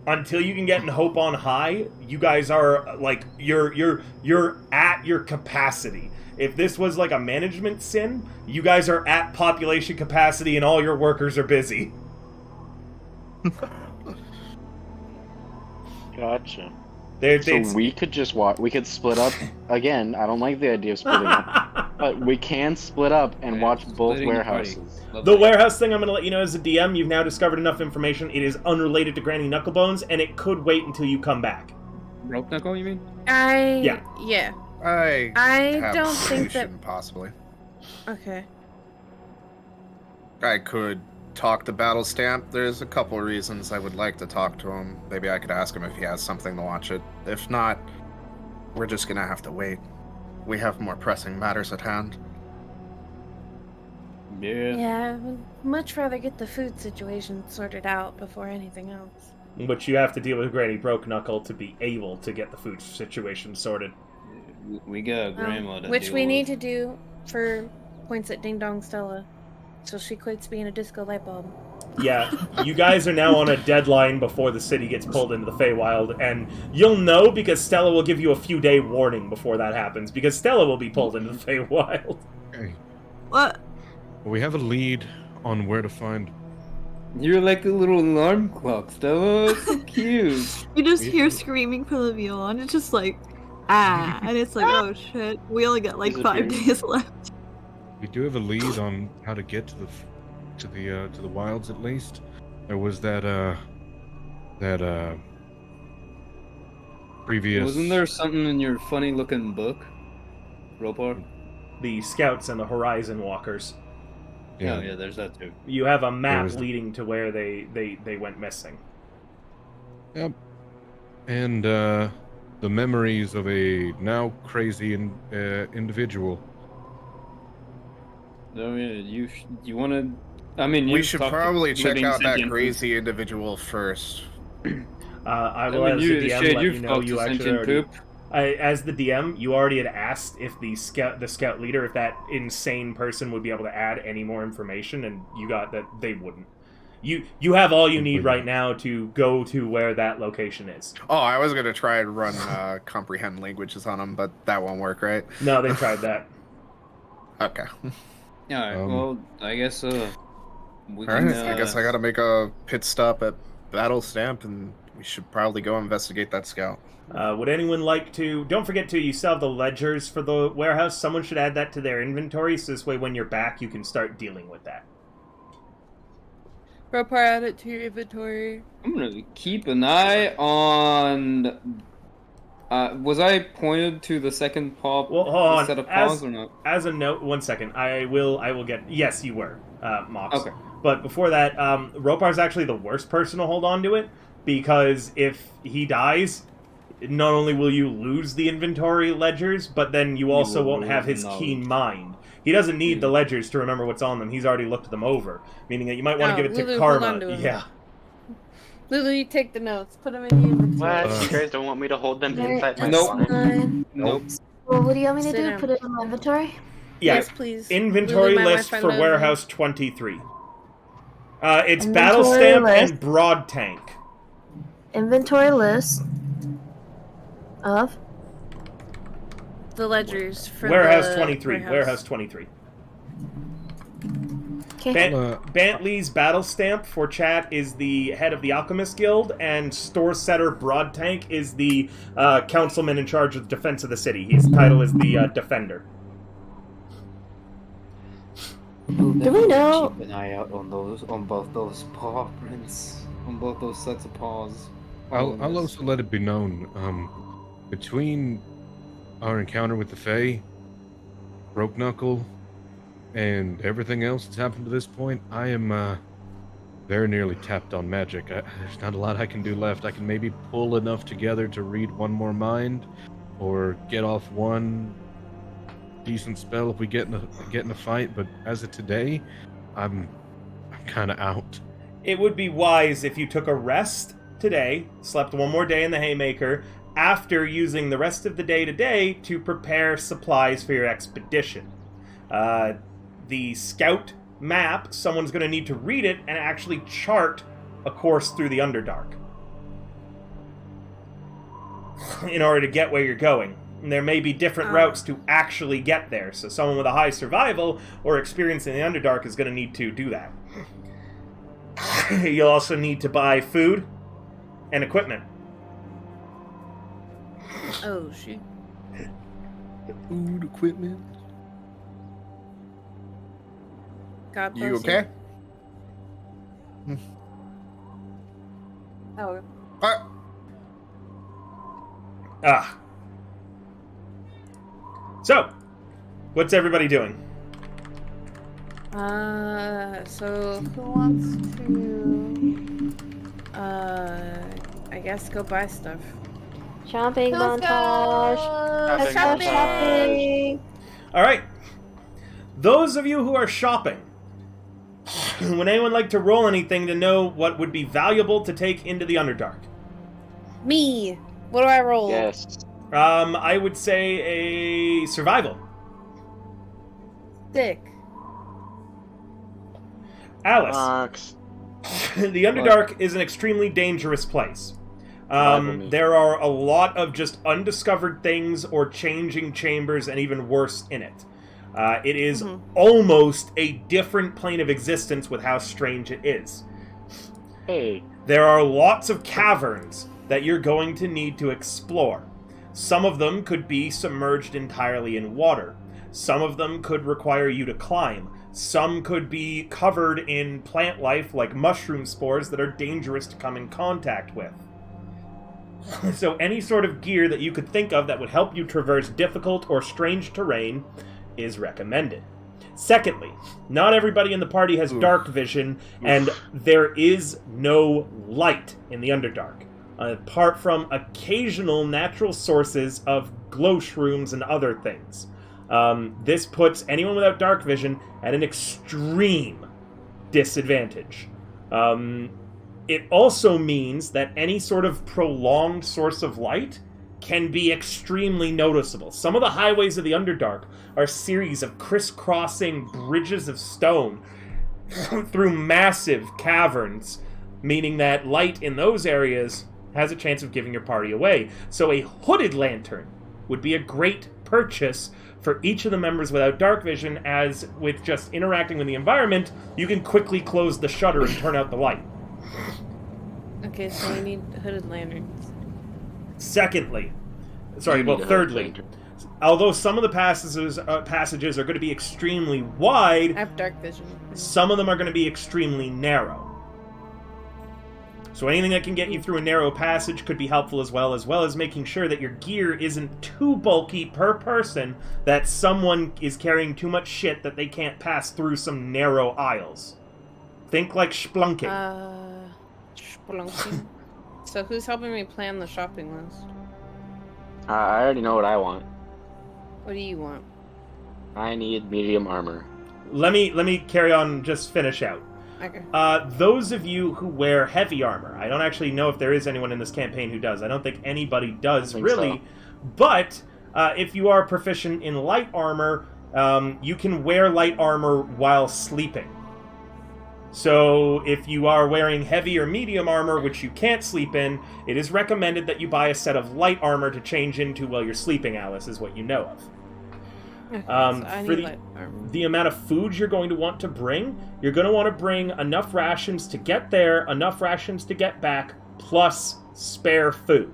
Until you can get in Hope on High, you guys are, you're at your capacity. If this was, a management sin, you guys are at population capacity and all your workers are busy. Gotcha. So we could just we could split up. Again, I don't like the idea of splitting up. But we can split up and watch both warehouses. The warehouse thing, I'm going to let you know as a DM, you've now discovered enough information. It is unrelated to Granny Knucklebones, and it could wait until you come back. Rope Knuckle, you mean? Yeah. I don't think that... Possibly. Okay. I could talk to Battle Stamp. There's a couple of reasons I would like to talk to him. Maybe I could ask him if he has something to watch it. If not, we're just gonna have to wait. We have more pressing matters at hand. Yeah, I would much rather get the food situation sorted out before anything else. But you have to deal with Granny Broke Knuckle to be able to get the food situation sorted. We got Grandma to which we need to do for points at Ding Dong Stella, so she quits being a disco light bulb. Yeah, you guys are now on a deadline before the city gets pulled into the Feywild, and you'll know because Stella will give you a few day warning before that happens, because Stella will be pulled into the Feywild. Okay. What? We have a lead on where to find... You're like a little alarm clock, Stella. So cute. You just hear screaming from the Beyond. It's just like, and it's like, oh shit, we only got 5 days left. We do have a lead on how to get to the wilds at least. There was that previous. Wasn't there something in your funny looking book, Ropar? The Scouts and the Horizon Walkers. Yeah. Oh yeah, there's that too. You have a map leading to where they went missing. Yep. And the memories of a now crazy individual. Oh yeah, you want to? I mean, we should probably check out that crazy individual first. I will, as the DM, let you know you actually already... as the DM, you already had asked if the scout leader, if that insane person would be able to add any more information, and you got that they wouldn't. You have all you need right now to go to where that location is. Oh, I was going to try and run comprehend languages on them, but that won't work, right? No, they tried that. Okay. Yeah, well, I guess we can... Alright, I guess I gotta make a pit stop at Battle Stamp, and we should probably go investigate that scout. Would anyone like to... Don't forget to, you still have the ledgers for the warehouse. Someone should add that to their inventory, so this way when you're back, you can start dealing with that. Ropar, add it to your inventory. I'm gonna keep an eye on... was I pointed to the second paw? Well, hold on. Set of paws or not? As a note, 1 second. I will get... Yes, you were, Mox. Okay. But before that, Ropar's actually the worst person to hold on to it, because if he dies, not only will you lose the inventory ledgers, but then you also won't have his keen mind. He doesn't need the ledgers to remember what's on them. He's already looked them over, meaning that you might want to give it to Karma. Hold on to him. Yeah. Lulu, you take the notes. Put them in the inventory. What? You guys don't want me to hold them inside my Nope. Well, what do you want me to do? Put it in my inventory? Yeah. Yes, please. Inventory list for Warehouse 23. It's Battle Stamp and Broad Tank. inventory list of the ledgers for Warehouse the 23. Warehouse 23. Okay. Bantley's battle stamp for chat is the head of the Alchemist Guild, and Store Setter Broadtank is the councilman in charge of the defense of the city. His title is the Defender. Do we know? Keep an eye out on both those paw prints, on both those sets of paws. I'll also let it be known, between our encounter with the Fae, Broke Knuckle, and everything else that's happened to this point, I am very nearly tapped on magic. There's not a lot I can do left. I can maybe pull enough together to read one more mind, or get off one decent spell if we get in a fight. But as of today, I'm kind of out. It would be wise if you took a rest today, slept one more day in the Haymaker, after using the rest of the day today to prepare supplies for your expedition. The scout map, someone's going to need to read it and actually chart a course through the Underdark in order to get where you're going. And there may be different routes to actually get there, so someone with a high survival or experience in the Underdark is going to need to do that. You'll also need to buy food and equipment. Oh, shoot. Food, equipment. God bless You okay? Oh. So, what's everybody doing? So who wants to, I guess go buy stuff? Shopping Let's montage. go! Let's go shopping. Alright. Those of you who are shopping, would anyone like to roll anything to know what would be valuable to take into the Underdark? Me! What do I roll? Yes. I would say a survival. Sick. Alice. Fox. The Underdark is an extremely dangerous place. There are a lot of just undiscovered things or changing chambers, and even worse in it. It is almost a different plane of existence with how strange it is. Hey. There are lots of caverns that you're going to need to explore. Some of them could be submerged entirely in water. Some of them could require you to climb. Some could be covered in plant life like mushroom spores that are dangerous to come in contact with. So any sort of gear that you could think of that would help you traverse difficult or strange terrain is recommended. Secondly, not everybody in the party has dark vision, and there is no light in the Underdark, apart from occasional natural sources of glow shrooms and other things. This puts anyone without dark vision at an extreme disadvantage. It also means that any sort of prolonged source of light can be extremely noticeable. Some of the highways of the Underdark are a series of crisscrossing bridges of stone through massive caverns, meaning that light in those areas has a chance of giving your party away. So a hooded lantern would be a great purchase for each of the members without dark vision, as with just interacting with the environment, you can quickly close the shutter and turn out the light. Okay, so we need hooded lanterns. Thirdly, although some of the passages are going to be extremely wide, I have dark vision. some of them are going to be extremely narrow. So anything that can get you through a narrow passage could be helpful as well as making sure that your gear isn't too bulky per person, that someone is carrying too much shit that they can't pass through some narrow aisles. Think like splunking. Spelunking. So who's helping me plan the shopping list? I already know what I want. What do you want? I need medium armor. Let me carry on, just finish out. Okay. Those of you who wear heavy armor, I don't actually know if there is anyone in this campaign who does. I don't think anybody does, really. So. But if you are proficient in light armor, you can wear light armor while sleeping. So if you are wearing heavy or medium armor, which you can't sleep in, it is recommended that you buy a set of light armor to change into while you're sleeping, Alice, is what you know of. Okay, so I For need light armor. the amount of food you're going to want to bring, you're going to want to bring enough rations to get there, enough rations to get back, plus spare food.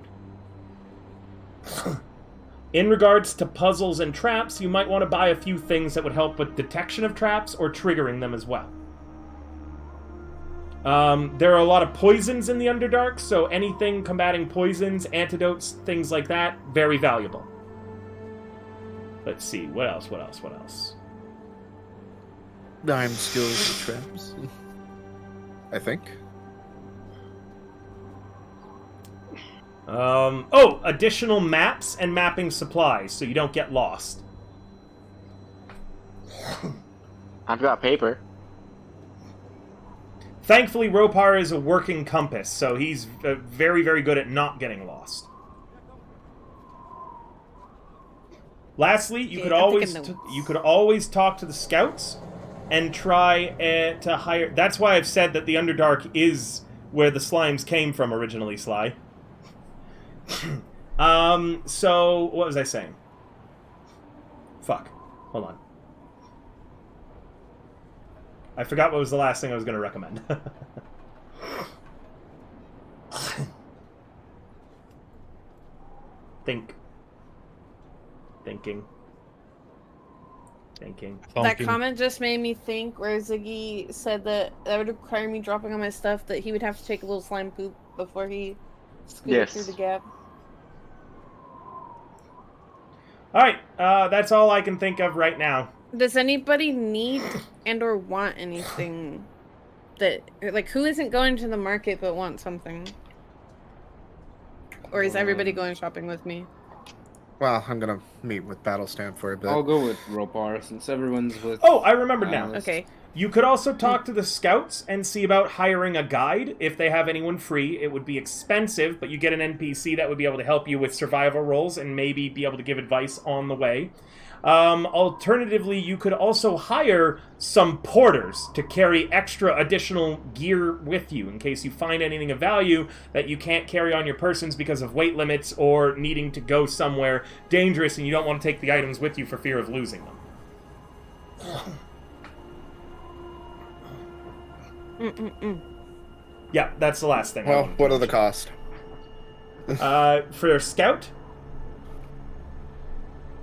In regards to puzzles and traps, you might want to buy a few things that would help with detection of traps or triggering them as well. There are a lot of poisons in the Underdark, so anything combating poisons, antidotes, things like that, very valuable. Let's see, what else? Dime skills and traps. I think. Additional maps and mapping supplies, so you don't get lost. I've got paper. Thankfully, Ropar is a working compass, so he's very, very good at not getting lost. Lastly, you could always talk to the scouts and try to hire. That's why I've said that the Underdark is where the slimes came from originally, Sly. So what was I saying? Fuck. Hold on. I forgot what was the last thing I was going to recommend. Thinking. That comment just made me think where Ziggy said that would require me dropping on my stuff, that he would have to take a little slime poop before he scooted through the gap. Alright, that's all I can think of right now. Does anybody need and or want anything that, like, who isn't going to the market but wants something? Or is everybody going shopping with me? Well, I'm gonna meet with Battlestamp for a bit. I'll go with Ropar since everyone's with. Oh, I remember now. Okay. You could also talk to the scouts and see about hiring a guide if they have anyone free. It would be expensive, but you get an NPC that would be able to help you with survival rolls and maybe be able to give advice on the way. Alternatively, you could also hire some porters to carry extra additional gear with you in case you find anything of value that you can't carry on your persons because of weight limits or needing to go somewhere dangerous and you don't want to take the items with you for fear of losing them. Yeah, that's the last thing. Well, what are the costs? For scout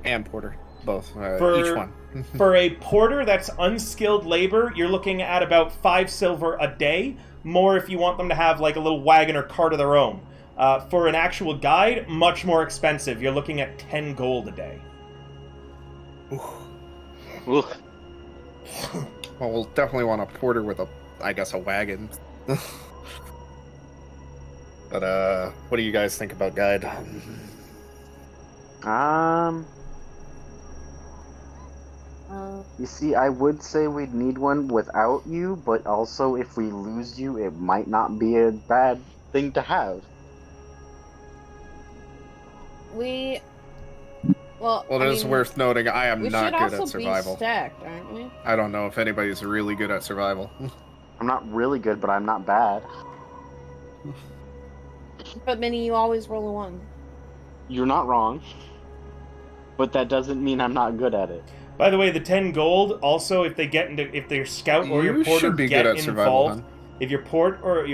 and porter, both. For each one. For a porter that's unskilled labor, you're looking at about 5 silver a day. More if you want them to have like a little wagon or cart of their own. For an actual guide, much more expensive. You're looking at 10 gold a day. Ooh. Well, we'll definitely want a porter with a wagon. But what do you guys think about guide? You see, I would say we'd need one without you, but also if we lose you, it might not be a bad thing to have. Well, it is worth noting I am not good at survival. We should also be stacked, aren't we? I don't know if anybody's really good at survival. I'm not really good, but I'm not bad. But Minnie, you always roll a 1. You're not wrong. But that doesn't mean I'm not good at it. By the way, the 10 gold, also if their scout or your porter get involved, if your porter or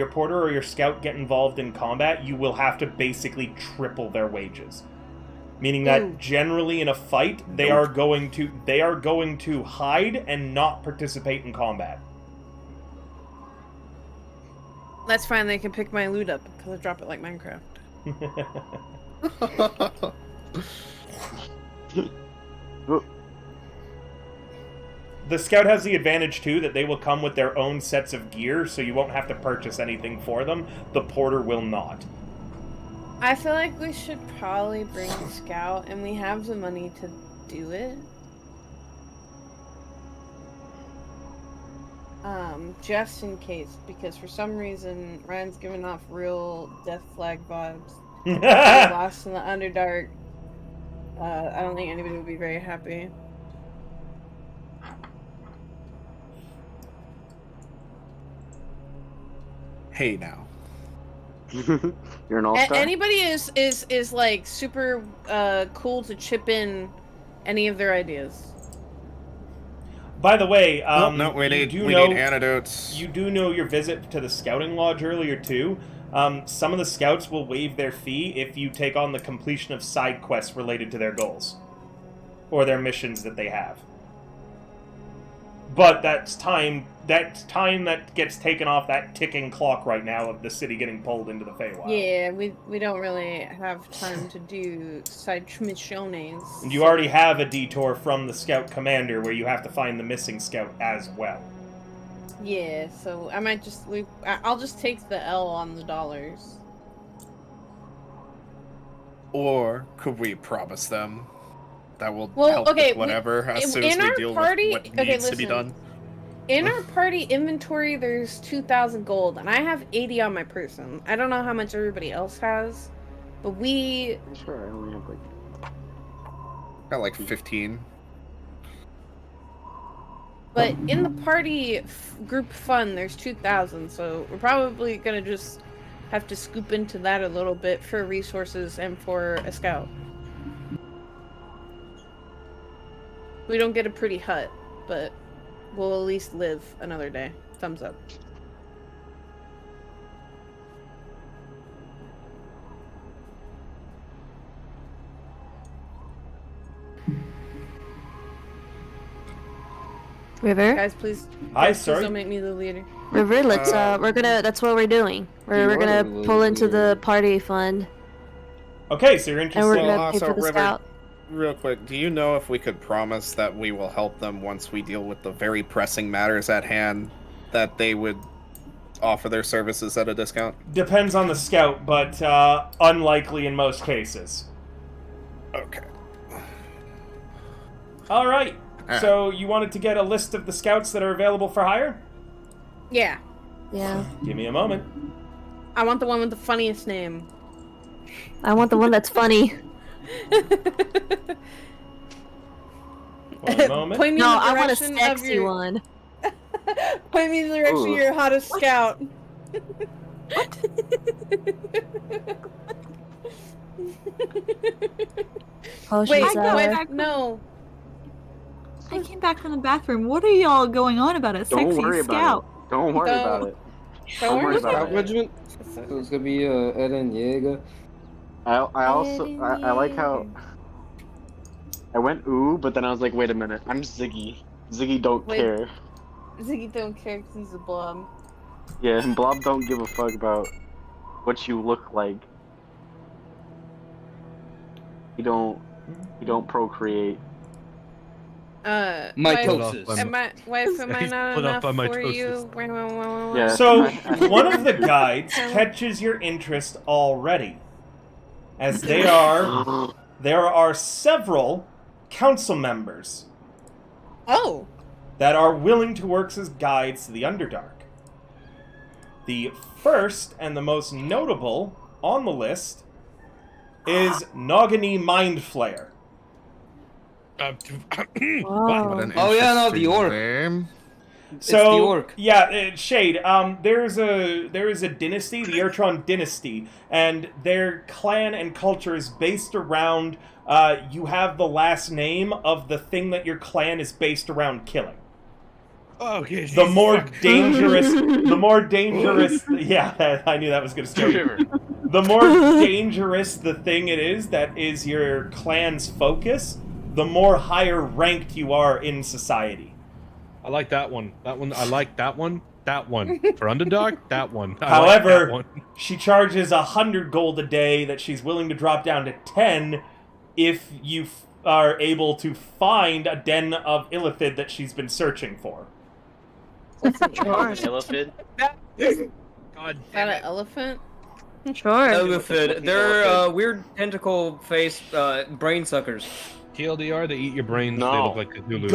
your scout get involved in combat, you will have to basically triple their wages. Meaning that generally in a fight, they are going to hide and not participate in combat. That's fine, they can pick my loot up, because I drop it like Minecraft. The scout has the advantage, too, that they will come with their own sets of gear, so you won't have to purchase anything for them. The porter will not. I feel like we should probably bring Scout, and we have the money to do it. Just in case, because for some reason, Ryan's giving off real Death Flag vibes. Lost in the Underdark. I don't think anybody would be very happy. Hey now. You're an all-star? Anybody is like super cool to chip in any of their ideas. By the way, no, we need antidotes. You do know your visit to the scouting lodge earlier too. Some of the scouts will waive their fee if you take on the completion of side quests related to their goals or their missions that they have. But that's time that gets taken off that ticking clock right now of the city getting pulled into the Feywild. Yeah, we don't really have time to do side missiones. And you already have a detour from the scout commander where you have to find the missing scout as well. Yeah, so I might just I'll just take the L on the dollars. Or could we promise them that will help with whatever as soon as we deal with what needs to be done? In our party inventory, there's 2,000 gold, and I have 80 on my person. I don't know how much everybody else has, but we... Sure, I only have like... Got like 15. But in the party group fund, there's 2,000, so we're probably gonna just have to scoop into that a little bit for resources and for a scout. We don't get a pretty hut, but we'll at least live another day. Thumbs up. River? Guys, please. Hi, Please sorry. don't make me the leader. River, let's that's what we're doing. We're gonna pull into the party fund. Okay, so you're interested. And we're gonna pay for the scout. Real quick, do you know if we could promise that we will help them once we deal with the very pressing matters at hand, that they would offer their services at a discount? Depends on the scout, but unlikely in most cases. Okay. All right. So you wanted to get a list of the scouts that are available for hire? Yeah. Yeah. Give me a moment. I want the one with the funniest name. I want the one that's funny. One moment. Point me No, in the I want a direction sexy of your... one. Point me in the direction of your hottest scout. Oh, Wait, she's no. I came back from the bathroom. What are y'all going on about a sexy scout? Don't worry about it. Don't worry about it. Regiment. So it's gonna be Eren Yeager. I like how I went ooh, but then I was like, wait a minute, I'm Ziggy. Ziggy don't care. Ziggy don't care because he's a blob. Yeah, and Blob don't give a fuck about what you look like. He don't procreate. Mitosis. Am I not enough for you? Yeah. So one of the guides catches your interest already, as there are several council members. Oh. That are willing to work as guides to the Underdark. The first and the most notable on the list is Nogany Mindflayer. The orc. Name. So, it's the orc. Yeah, Shade. There is a dynasty, the Urtron dynasty, and their clan and culture is based around. You have the last name of the thing that your clan is based around killing. Okay. The more dangerous. Yeah, I knew that was going to scare you. The more dangerous the thing it is that is your clan's focus, the more higher ranked you are in society. I like that one. I like that one. That one. For Underdog, that one. However, like that one. She charges 100 gold a day that she's willing to drop down to 10 if you are able to find a den of Illithid that she's been searching for. Illithid? God Is that an elephant? Sure. Illithid. They're weird tentacle-faced brain suckers. TLDR, they eat your brains. No. They look like Cthulhu.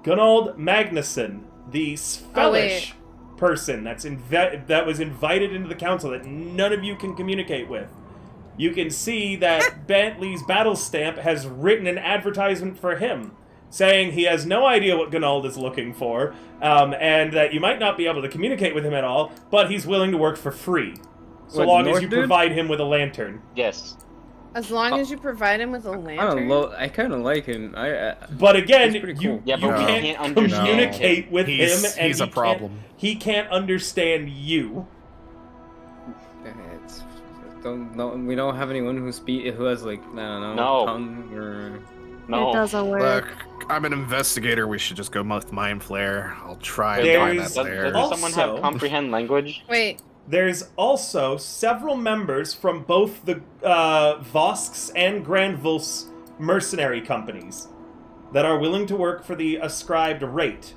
Gunald Magnuson, the Svellish person that was invited into the council that none of you can communicate with. You can see that Bentley's battle stamp has written an advertisement for him. saying he has no idea what Gunald is looking for, and that you might not be able to communicate with him at all, but he's willing to work for free, so What, long as North you dude? provide him with a lantern. Yes. As long as you provide him with a lantern. I kind of like him. But again, He's pretty you, cool. Yeah, you but we can't can't understand communicate with him, and He's a problem. He can't understand you. It's, we don't have anyone who has like I don't know No. tongue or No. It doesn't work. Look, I'm an investigator. We should just go with Mind Flare. I'll try and There's- find that Does flare. someone have Also- comprehend language? Wait, There's also several members from both the Vosks and Grandvulf's mercenary companies that are willing to work for the ascribed rate.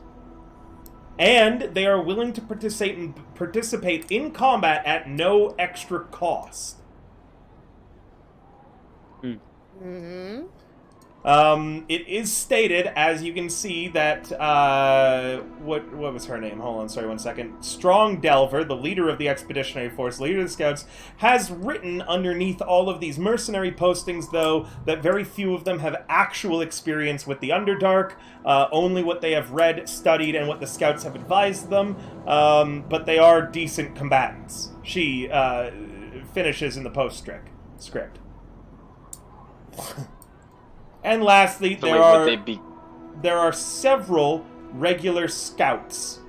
And they are willing to participate in combat at no extra cost. mm-hmm. It is stated, as you can see, that what was her name? Hold on, sorry, 1 second. Strong Delver, the leader of the expeditionary force, leader of the scouts, has written underneath all of these mercenary postings, though, that very few of them have actual experience with the Underdark. Only what they have read, studied, and what the scouts have advised them. But they are decent combatants. She finishes in the postscript. And lastly, So wait, would they be? there are several regular scouts.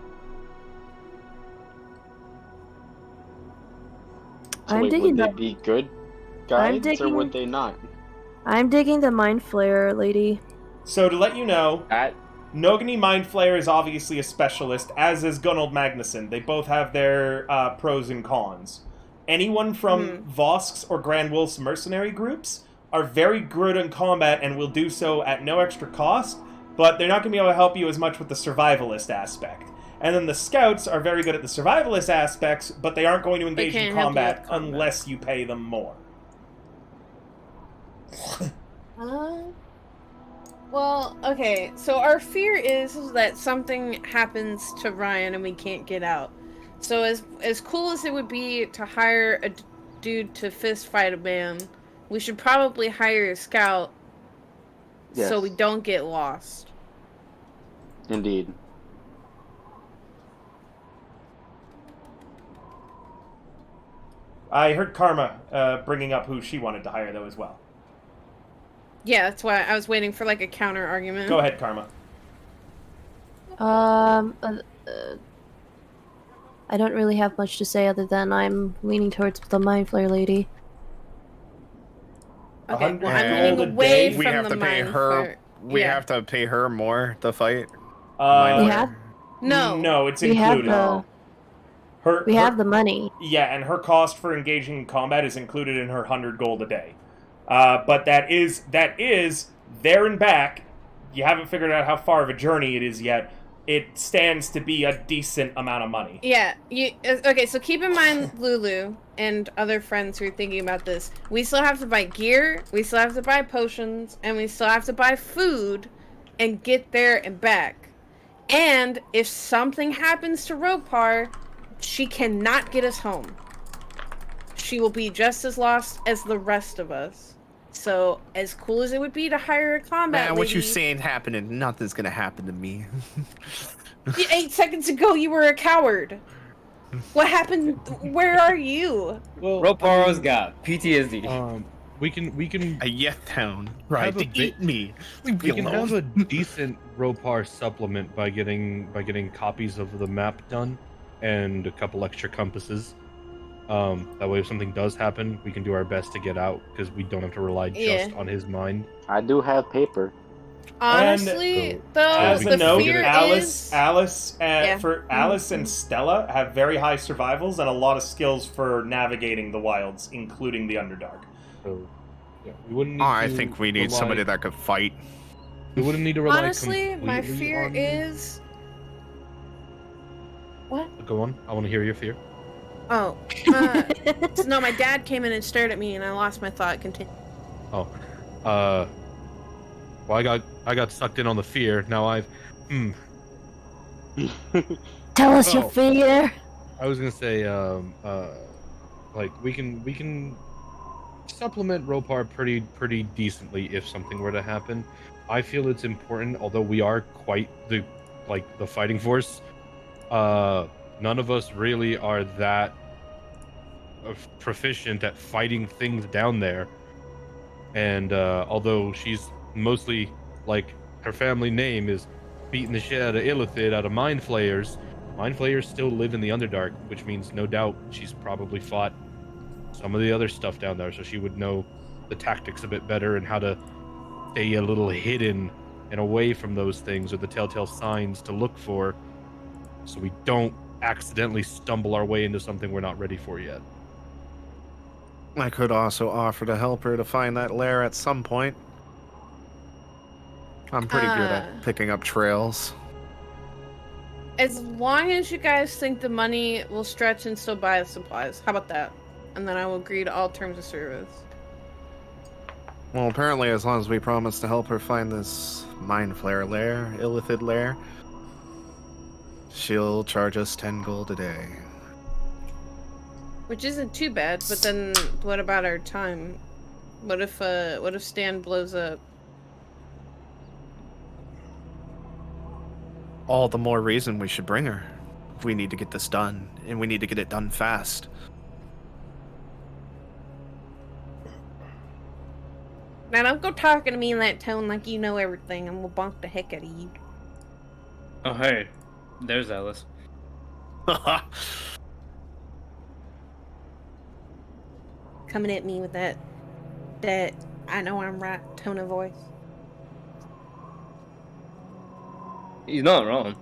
So I'm wait, digging would they that. be good guides, or digging- would they not? I'm digging the mind flayer, lady. So to let you know, That Nogany Mindflayer is obviously a specialist, as is Gunald Magnusson. They both have their pros and cons. Anyone from Vosk's or Grand Wolf's mercenary groups are very good in combat and will do so at no extra cost, but they're not going to be able to help you as much with the survivalist aspect. And then the scouts are very good at the survivalist aspects, but they aren't going to engage in can't help you combat with combat. unless you pay them more. Well, okay, so our fear is that something happens to Ryan and we can't get out. So as cool as it would be to hire a dude to fist fight a man, we should probably hire a scout so we don't get lost. indeed. I heard Karma bringing up who she wanted to hire, though, as well. Yeah, that's why I was waiting for like a counter argument. Go ahead, Karma. I don't really have much to say other than I'm leaning towards the mind flare lady. Okay, well, I'm 100 leaning gold a away day? from We have the to pay mind her. flare. We Yeah. have to pay her more to fight. We Mind have No. No, it's we have included. the we have the money. Yeah, and her cost for engaging in combat is included in her 100 gold a day. But that is there and back. You haven't figured out how far of a journey it is yet. It stands to be a decent amount of money. Yeah, okay, so keep in mind, Lulu and other friends who are thinking about this. We still have to buy gear, we still have to buy potions, and we still have to buy food and get there and back. And if something happens to Ropar, she cannot get us home. She will be just as lost as the rest of us. So, as cool as it would be to hire a combat Man, what you lady- saying happening? Nothing's gonna happen to me. 8 seconds ago, you were a coward. What happened? Where are you? Well, Roparo's got PTSD. we can A Yeth town, right? Have a To eat me. Leave me we can alone. have a decent Ropar supplement by getting copies of the map done and a couple extra compasses. That way, if something does happen, we can do our best to get out because we don't have to rely just Yeah. on his mind. I do have paper. Honestly, And- though, As we a the can note, fear Alice, is... Alice, Yeah. for Alice and Stella have very high survivals and a lot of skills for navigating the wilds, including the Underdark. So, yeah, we wouldn't. Need I to think we need rely- somebody that could fight. We wouldn't need to rely. Honestly, my completely fear on- is... What? Go on. I want to hear your fear. Oh. No, my dad came in and stared at me and I lost my thought. Continue. Oh, well, I got sucked in on the fear. Now I've, Tell us your Oh. fear. I was gonna say, like we can supplement Ropar pretty decently if something were to happen. I feel it's important, although we are quite the fighting force. None of us really are that proficient at fighting things down there. And although she's mostly her family name is beating the shit out of Illithid, out of Mind Flayers still live in the Underdark, which means no doubt she's probably fought some of the other stuff down there, so she would know the tactics a bit better and how to stay a little hidden and away from those things, or the telltale signs to look for, so we don't accidentally stumble our way into something we're not ready for yet. I could also offer to help her to find that lair at some point. I'm pretty good at picking up trails. As long as you guys think the money will stretch and still buy the supplies. How about that? And then I will agree to all terms of service. Well, apparently as long as we promise to help her find this Mind Flare lair, Illithid lair, she'll charge us 10 gold a day. Which isn't too bad, but then what about our time? What if Stan blows up? All the more reason we should bring her. We need to get this done, and we need to get it done fast. Now don't go talking to me in that tone like you know everything, and we'll bonk the heck out of you. Oh, hey. There's Alice. Coming at me with that I know I'm right tone of voice. He's not wrong.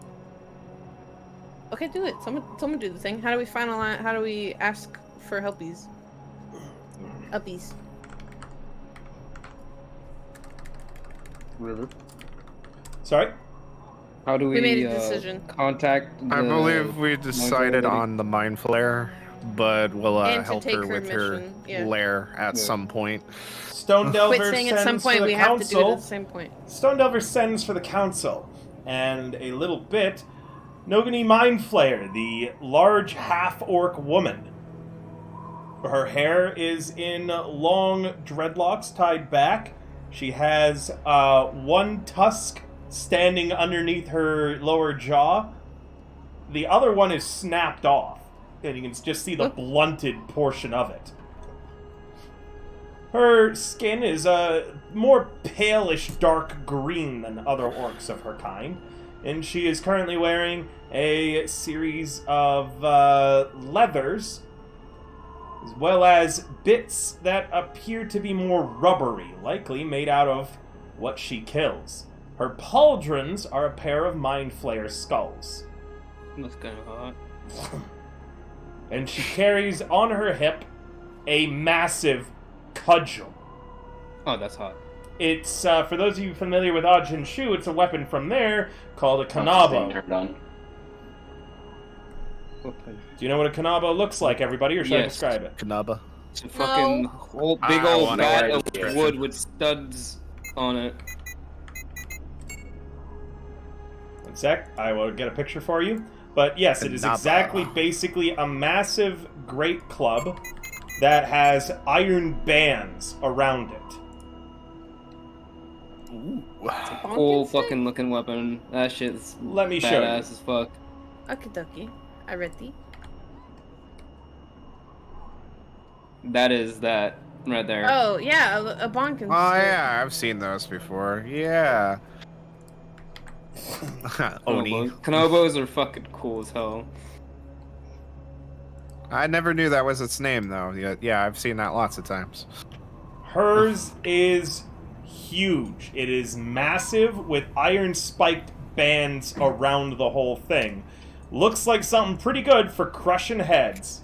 Okay, do it. Someone do the thing. How do we finalize? How do we ask for helpies? Uppies. River. Sorry? How do we made a decision. Contact the I believe we decided on the Mind Flare, but we'll help her with her lair at some point. Stone Delver Quit saying sends at some point for the we have to do it council. at the same point. Stone Delver sends for the council, and a little bit, Nogani Mind Flayer, the large half-orc woman. Her hair is in long dreadlocks tied back. She has one tusk standing underneath her lower jaw. The other one is snapped off, and you can just see the blunted portion of it. Her skin is a more palish dark green than other orcs of her kind, and she is currently wearing a series of leathers, as well as bits that appear to be more rubbery, likely made out of what she kills. Her pauldrons are a pair of Mind Flayer skulls. That's kind of hot. And she carries on her hip a massive cudgel. Oh, that's hot. It's, for those of you familiar with Ajin Shu, it's a weapon from there called a kanabo. Do you know what a kanabo looks like, everybody, or should I describe it? Kanaba. It's a fucking big old bat of wood with studs on it. One sec, I will get a picture for you. But yes, it is exactly, basically, a massive great club that has iron bands around it. Ooh. Cool fucking looking weapon. That shit's Let me show you. badass as fuck. Okie dokie. I read thee. That is that right there. Oh, yeah, a bonkin. Oh, yeah, I've seen those before. Yeah. Oni. Kanobos are fucking cool as hell. I never knew that was its name, though. Yeah, I've seen that lots of times. Hers is huge. It is massive with iron spiked bands around the whole thing. Looks like something pretty good for crushing heads.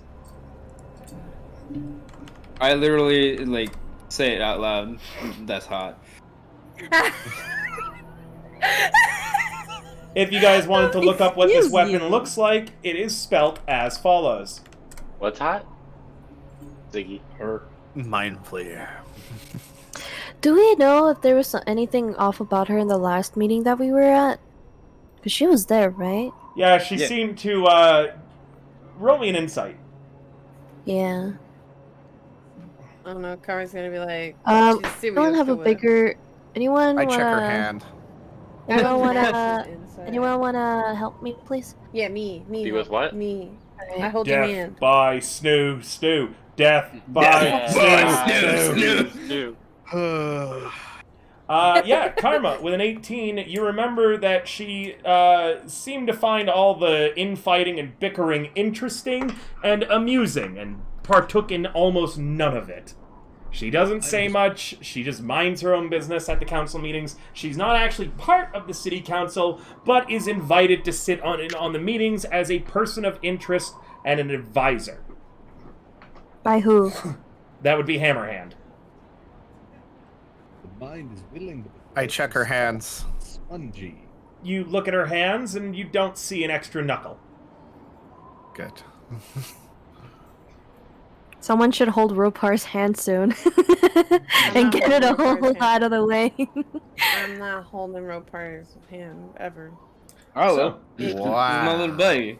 I literally, like, say it out loud. That's hot. If you guys wanted to look up what this weapon looks like, it is spelt as follows. What's hot? Ziggy. Her Mind Flayer. Do we know if there was anything off about her in the last meeting that we were at? Because she was there, right? Yeah, she seemed to, roll me an insight. Yeah. I don't know. Kara's gonna be like, anyone have a bigger? Anyone I wanna? check her hand. Anyone wanna help me, please? Yeah, me. Be with what? Me. I hold your Death hand. by Stew. Death by Stew. Yeah, Karma, with an 18, you remember that she seemed to find all the infighting and bickering interesting and amusing, and partook in almost none of it. She doesn't say much, she just minds her own business at the council meetings. She's not actually part of the city council, but is invited to sit on the meetings as a person of interest and an advisor. By who? That would be Hammerhand. The mind is willing, but I check her hands. Spongy. You look at her hands, and you don't see an extra knuckle. Good. Someone should hold Ropar's hand soon and get it all out of the way. I'm not holding Ropar's hand ever. Oh, So- Wow. He's my little buddy.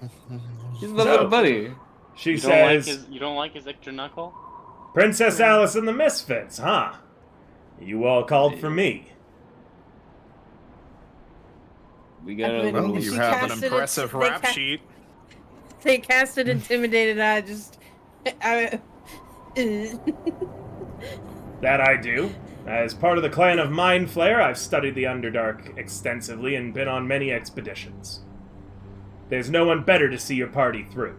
He's my little buddy. She You says, don't like his extra knuckle? Princess Alice and the Misfits, huh? You all called for me. We got a Well, little. You She have an casted it- impressive they rap ca- sheet. They casted intimidated. I That I do. As part of the clan of Mind Flayer, I've studied the Underdark extensively and been on many expeditions. There's no one better to see your party through.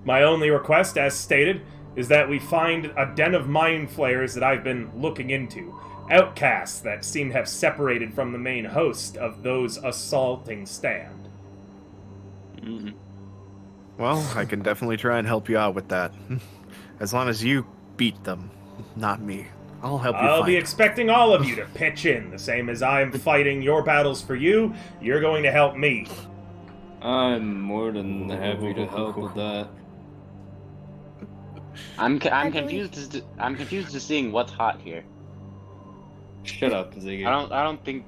My only request, as stated, is that we find a den of Mind Flayers that I've been looking into. Outcasts that seem to have separated from the main host of those assaulting Stand. Mm-hmm. Well, I can definitely try and help you out with that. As long as you beat them, not me. I'll help you I'll fight. be expecting all of you to pitch in, the same as I'm fighting your battles for you, you're going to help me. I'm more than happy to help with that. I'm confused as seeing what's hot here. Shut up, Ziggy. I don't think.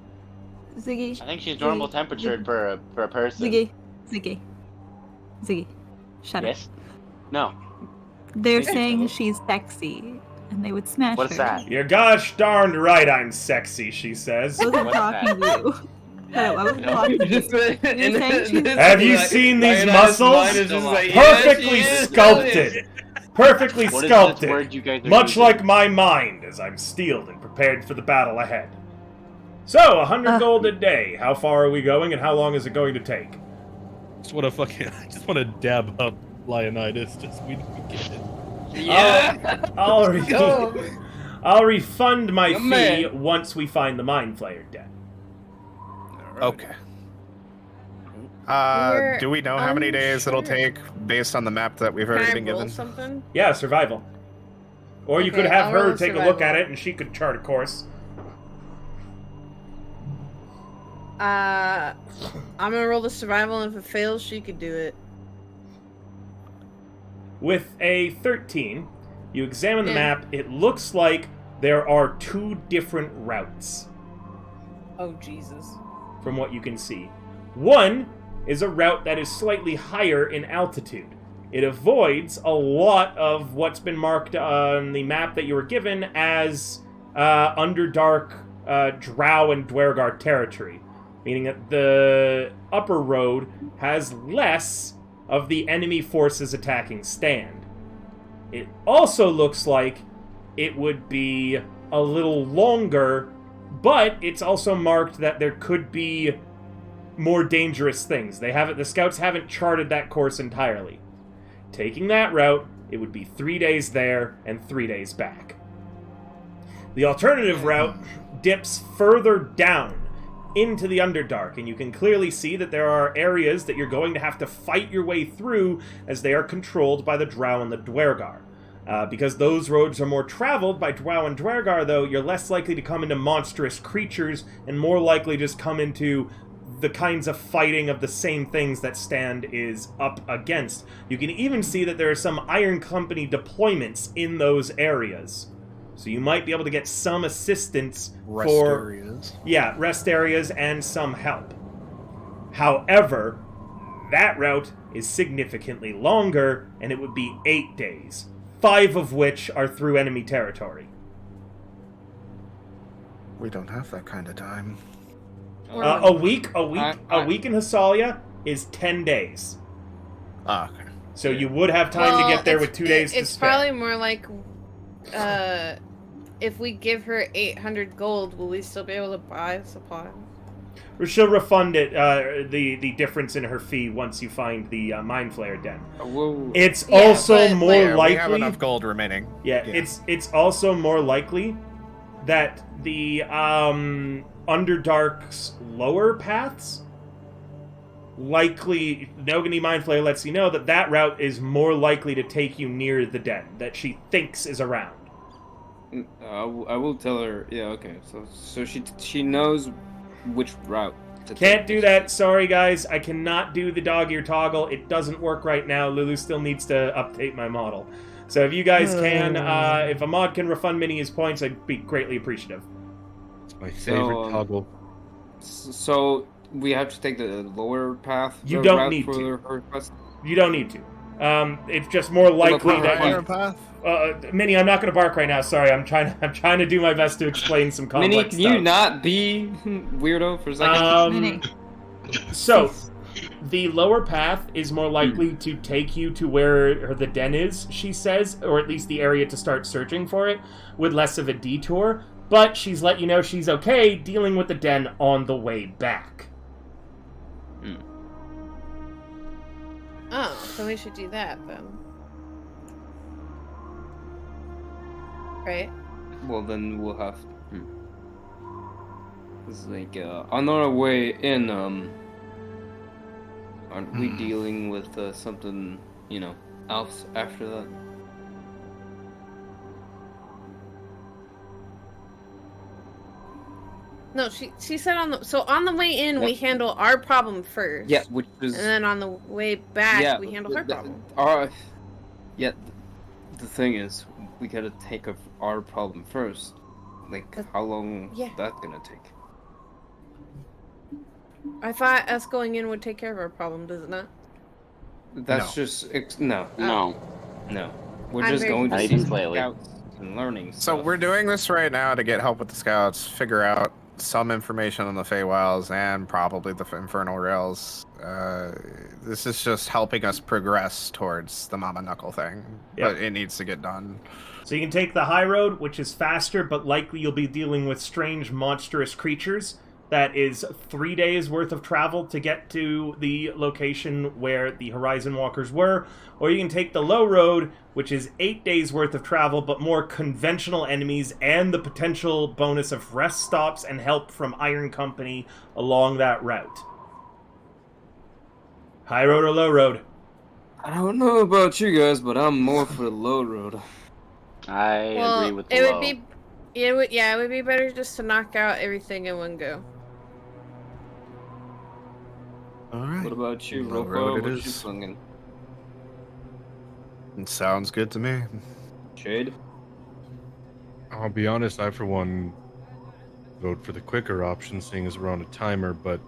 Ziggy. I think she's normal temperatured for a person. Ziggy. Shut up. Yes. No. They're Thank you, saying fellas. she's sexy, and they would smash What's her. that? You're gosh darned right I'm sexy, she says. I wasn't What's talking to you. No, I wasn't No. talking to you. Just saying she's Have you like- seen these Lioness' muscles? mind is just like, yeah, Perfectly she is, sculpted. Perfectly What is this sculpted. word you guys are Much using? like my mind, as I'm steeled and prepared for the battle ahead. So, 100 gold a day. How far are we going, and how long is it going to take? I just want to dab up Leonidas. Just we get it. Yeah. I'll refund my Good fee man. once we find the Mind Flayer den. Okay. We're Do we know how many days it'll unsure. take based on the map that we've Can already I been roll given? something? Yeah, survival. Or you Okay, could have I'll her roll take a look survival. at it, and she could chart a course. I'm gonna roll the survival, and if it fails, she could do it. With a 13, you examine the Yeah. map. It looks like there are two different routes, Oh Jesus! from what you can see. One is a route that is slightly higher in altitude. It avoids a lot of what's been marked on the map that you were given as Underdark Drow and Dwergar territory, meaning that the upper road has less of the enemy forces attacking Stand. It also looks like it would be a little longer, but it's also marked that there could be more dangerous things. The scouts haven't charted that course entirely. Taking that route, it would be 3 days there and 3 days back. The alternative route dips further down into the Underdark, and you can clearly see that there are areas that you're going to have to fight your way through as they are controlled by the Drow and the Dwergar. Because those roads are more traveled by Drow and Dwergar, though, you're less likely to come into monstrous creatures and more likely just come into the kinds of fighting of the same things that Stand is up against. You can even see that there are some Iron Company deployments in those areas. So you might be able to get some assistance Rest for areas. Yeah, rest areas and some help. However, that route is significantly longer, and it would be 8 days. 5 of which are through enemy territory. We don't have that kind of time. A week in Hasalia is 10 days. Ah, okay. So you would have time to get there with 2 days to It's spare. probably more like, if we give her 800 gold, will we still be able to buy supplies? Or she'll refund it, the difference in her fee once you find the Mind Flayer Den. Whoa. It's Yeah, also but, more Yeah, likely... we have enough gold remaining. Yeah, it's also more likely that the Underdark's lower paths, likely Nogany Mind Flayer lets you know that route is more likely to take you near the den that she thinks is around. I will tell her. Yeah, okay. So she knows which route to Can't take. do that. Sorry, guys. I cannot do the dog ear toggle. It doesn't work right now. Lulu still needs to update my model. So if you guys can, if a mod can refund Minnie his points, I'd be greatly appreciative. It's my favorite toggle. So we have to take the lower path. You the don't route need for to. Her quest? You don't need to. It's just more likely that Higher you... path? Minnie, I'm not going to bark right now. Sorry, I'm trying to do my best to explain some complex Minnie, can stuff. you not be weirdo for a second? Minnie. So, the lower path is more likely to take you to where the den is, she says, or at least the area to start searching for it, with less of a detour. But she's let you know she's okay dealing with the den on the way back. Oh, so we should do that then. Right? Well, then we'll have. It's like on our way in. Aren't we dealing with something, else after that? No, she said on the way in we handle our problem first. Yeah, which is. And then on the way back we handle her problem. Yeah, the thing is, we gotta take our problem first. Like, how long is that gonna take? I thought us going in would take care of our problem, does it not? That's just no. We're I'm just very going to confused. see scouts and learning. So stuff. we're doing this right now to get help with the scouts, figure out some information on the Feywilds and probably the Infernal Rails. This is just helping us progress towards the Mama Knuckle thing, but it needs to get done. So you can take the high road, which is faster, but likely you'll be dealing with strange, monstrous creatures. That is 3 days worth of travel to get to the location where the Horizon Walkers were. Or you can take the low road, which is 8 days worth of travel, but more conventional enemies and the potential bonus of rest stops and help from Iron Company along that route. High road or low road? I don't know about you guys, but I'm more for the low road. I agree with the it low. would be, it would be better just to knock out everything in one go. All right. What about you, Low Ropo? road it What you is. thinking? It sounds good to me. Shade? I'll be honest, I for one vote for the quicker option, seeing as we're on a timer, but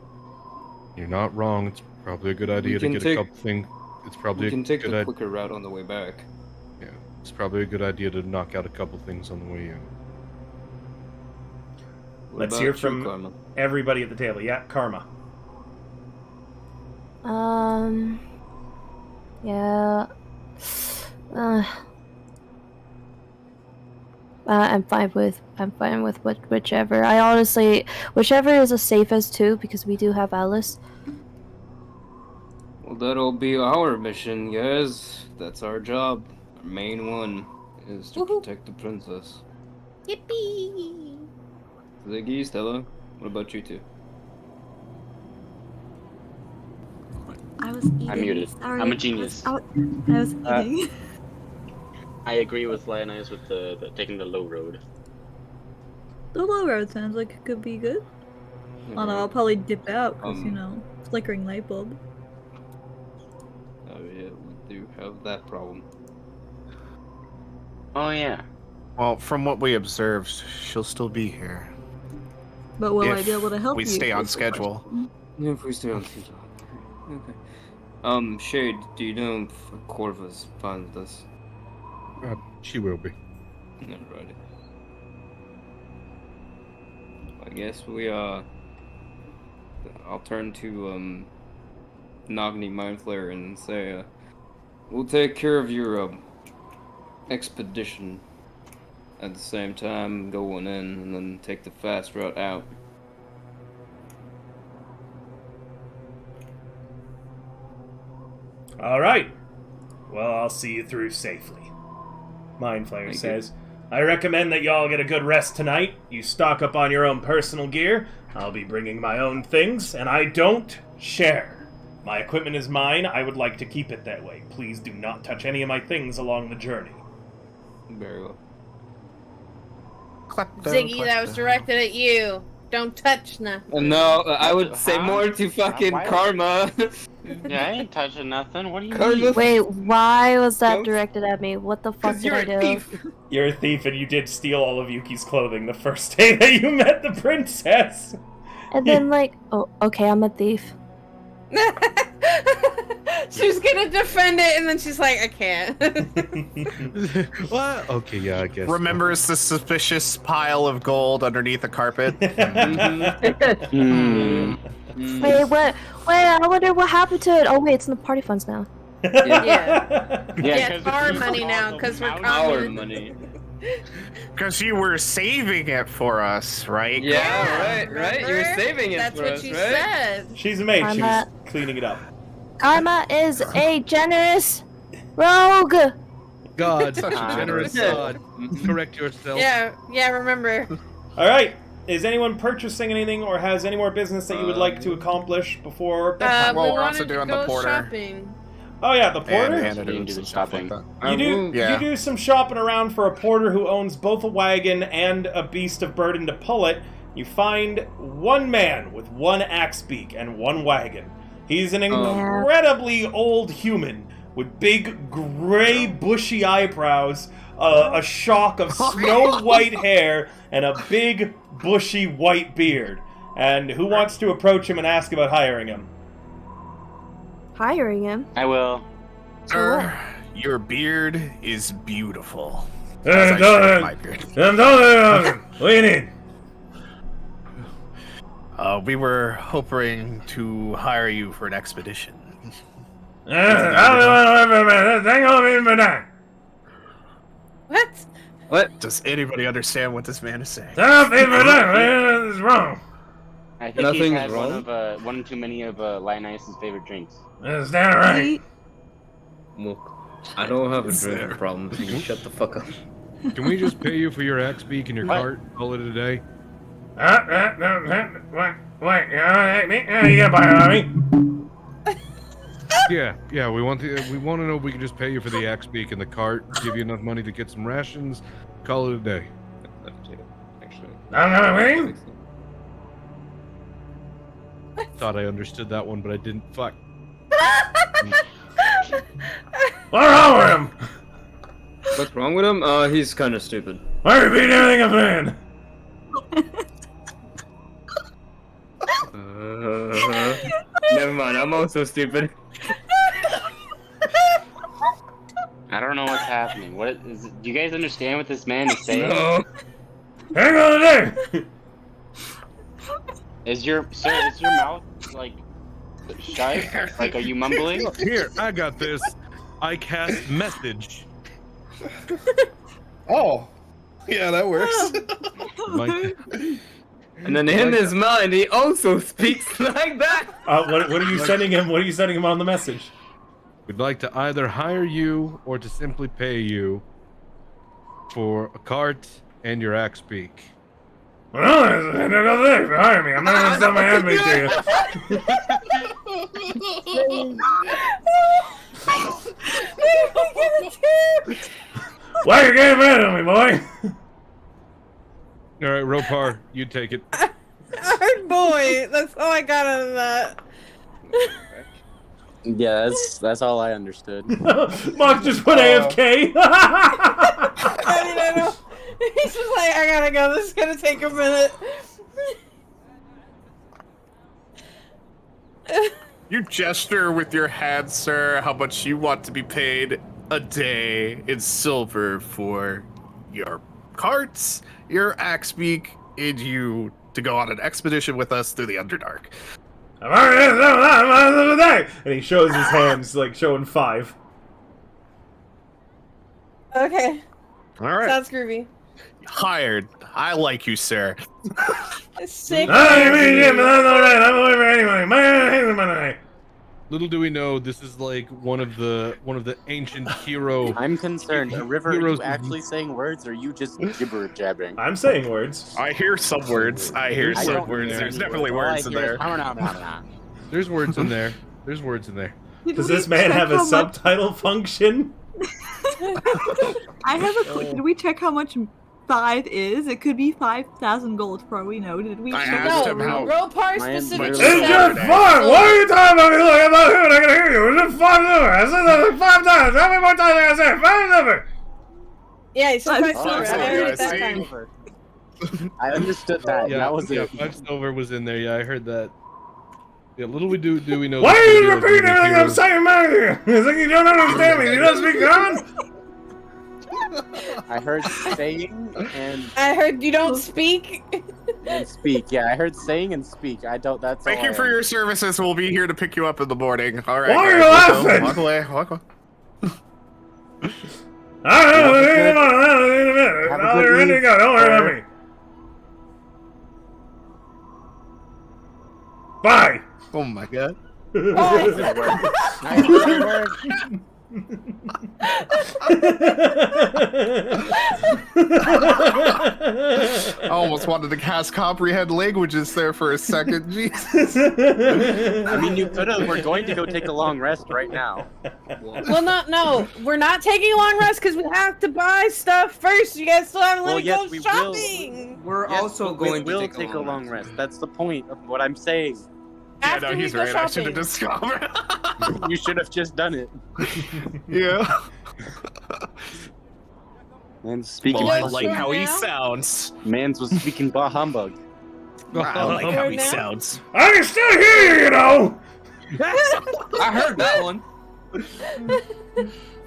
you're not wrong. It's probably a good idea to can get take- a couple things. It's probably We can take good the idea. quicker route on the way back. Yeah, it's probably a good idea to knock out a couple things on the way in. What Let's about hear you, from Karma? everybody at the table. Yeah, Karma. Yeah. I'm fine with whichever. I honestly, whichever is the safest too, because we do have Alice. Well, that'll be our mission, guys. That's our job. Our main one is to protect the princess. Yippee! Ziggy, Stella, what about you two? I was eating. I'm muted. Sorry. I'm a genius. I was eating. I agree with Lioness with the taking the low road. The low road sounds like it could be good. Oh no, I'll probably dip out because, flickering light bulb. Oh yeah, we do have that problem. Oh yeah. Well, from what we observed, she'll still be here. But will I If be able to help we you? stay on is the schedule. question. If we stay on schedule. Okay. Shade, do you know if Corvus finds this? She will be. Alrighty. I guess I'll turn to Nagni Mindflayer and say, we'll take care of your expedition. At the same time, going in and then take the fast route out. All right. Well, I'll see you through safely. Mindflayer says, I recommend that y'all get a good rest tonight. You stock up on your own personal gear. I'll be bringing my own things, and I don't share. My equipment is mine. I would like to keep it that way. Please do not touch any of my things along the journey. Very well. Ziggy, that was directed at you. Don't touch nothing. No, I would say Huh? more to fucking Why? Karma. Yeah, I ain't touching nothing. What do you Karma. mean? Wait, why was that Don't- directed at me? What the fuck 'Cause did you're I a do? thief. You're a thief, and you did steal all of Yuki's clothing the first day that you met the princess. And then like, oh, okay, I'm a thief. She was gonna defend it, and then she's like, I can't. What? Okay, yeah, I guess. Remembers the suspicious pile of gold underneath the carpet. Hmm. Wait, what? Wait, I wonder what happened to it. Oh wait, it's in the party funds now. Yeah. Yeah, 'cause it's our you money saw now, the 'cause we're mouse- Our communist. money. Because you were saving it for us, right? Yeah, right. You were remember? saving it That's for what us, she right? said. She's a maid. She was I'm cleaning it up. Karma is a generous rogue. God, Such a generous generous- God. Correct yourself. Yeah, remember. All right. Is anyone purchasing anything, or has any more business that you would like to accomplish before bedtime? Well, We we're also wanted to doing the go porter. shopping. Oh yeah, the porter. And You doing do some the stuff like shopping. that. You do Yeah. you do some shopping around for a porter who owns both a wagon and a beast of burden to pull it. You find one man with one axe beak and one wagon. He's an incredibly old human with big gray bushy eyebrows, a shock of snow white hair, and a big bushy white beard. And who wants to approach him and ask about hiring him? Hiring him. I will. Sir, your beard is beautiful. I'm As I shave my beard. What do you need? We were hoping to hire you for an expedition. What? What? Does anybody understand what this man is saying? It's wrong. I think Nothing's he's had wrong? one too many of Lioniz's favorite drinks. Is that right? Look, I don't have a drinking problem. So you shut the fuck up. Can we just pay you for your axe beak and your What? cart? Call it a day. Wait, you gotta buy it on me. Yeah. We want to know if we can just pay you for the axe beak and the cart. Give you enough money to get some rations. Call it a day. Actually. I'm gonna win. Thought I understood that one, but I didn't. Fuck. What's wrong with him? What's wrong with him? He's kind of stupid. Why are you beating everything up in? Never mind. I'm also stupid. I don't know what's happening. What is? Do you guys understand what this man is saying? No. Hang on there. Is your mouth like shut? Like, are you mumbling? Here, I got this. I cast message. Oh, yeah, that works. Like, And then in his mind, he also speaks like that. What are you sending him? What are you sending him on the message? we'd like to either hire you or to simply pay you for a cart and your axe beak. Well, no thanks. Hire me. I'm not gonna sell my handmaid to you. Why you getting mad at me, boy? All right, Ropar, you take it. Hard boy. That's all I got out of that. Yeah, that's all I understood. Mark just went AFK. I know. He's just like, I gotta go. This is gonna take a minute. You gesture with your hand, sir, how much you want to be paid, a day in silver for your carts, your axe beak, and you to go on an expedition with us through the Underdark. And he shows his hands, like showing 5. Okay. All right. Sounds groovy. Hired. I like you, sir. Sick. Little do we know, this is like one of the ancient hero. I'm concerned. A river, are heroes you actually saying words, or are you just gibber jabbering? I'm saying words. I hear some words. I hear I some don't words. hear There's any definitely words. words in there. There's words in there. There's words in there. Does this man have a subtitle function? I have a quick. Did we check how much 5 is? It could be 5,000 gold for all we know. Did we I check? asked No, him how. Rolepar My- specifically my- It's said- just 5! What are you talking about me? Look, I'm not here, I can hear you. It's just 5 silver. I said that like 5 times. How many more times did I say it? 5 silver. Yeah, he said Five 5 silver. silver, I heard I it that see. time. I understood that. Yeah, That was yeah, it. 5 silver was in there. Yeah, I heard that. Yeah, little do we know. Why this are you video is repeating gonna be everything I'm heroes. saying, man? It's like you don't understand me. You don't speak common? I heard saying I heard you don't speak. and speak. Yeah, I heard saying and speak. I don't. That's Thank all you I for heard. heard. your services. We'll be here to pick you up in the morning. All right. Why are guys, you let's go. laughing? Walk away. Walk away. I don't know. Have a Now good you're ready to week, go. Don't worry sir. about me. Bye. Oh my god. Nice word. I almost wanted to cast comprehend languages there for a second. Jesus. I mean, you could have. We're going to go take a long rest right now. Well, no, we're not taking a long rest because we have to buy stuff first. You guys still haven't let Well, me yes, go we will. shopping. We're Yes, also but we going will to take a long rest. That's the point of what I'm saying. Yeah, After no, we he's go right. I should shopping. have discovered. You should have just done it. Yeah. And speaking, Well, I Yes, like right how he now? sounds. Mans was speaking bah humbug. I like how he Now? sounds. I can still hear you, you know. I heard that one.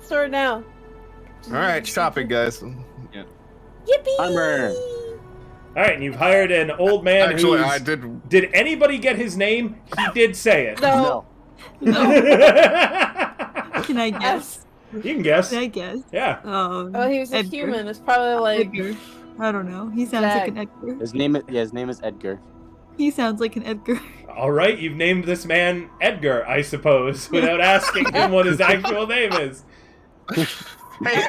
Start now. All right, shopping, guys. Yippee! Armor. All right, and you've hired an old man Actually, who's... I did. Did anybody get his name? He did say it. No. You Can I guess? can guess. Can I guess? Yeah. Oh, he was a Edgar. human. It's probably like Edgar. I don't know. He sounds like an Edgar. His name is Edgar. He sounds like an Edgar. All right, you've named this man Edgar, I suppose, without asking him what his actual name is. Hey,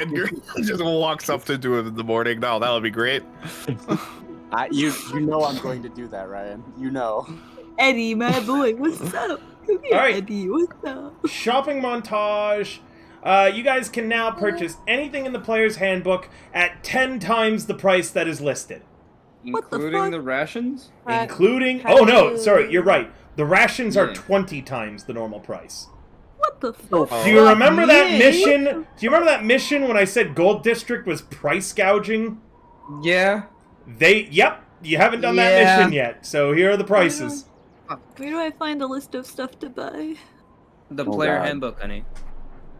Edgar just walks up to do it in the morning. No, that would be great. You know I'm going to do that, Ryan. You know. Eddie, my boy, what's up? Come here, All right. Eddie, what's up? Shopping montage. You guys can now purchase anything in the player's handbook at 10 times the price that is listed. What the Including fuck? the rations? Including... how Oh, no, do- sorry, you're right. The rations are Yeah. 20 times the normal price. What the fuck? Do you remember that me? mission? Do you remember that mission when I said Gold District was price gouging? Yeah. Yep, you haven't done that Yeah. mission yet, so here are the prices. Where do I find a list of stuff to buy? The Oh, player God. handbook, honey.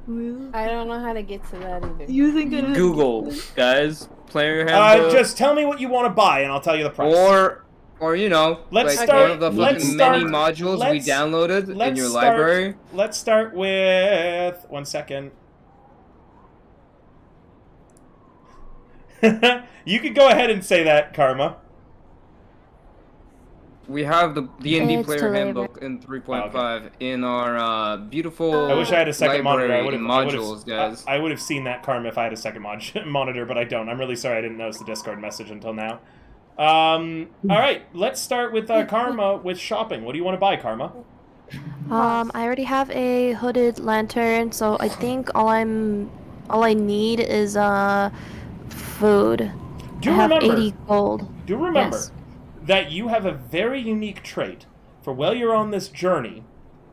Well, I don't know how to get to that either. you think I Google, guys. Player handbook. Just tell me what you want to buy, and I'll tell you the price. Or you know, Let's like start- one of the let's fucking start- many modules we let's- downloaded in let's your start- library. Let's start with... One second. You could go ahead and say that, Karma. We have the D&D It's player totally handbook in 3.5 in our beautiful I wish I had a second monitor. I library would have modules, guys. I would have seen that, Karma, if I had a second monitor, but I don't. I'm really sorry I didn't notice the Discord message until now. All right, let's start with Karma with shopping. What do you want to buy, Karma? I already have a hooded lantern, so I think all I need is food. Do I have remember, 80 gold. do remember Yes. that you have a very unique trait. For while you're on this journey,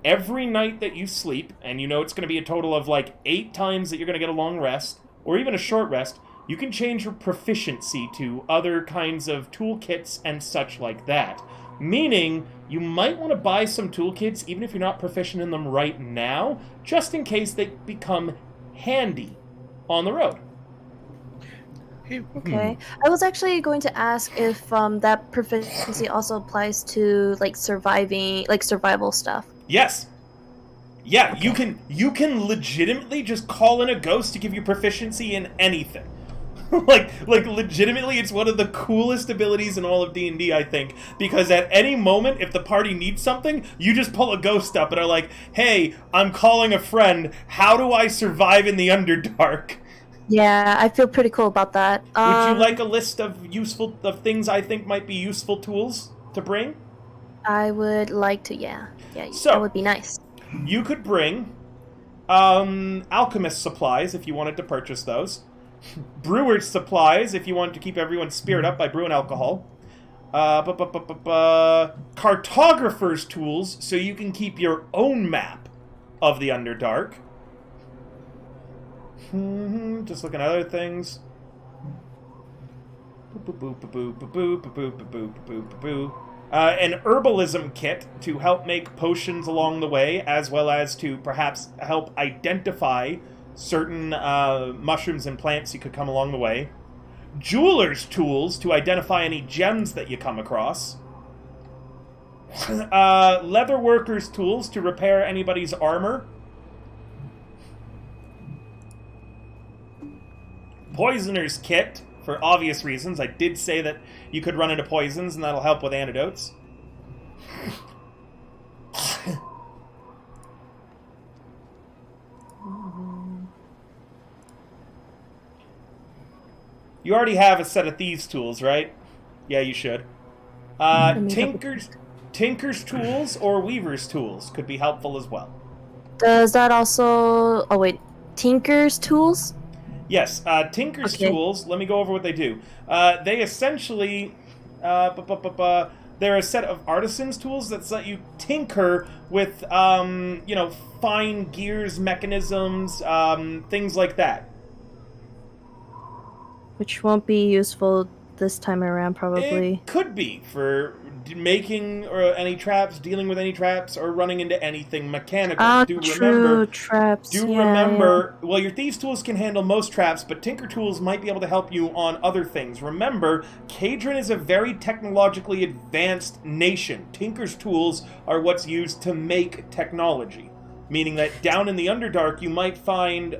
every night that you sleep, and you know it's going to be a total of like 8 times that you're going to get a long rest, or even a short rest, you can change your proficiency to other kinds of toolkits and such like that. Meaning, you might want to buy some toolkits, even if you're not proficient in them right now, just in case they become handy on the road. Okay. I was actually going to ask if that proficiency also applies to like survival stuff. Yes. Yeah, Okay. you can legitimately just call in a ghost to give you proficiency in anything. like legitimately, it's one of the coolest abilities in all of D&D, I think, because at any moment, if the party needs something, you just pull a ghost up and are like, "Hey, I'm calling a friend. How do I survive in the Underdark?" Yeah, I feel pretty cool about that. Would you like a list of things I think might be useful tools to bring? I would like to. Yeah, So, that would be nice. You could bring alchemist supplies if you wanted to purchase those. Brewer's supplies if you wanted to keep everyone's spirit up by brewing alcohol. Cartographer's tools so you can keep your own map of the Underdark. Just looking at other things. An herbalism kit to help make potions along the way, as well as to perhaps help identify certain mushrooms and plants you could come along the way. Jeweler's tools to identify any gems that you come across. Leatherworker's tools to repair anybody's armor. Poisoner's kit, for obvious reasons. I did say that you could run into poisons, and that'll help with antidotes. You already have a set of thieves' tools, right? Yeah, you should. Tinker's tools or Weaver's tools could be helpful as well. Does that also... Oh, wait. Tinker's tools? Yes, Tinker's tools, let me go over what they do. They essentially... they're a set of artisan's tools that let you tinker with, fine gears, mechanisms, things like that. Which won't be useful this time around, probably. It could be for making any traps, dealing with any traps, or running into anything mechanical. Traps. Well, your thieves' tools can handle most traps, but Tinker tools might be able to help you on other things. Remember, Kadron is a very technologically advanced nation. Tinker's tools are what's used to make technology, meaning that down in the Underdark, you might find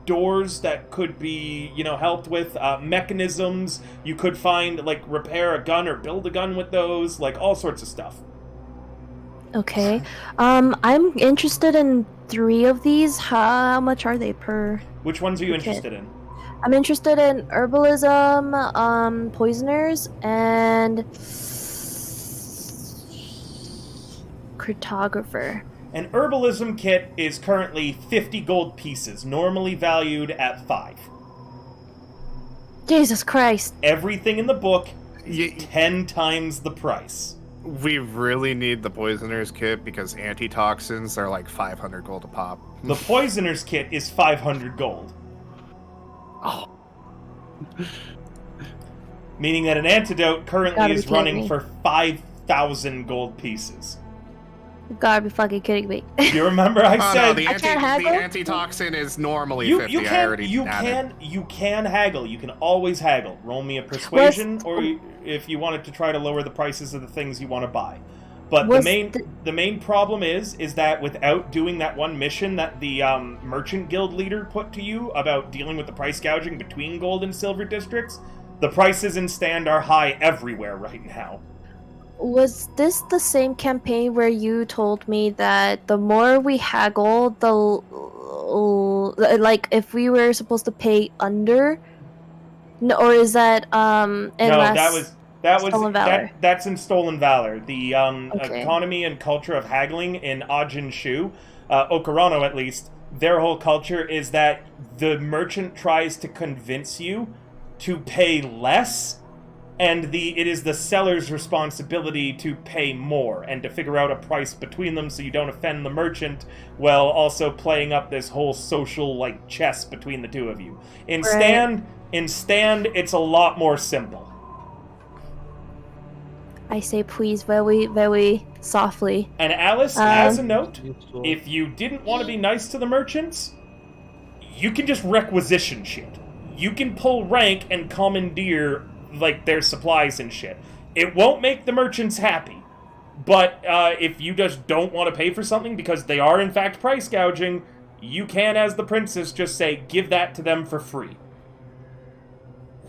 doors that could be, helped with, mechanisms. You could find, repair a gun or build a gun with those, all sorts of stuff. Okay. I'm interested in 3 of these. How much are they per? Which ones are you interested in? I'm interested in herbalism, poisoners, and cartographer. An herbalism kit is currently 50 gold pieces, normally valued at 5. Jesus Christ. Everything in the book is 10 times the price. We really need the poisoner's kit because antitoxins are like 500 gold a pop. The poisoner's kit is 500 gold. Oh. Meaning that an antidote currently is running for 5,000 gold pieces. You gotta be fucking kidding me. You remember I said the antitoxin is normally 50. You can haggle. You can always haggle. Roll me a persuasion, or if you wanted to try to lower the prices of the things you want to buy. But the main problem is that without doing that one mission that the merchant guild leader put to you about dealing with the price gouging between gold and silver districts, the prices in Stand are high everywhere right now. Was this the same campaign where you told me that the more we haggle, if we were supposed to pay under? No, or is that Stolen Valor? That's in Stolen Valor. The economy and culture of haggling in Ajin Shu, Okarano at least, their whole culture is that the merchant tries to convince you to pay less, and it is the seller's responsibility to pay more and to figure out a price between them so you don't offend the merchant, while also playing up this whole social chess between the two of you. In Stand, it's a lot more simple. I say please very, very softly. And Alice, as a note, if you didn't want to be nice to the merchants, you can just requisition shit. You can pull rank and commandeer, like, their supplies and shit. It won't make the merchants happy. But if you just don't want to pay for something because they are in fact price gouging, you can, as the princess, just say, give that to them for free.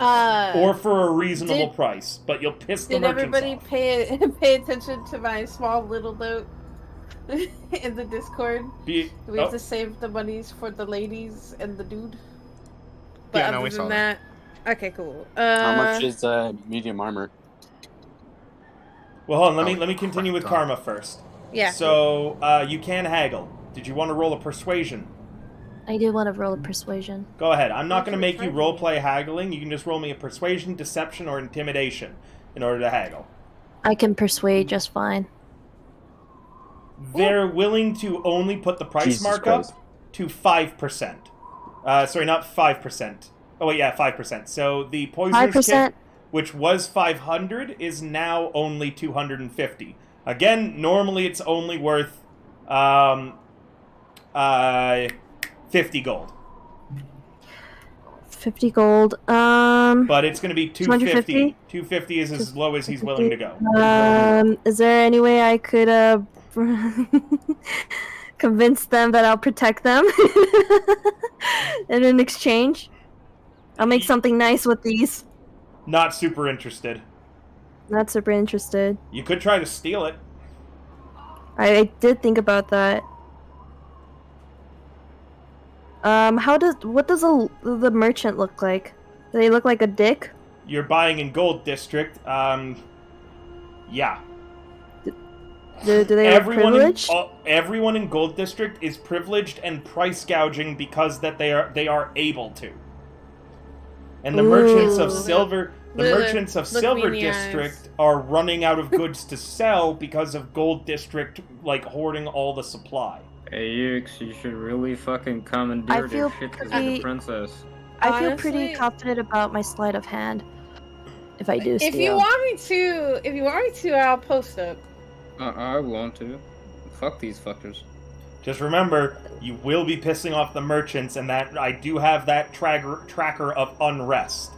Or for a reasonable price, but you'll piss the merchants off. Did everybody pay attention to my small little note in the Discord? Do we have to save the monies for the ladies and the dude? But yeah, no, we other saw than that, okay, cool. How much is medium armor? Well, hold on. Let me continue with Karma first. Yeah. So you can haggle. Did you want to roll a persuasion? I do want to roll a persuasion. Go ahead. I'm not going to make you roleplay haggling. You can just roll me a persuasion, deception, or intimidation in order to haggle. I can persuade just fine. They're willing to only put the price markup to 5%. Sorry, not 5%. Oh, wait, yeah, 5%. So the poisoner's kit, which was 500, is now only 250. Again, normally it's only worth 50 gold. 50 gold. But it's going to be 250. 250 is as low as he's willing to go. Is there any way I could convince them that I'll protect them and in exchange I'll make something nice with these? Not super interested. Not super interested. You could try to steal it. I did think about that. What does the merchant look like? Do they look like a dick? You're buying in Gold District. Yeah. Do they look privileged? Everyone in Gold District is privileged and price gouging because that they are able to. And the merchants of Silver District are running out of goods to sell because of Gold District like hoarding all the supply. Hey, you should really fucking commandeer their shit because you're the princess. I feel pretty confident about my sleight of hand. If I do steal. If you want me to, I'll post up. I want to. Fuck these fuckers. Just remember, you will be pissing off the merchants, and that I do have that tracker of unrest.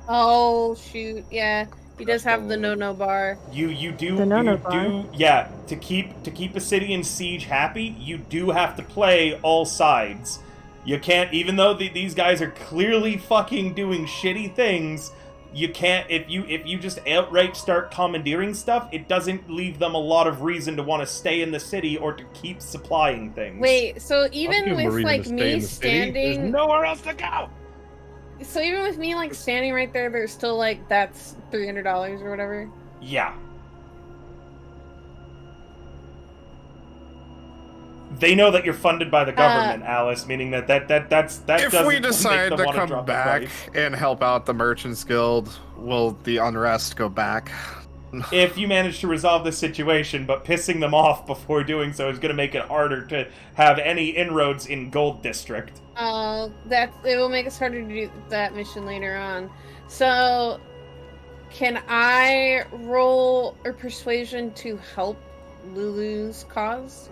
Oh shoot! Yeah, he does have the no bar. You do. Yeah, to keep a city in siege happy, you do have to play all sides. You can't, even though these guys are clearly fucking doing shitty things. You can't, if you just outright start commandeering stuff, it doesn't leave them a lot of reason to want to stay in the city or to keep supplying things. Wait, so even with like me standing, there's nowhere else to go. So even with me like standing right there, there's still like that's $300 or whatever. Yeah. They know that you're funded by the government, Alice, meaning that if we decide to come back and help out the Merchants Guild, will the unrest go back? If you manage to resolve this situation, but pissing them off before doing so is going to make it harder to have any inroads in Gold District. It will make us harder to do that mission later on. So, can I roll a persuasion to help Lulu's cause?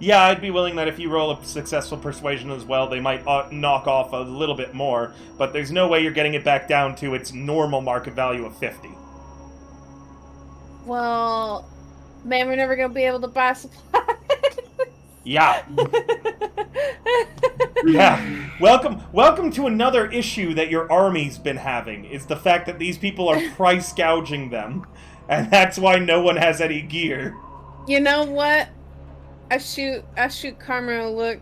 Yeah, I'd be willing that if you roll a successful persuasion as well, they might knock off a little bit more, but there's no way you're getting it back down to its normal market value of 50. Well, man, we're never gonna be able to buy supplies. Yeah. Yeah. Welcome to another issue that your army's been having, is the fact that these people are price gouging them, and that's why no one has any gear. You know what? I shoot Karma a look.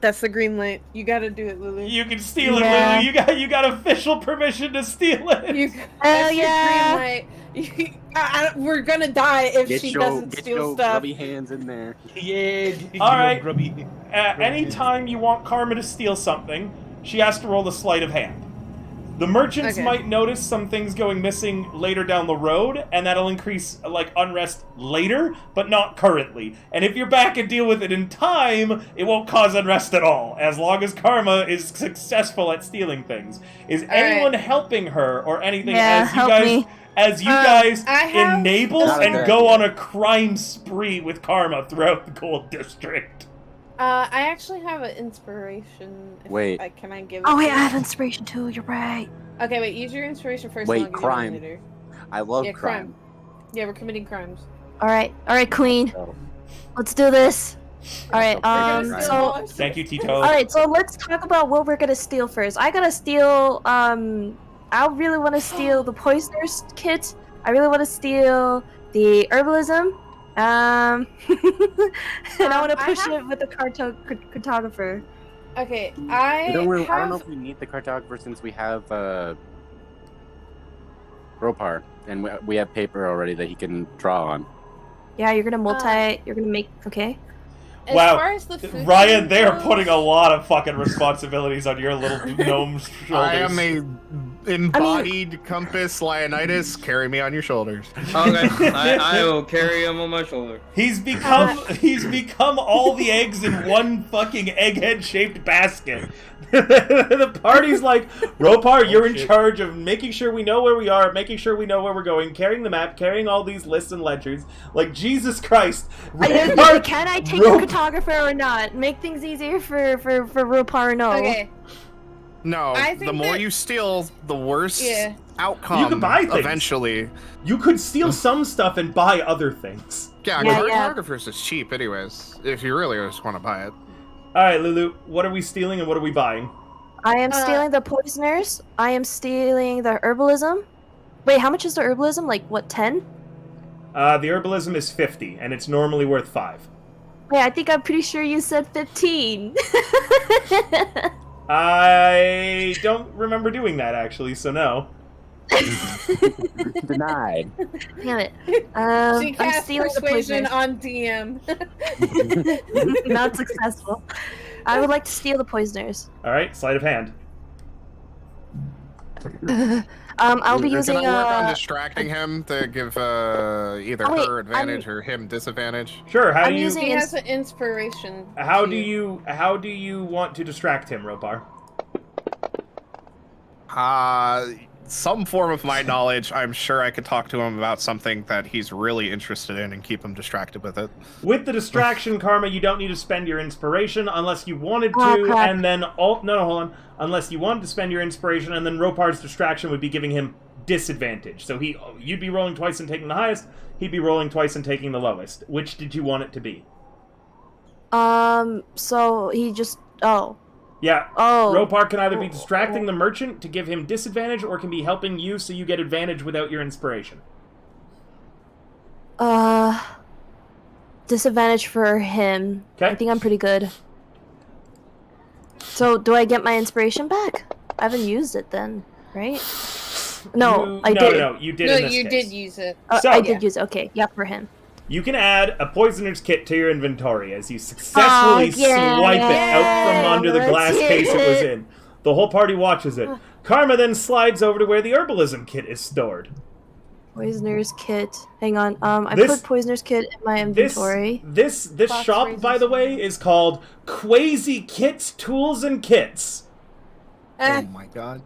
That's the green light. You gotta do it, Lulu. You can steal it, Lulu. You got official permission to steal it. That's your green light. We're gonna die if she doesn't steal your stuff. Grubby hands in there. Yeah. All right. Anytime you want Karma to steal something, she has to roll a sleight of hand. The merchants might notice some things going missing later down the road, and that'll increase, like, unrest later, but not currently. And if you're back and deal with it in time, it won't cause unrest at all, as long as Karma is successful at stealing things. Is anyone helping her or anything as you guys enable Not a and good go idea. on a crime spree with karma throughout the Gold District. I actually have an inspiration. Wait. Can I give it Oh to wait, you? I have inspiration too. You're right. Okay, wait. Use your inspiration first. Wait, and I'll give you mine crime. later. I love Yeah, crime. Yeah, we're committing crimes. All right, Queen. So, Let's do this. All right. We're So. Thank you, Tito. All right. So let's talk about what we're gonna steal first. I gotta steal. I really want to steal the poisoner's kit. I really want to steal the herbalism. And I want to push it with the cartographer. Okay, I don't know if we need the cartographer since we have Ropar, and we have paper already that he can draw on. Yeah, you're gonna you're gonna make. Okay. As Wow, far as the food Ryan, they are goes- putting a lot of fucking responsibilities on your little gnome's shoulders. I am a embodied compass Leonidas. Carry me on your shoulders. Okay, I will carry him on my shoulder. He's become all the eggs in one fucking egghead-shaped basket. The party's like, Ropar, you're in charge of making sure we know where we are, making sure we know where we're going, carrying the map, carrying all these lists and ledgers. Like, Jesus Christ. Ropar, Can I take the cartographer or not? Make things easier for Ropar or no? Okay. No, I think the more that- you steal, the worse Yeah. outcome. You can buy things. Eventually. you could steal some stuff and buy other things. Yeah, Yeah, cartographers is cheap anyways, if you really just want to buy it. Alright, Lulu, what are we stealing and what are we buying? I am stealing the poisoners. I am stealing the herbalism. Wait, how much is the herbalism? Like, what, 10? The herbalism is 50, and it's normally worth 5. Wait, I think I'm pretty sure you said 15. I don't remember doing that, actually, so no. Denied. Damn it. She I'm cast stealing the persuasion poisoners. on DM. Not successful. I would like to steal the poisoners. Alright, sleight of hand. I'll be You're using gonna work on distracting him to give either Oh, wait, her advantage or him disadvantage. Sure, how I'm do you... using He has an inspiration. How do you want to distract him, Ropar? Some form of my knowledge, I'm sure I could talk to him about something that he's really interested in and keep him distracted with it. With the distraction karma, you don't need to spend your inspiration unless you wanted to, Oh, crap. and then hold on. Unless you wanted to spend your inspiration, and then Ropar's distraction would be giving him disadvantage. So you'd be rolling twice and taking the highest. He'd be rolling twice and taking the lowest. Which did you want it to be? So he just... Oh. Yeah. Oh. Ropar can either be distracting the merchant to give him disadvantage, or can be helping you so you get advantage without your inspiration. Disadvantage for him. Okay. I think I'm pretty good. So, do I get my inspiration back? I haven't used it then, right? No, I did. No, you did No, in this you case. did use it. So- I did use it. Okay, yeah, for him. You can add a poisoner's kit to your inventory as you successfully yeah, swipe it out from under the let's glass hear case it was it. in. The whole party watches it. Karma then slides over to where the herbalism kit is stored. Poisoner's kit. Hang on. I This- put poisoner's kit in my inventory. This Box shop, raises by the way, is called Quasi Kits, Tools, and Kits. Oh my god.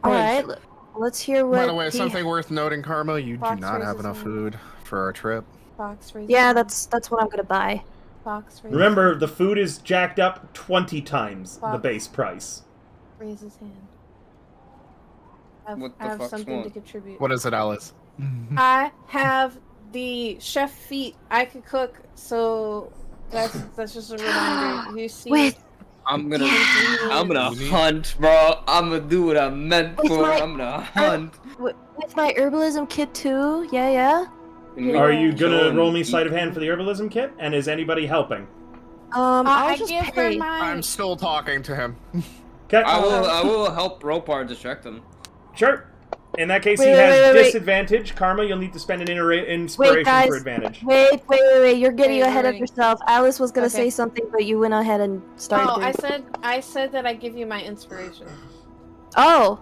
All right, let's hear what. By the way, something worth noting, Karma, you do Fox not have raises enough on- food for our trip. Fox raises Yeah, hand. that's what I'm gonna buy. Fox raises Remember, the food is jacked up 20 times the Box. base price. raises hand. What the I have fuck's something one? to contribute. What is it, Alice? I have the chef feat I could cook, so that's just a reminder. You see, Wait, I'm gonna need- hunt, bro. I'm gonna do what I'm meant With for. my- I'm gonna hunt. with my herbalism kit too. Yeah. Are you gonna Chilling, roll me sleight of eating. hand for the herbalism kit? And is anybody helping? I'll I just give her pay. my. I'm still talking to him. Okay. I will help Ropar distract him. Sure. In that case, Wait, he wait, has wait, wait. disadvantage. Karma, you'll need to spend an inspiration guys. for advantage. Wait. You're getting Wait, ahead of wait. yourself. Alice was gonna Okay. say something, but you went ahead and started. Oh, doing- I said that I give you my inspiration. Oh,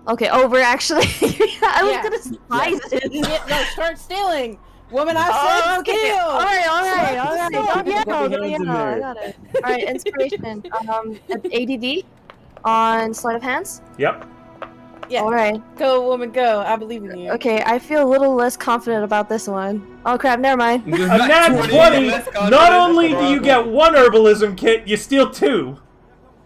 okay. Oh, we're actually. I was Yeah. gonna spice it. Yeah, no, start stealing, woman. I Oh, said okay. steal. All right. Start Don't yell. Put your Don't hands in yell. I there. got it. All right. Inspiration. ADD on sleight of hands. Yep. Yeah. All right. Go, woman, go. I believe in you. Okay, I feel a little less confident about this one. Oh crap, never mind. A nat 20, not only do you get 1 herbalism kit, you steal 2.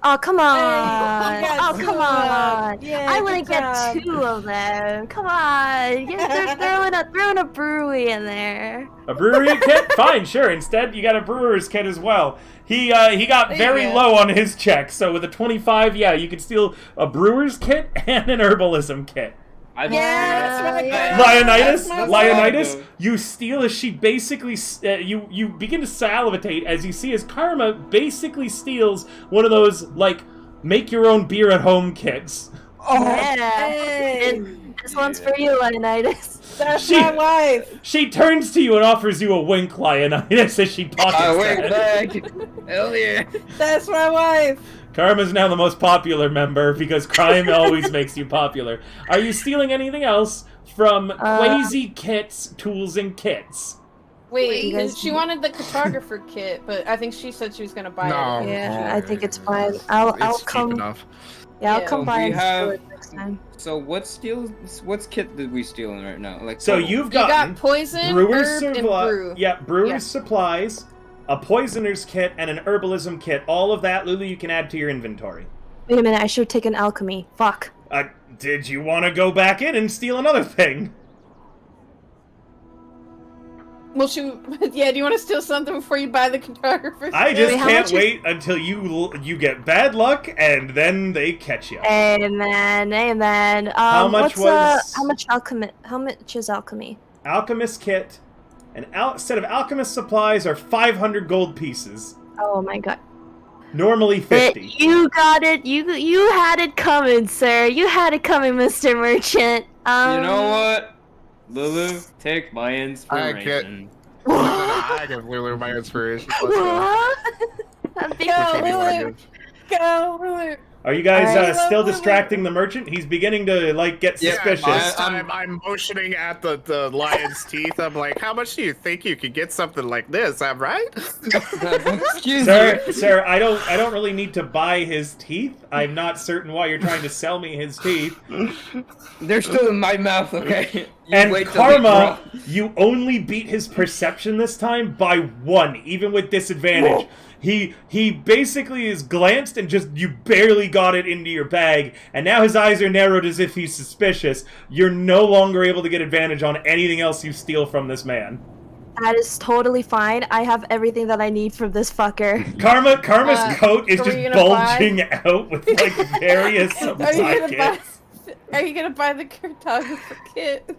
Oh, come on. Hey, Oh, come on. Yeah, I wouldn't good get job. 2 of them. Come on. They're throwing a brewery in there. A brewery kit? Fine, sure. Instead, you got a brewer's kit as well. He got There very you go. low on his check, so with a 25, yeah, you could steal a brewer's kit and an herbalism kit. That's right. Leonidas, That's my Leonidas, fault. you steal as she basically, you begin to salivate as you see as Karma basically steals one of those, like, make your own beer at home kits. Yeah. Hey. And this one's for you, Leonidas. That's my wife. She turns to you and offers you a wink, Leonidas, as she pockets Wait, that. back. Hell yeah. That's my wife. Karma's now the most popular member because crime always makes you popular. Are you stealing anything else from Quasi Kits, Tools, and Kits? Wait, you guys- she wanted the cartographer kit, but I think she said she was gonna buy No. it. Yeah, I think it's fine. I'll It's cheap come. enough. Yeah, I'll Yeah. come by We and have- steal it next time. So what's kit did we steal in right now? Like So total? you've You gotten got poison, Brewer's herb, and brew. Brewer's Yeah. supplies, a poisoner's kit, and an herbalism kit. All of that, Lulu, you can add to your inventory. Wait a minute, I should have taken alchemy. Fuck. Did you want to go back in and steal another thing? Well, yeah. Do you want to steal something before you buy the cartographer? I kit? just Wait, how can't much is- wait until you get bad luck and then they catch you. Amen, amen. How much was- how much alchemy? How much is alchemy? Alchemist kit, an set of alchemist supplies are 500 gold pieces. Oh my god. Normally 50. You got it. You had it coming, sir. You had it coming, Mr. Merchant. You know what? Lulu, take my inspiration. I give Lulu my inspiration. Let's go. What? I'm being Go, Which one do you wanna Lulu. give? Go, Lulu. Are you guys Alright. still distracting the merchant? He's beginning to get Yeah, suspicious. this time I'm motioning at the lion's teeth. I'm like, how much do you think you could get something like this? I'm right. Excuse Sir, me. sir, I don't really need to buy his teeth. I'm not certain why you're trying to sell me his teeth. They're still in my mouth, okay? You And wait till they Karma, drop. you only beat his perception this time by 1, even with disadvantage. He basically is glanced and just you barely got it into your bag, and now his eyes are narrowed as if he's suspicious. You're no longer able to get advantage on anything else you steal from this man. That is totally fine. I have everything that I need from this fucker. Karma's coat is so just are you gonna bulging out with like various Are you gonna buy? kits. Are you gonna buy the cartographer kit?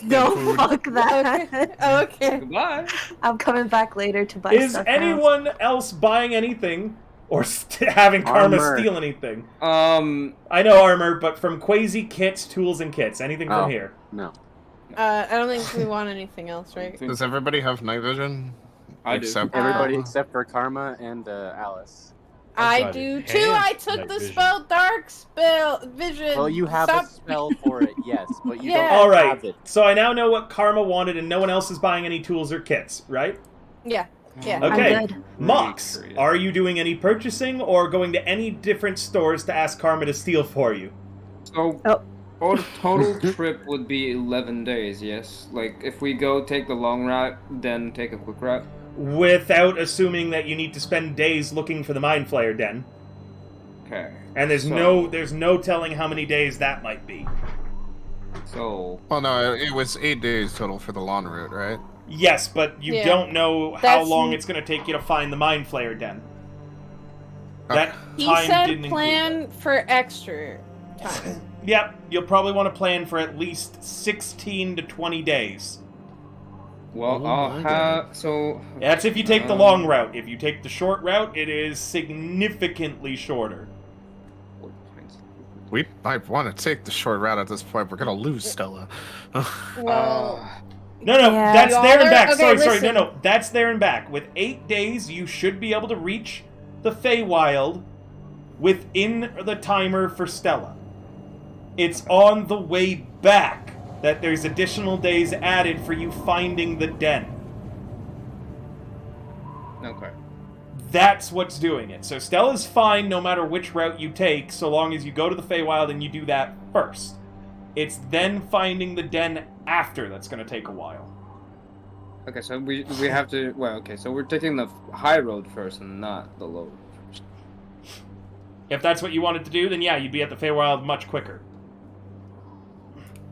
No, fuck that. Okay. Goodbye. I'm coming back later to buy Is stuff now. anyone else buying anything or having Karma Armor. steal anything? I I know armor, but from Quasi Kits, Tools, and Kits. Anything from Oh. here? No. I don't think we want anything else, right? Does everybody have night vision? I do. Except Everybody Um, except for Karma and Alice. I got do enhanced too. I took night the vision. spell Dark Spell Vision. Well, you have Stop. a spell for it, yes, but you Yeah. don't All right. have it. So I now know what Karma wanted, and no one else is buying any tools or kits, right? Yeah. Yeah. Okay. I'm good. Mox, are you doing any purchasing or going to any different stores to ask Karma to steal for you? So, Oh. total trip would be 11 days, yes? Like, if we go take the long route, then take a quick route? Without assuming that you need to spend days looking for the Mind Flayer Den. Okay. And there's no telling how many days that might be. So, Well, no, it was 8 days total for the long route, right? Yes, but you Yeah. don't know how That's- long it's going to take you to find the Mind Flayer Den. That He time said didn't include plan for extra time. Yep, you'll probably want to plan for at least 16 to 20 days. well, Oh I'll my have. So. That's if you take the long route. If you take the short route, it is significantly shorter. We might want to take the short route at this point. We're gonna lose Stella. Well, No, Yeah. that's You there all and are- back. okay, Sorry, listen. no, that's there and back. With 8 days, you should be able to reach the Feywild within the timer for Stella. It's on the way back that there's additional days added for you finding the den. Okay. That's what's doing it. So Stella's fine no matter which route you take, so long as you go to the Feywild and you do that first. It's then finding the den after that's going to take a while. Okay, so we have to. Well, okay, so we're taking the high road first and not the low road first. If that's what you wanted to do, then yeah, you'd be at the Feywild much quicker.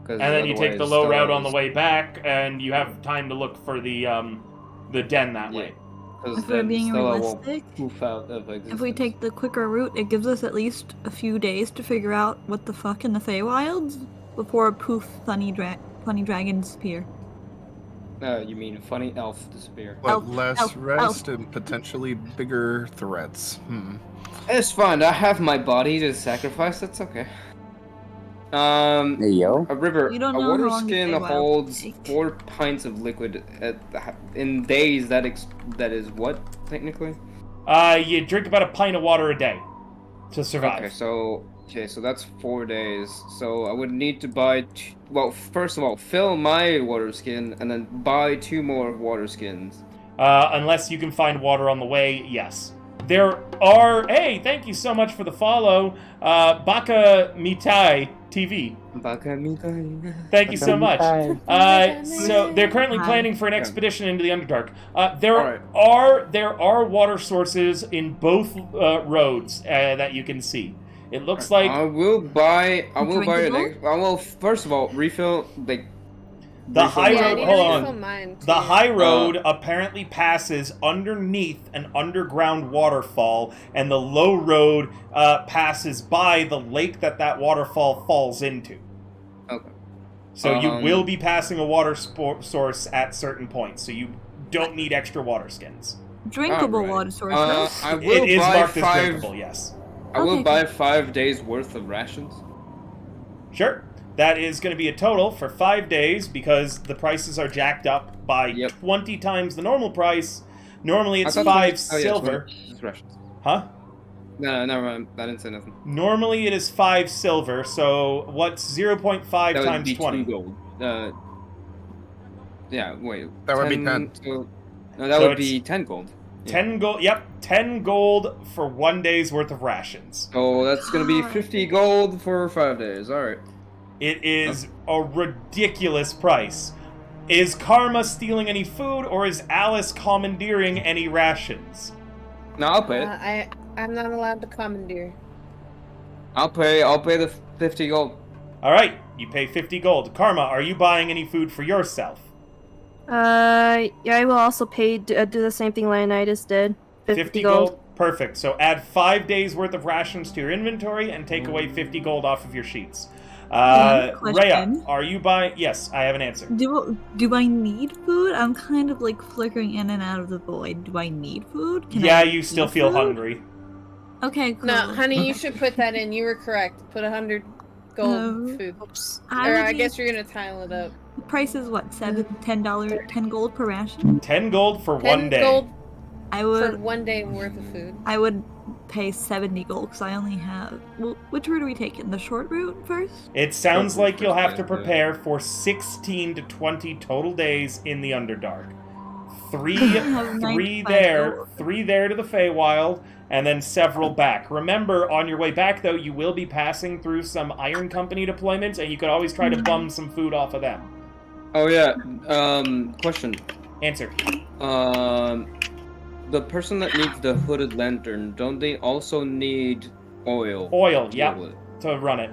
And then you take the low route on the way back, and you have time to look for the den that way. If we're being realistic, if we take the quicker route, it gives us at least a few days to figure out what the fuck in the Feywilds before poof, funny dragons appear. You mean funny elf disappear? But less rest and potentially bigger threats. It's fine. I have my body to sacrifice. That's okay. Hey, yo. A river, You don't a know water how long the skin Feywild holds take. 4 pints of liquid in days. That is what technically? You drink about a pint of water a day to survive. Okay, so that's 4 days. So I would need to buy. Well, first of all, fill my water skin and then buy 2 more water skins. Unless you can find water on the way, yes. There are. Hey, thank you so much for the follow, Baka Mitai TV. Baka Mitai. Thank you so much. So they're currently planning for an expedition into the Underdark. There are water sources in both roads that you can see. It looks like I will buy first of all refill the high road. Hold on. Mine too. The high road apparently passes underneath an underground waterfall, and the low road passes by the lake that waterfall falls into. Okay. So you will be passing a water source at certain points, so you don't need extra water skins. Drinkable water sources. It is marked as drinkable, yes. I will buy 5 days worth of rations. Sure. That is going to be a total for 5 days because the prices are jacked up by 20 times the normal price. Normally it's 5 silver. Huh? No, never mind. I didn't say nothing. Normally it is 5 silver, so what's 0.5 that times would be 20? 2 gold. Yeah, wait. That would be 10. No, that would be 10 gold. 10 gold, yep, 10 gold for 1 day's worth of rations. Oh, that's going to be 50 gold for 5 days. Alright. It is a ridiculous price. Is Karma stealing any food, or is Alice commandeering any rations? No, I'll pay it. I'm not allowed to commandeer. I'll pay the 50 gold. Alright, you pay 50 gold. Karma, are you buying any food for yourself? Yeah, I will also pay, do the same thing Leonidas did. 50 gold. Perfect. So add 5 days worth of rations to your inventory and take away 50 gold off of your sheets. Rhea, are you buying? Yes, I have an answer. Do I need food? I'm kind of like flickering in and out of the void. Do I need food? You still feel hungry. Okay, cool. No, honey, you should put that in. You were correct. Put 100 gold food. Oops. I guess you're gonna tile it up. The price is what? $10 gold per ration? 10 gold for 10 1 day. Gold for 1 day worth of food. I would pay 70 gold because I only have. Well, which route are we taking? The short route first? It sounds like you'll have to prepare for 16 to 20 total days in the Underdark. 3 there, 3 there to the Feywild, and then several back. Remember, on your way back, though, you will be passing through some Iron Company deployments, and you could always try to bum some food off of them. Oh, yeah. Question. Answer. The person that needs the hooded lantern, don't they also need oil? Oil, yeah, to run it.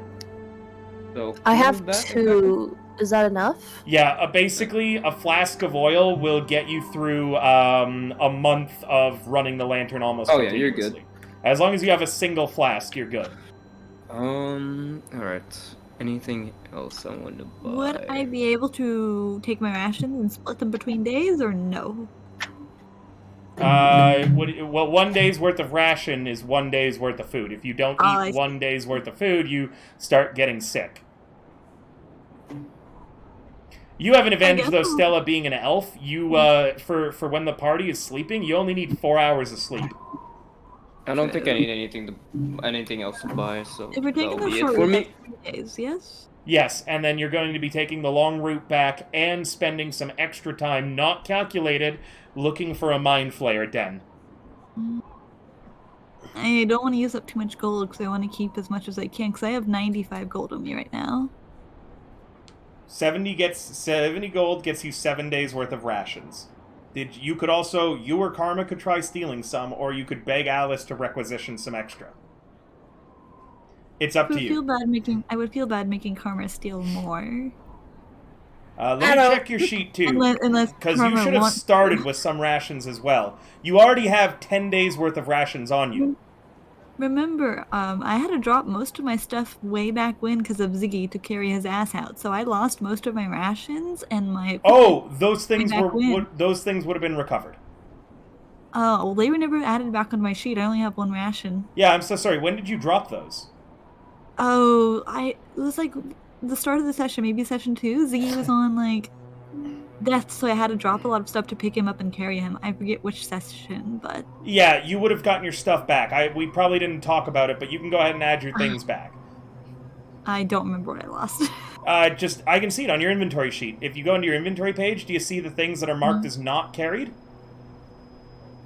So I have 2. Is that enough? Yeah, basically, a flask of oil will get you through a month of running the lantern almost continuously. Yeah, you're good. As long as you have a single flask, you're good. Alright. Anything else I want to buy? Would I be able to take my rations and split them between days, or no? 1 day's worth of ration is 1 day's worth of food. If you don't eat 1 day's worth of food, you start getting sick. You have an advantage, though, Stella, being an elf. You, for when the party is sleeping, you only need 4 hours of sleep. I don't think I need anything else to buy, so if we're taking the short route, 3 days, yes? Yes, and then you're going to be taking the long route back and spending some extra time, not calculated, looking for a Mind Flayer den. I don't want to use up too much gold because I want to keep as much as I can because I have 95 gold on me right now. 70 gold gets you 7 days worth of rations. You or Karma could try stealing some, or you could beg Alice to requisition some extra. It's up to you. I would feel bad making Karma steal more. Let me check your sheet too, because you should have started with some rations as well. You already have 10 days worth of rations on you. Remember, I had to drop most of my stuff way back when because of Ziggy to carry his ass out, so I lost most of my rations and my. Oh, those things would have been recovered. Oh, well, they were never added back on my sheet. I only have 1 ration. Yeah, I'm so sorry. When did you drop those? Oh, it was like the start of the session, maybe session 2. Ziggy was on like death, so I had to drop a lot of stuff to pick him up and carry him. I forget which session, but yeah, you would have gotten your stuff back. We probably didn't talk about it, but you can go ahead and add your things back. I don't remember what I lost. I can see it on your inventory sheet. If you go into your inventory page, do you see the things that are marked as not carried?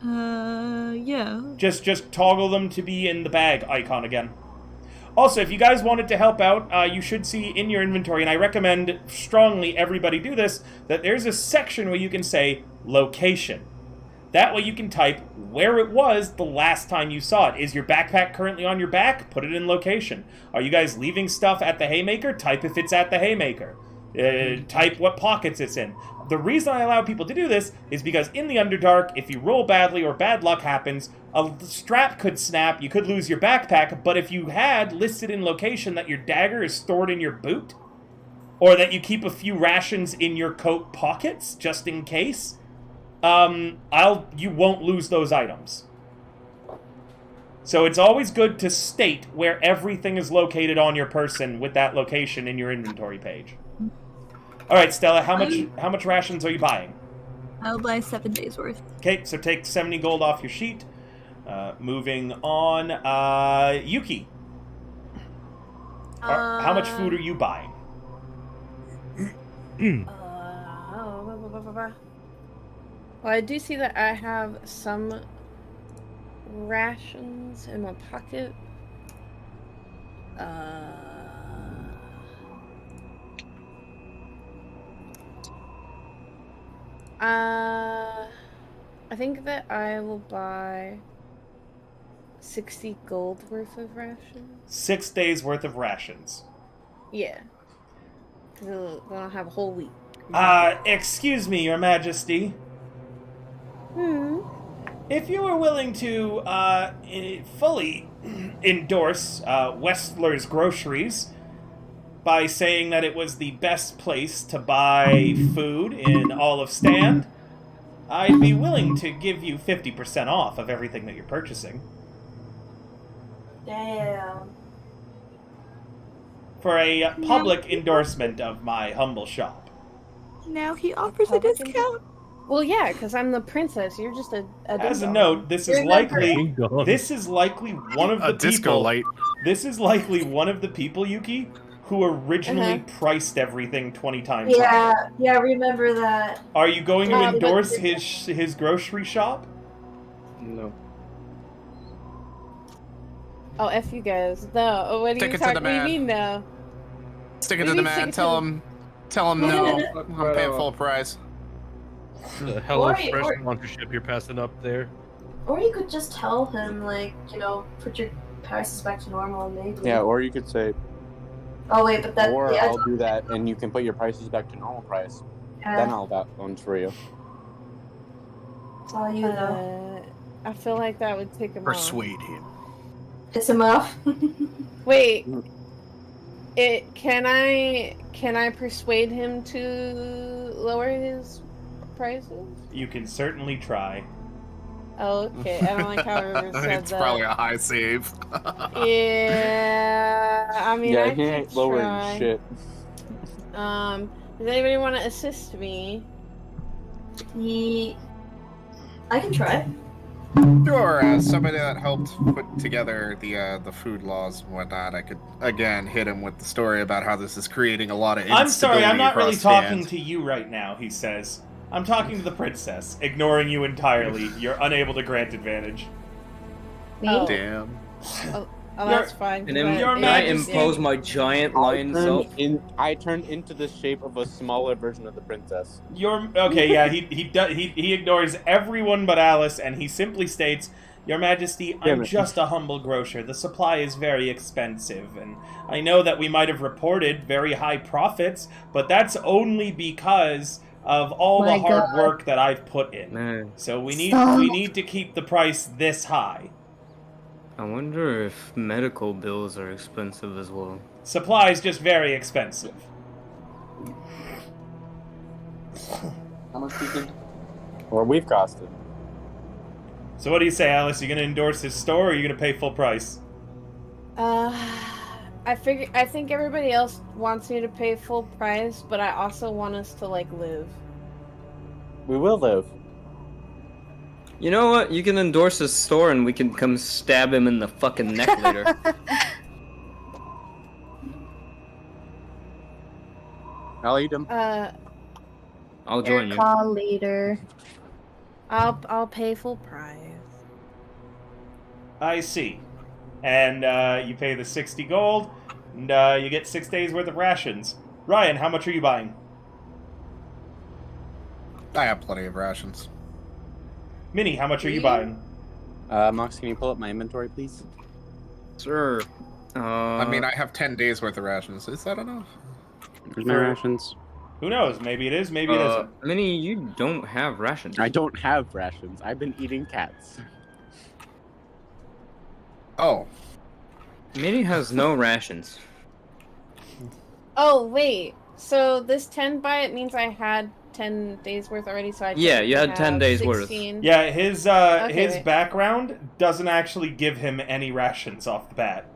Yeah. Just toggle them to be in the bag icon again. Also, if you guys wanted to help out, you should see in your inventory, and I recommend strongly everybody do this, that there's a section where you can say location. That way you can type where it was the last time you saw it. Is your backpack currently on your back? Put it in location. Are you guys leaving stuff at the Haymaker? Type if it's at the Haymaker. Type what pockets it's in. The reason I allow people to do this is because in the Underdark, if you roll badly or bad luck happens, a strap could snap, you could lose your backpack, but if you had listed in location that your dagger is stored in your boot, or that you keep a few rations in your coat pockets, just in case, you won't lose those items. So it's always good to state where everything is located on your person with that location in your inventory page. All right, Stella, how much rations are you buying? I'll buy 7 days worth. Okay, so take 70 gold off your sheet. Moving on, Yuki. How much food are you buying? Well, I do see that I have some rations in my pocket. I think that I will buy 60 gold worth of rations. 6 days worth of rations. Yeah. Because then I'll have a whole week. Excuse me, Your Majesty. If you were willing to fully endorse Westler's Groceries by saying that it was the best place to buy food in all of Stand, I'd be willing to give you 50% off of everything that you're purchasing. Damn. For a public endorsement of my humble shop. Now he offers a discount. Well, yeah, because I'm the princess. You're just a As a note, this is likely one of the disco light. This is likely one of the people, Yuki, who originally priced everything 20 times higher. Yeah, remember that. Are you going to endorse his grocery shop? No. Oh, F you guys. No, what do you talking? What do you mean no? Stick it to the man. Tell him no. I'm paying full price. The Hello Fresh sponsorship you're passing up there. Or you could just tell him, like, put your prices back to normal, maybe. Yeah, or you could say. Oh wait, but that. Or I'll do that, and you can put your prices back to normal price. Then I'll bounce for you. It's all you though. I feel like that would take him off. Persuade him. Piss him off. Wait. Can I persuade him to lower his prices? You can certainly try. Oh, okay. I don't like how River said it's probably a high save. Yeah, I mean, yeah, I he ain't lowering shit. Does anybody want to assist me? I can try. Sure, as somebody that helped put together the food laws and whatnot, I could again hit him with the story about how this is creating a lot of instability. I'm sorry, I'm not really talking Stand. to you right now, he says. I'm talking to the princess, ignoring you entirely. You're unable to grant advantage. Me? Damn. Oh, that's fine. And then I impose my giant lion self. I turned into the shape of a smaller version of the princess. Okay, yeah, he ignores everyone but Alice, and he simply states, "Your Majesty, I'm just a humble grocer. The supply is very expensive, and I know that we might have reported very high profits, but that's only because of all the hard work that I've put in. Man. So we need to keep the price this high." I wonder if medical bills are expensive as well. Supply is just very expensive. How much do you think? Or we've costed. So what do you say, Alice? You gonna endorse his store, or are you gonna pay full price? I think everybody else wants me to pay full price, but I also want us to like live. We will live. You know what? You can endorse his store and we can come stab him in the fucking neck later. I'll eat him. I'll join you. Call later. I'll pay full price. I see. And you pay the 60 gold, and you get 6 days worth of rations. Ryan, how much are you buying? I have plenty of rations. Minnie, how much are you buying? Mox, can you pull up my inventory, please? Sure. I mean, I have 10 days worth of rations. Is that enough? Where's my rations? Who knows? Maybe it is, maybe it isn't. Minnie, you don't have rations. I don't have rations. I've been eating cats. Oh. Minnie has no rations. Oh, wait. So this 10 buy, it means I had 10 days worth already, so I Yeah, you had 10 days 16. worth. Yeah, his background doesn't actually give him any rations off the bat.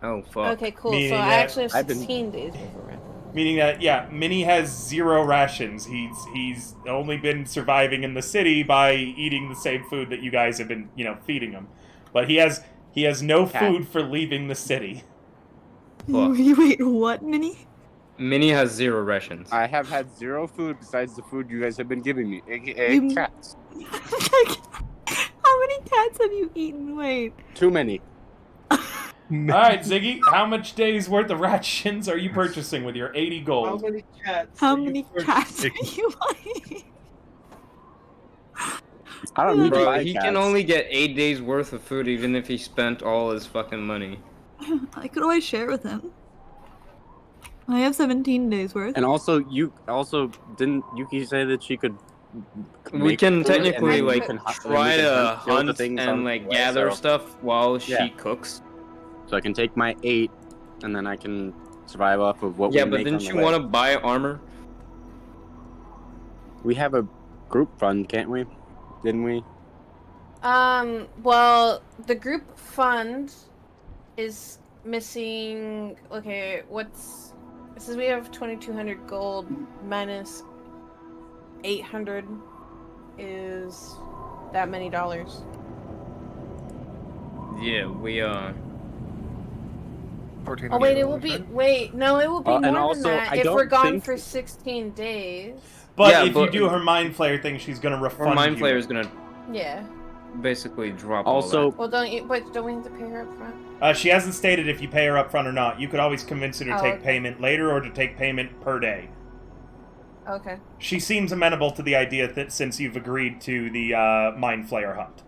Oh, fuck. Okay, cool. Meaning so I that actually have 16 days worth of rations. Meaning that, yeah, Minnie has 0 rations. He's only been surviving in the city by eating the same food that you guys have been, feeding him. But he has no food for leaving the city. Wait, what, Minnie? Minnie has 0 rations. I have had 0 food besides the food you guys have been giving me, aka cats. How many cats have you eaten? Wait. Too many. Alright, Ziggy, how much days worth of rations are you purchasing with your 80 gold? How many cats? How many cats are you buying? I don't need to Bro, buy he cats. can only get 8 days worth of food even if he spent all his fucking money. I could always share with him. I have 17 days worth. And also, didn't Yuki say that she could? We can food technically and then like we can try to kill the hunt things and on like the way, gather so- stuff while Yeah. she cooks. So I can take my 8, and then I can survive off of what we Yeah, make but on didn't the you way. want to buy armor? We have a group fund, can't we? Didn't we? Well, the group fund is missing. Okay, it says we have 2,200 gold minus 800 is that many dollars. Yeah, we 14 Oh wait, it gold, will be. right? Wait, no, it will be And more also, than that I if don't we're gone think- for 16 days. But Yeah, if but- you do her Mind Flayer thing, she's gonna refund Or Mind you. Flayer is gonna Yeah. basically drop Also- all that. Well, don't we have to pay her up front? She hasn't stated if you pay her up front or not. You could always convince her to Oh, take okay. payment later or to take payment per day. Okay. She seems amenable to the idea that since you've agreed to the Mind Flayer hunt.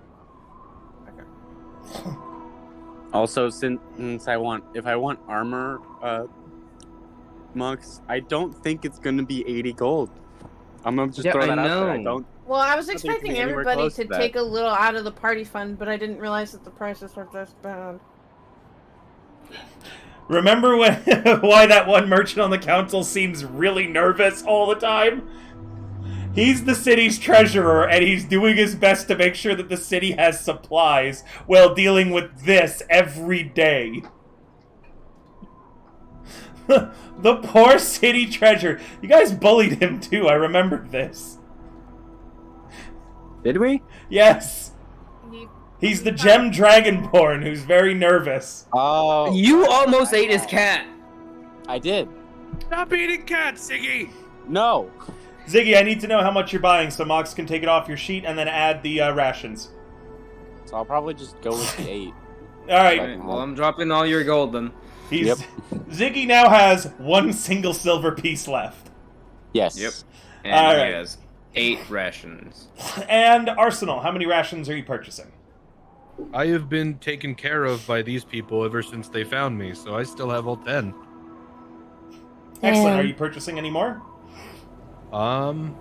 Also, since if I want armor, monks, I don't think it's gonna be 80 gold. I'm gonna just Yeah, throw I that out there. I know. don't. Well, I was I don't think it's expecting anywhere everybody close to to that. take a little out of the party fund, but I didn't realize that the prices were this bad. Remember when why that one merchant on the council seems really nervous all the time? He's the city's treasurer, and he's doing his best to make sure that the city has supplies while dealing with this every day. The poor city treasurer. You guys bullied him too, I remember this. Did we? Yes. He's the gem dragonborn who's very nervous. Oh. You almost ate his cat. I did. Stop eating cats, Ziggy! No. Ziggy, I need to know how much you're buying so Mox can take it off your sheet and then add the rations. So I'll probably just go with the 8. Alright. Well, I'm dropping all your gold then. Ziggy now has 1 single silver piece left. Yes. Yep. And he has 8 rations. And Arsenal, how many rations are you purchasing? I have been taken care of by these people ever since they found me, so I still have all 10. Excellent. Are you purchasing any more? I'm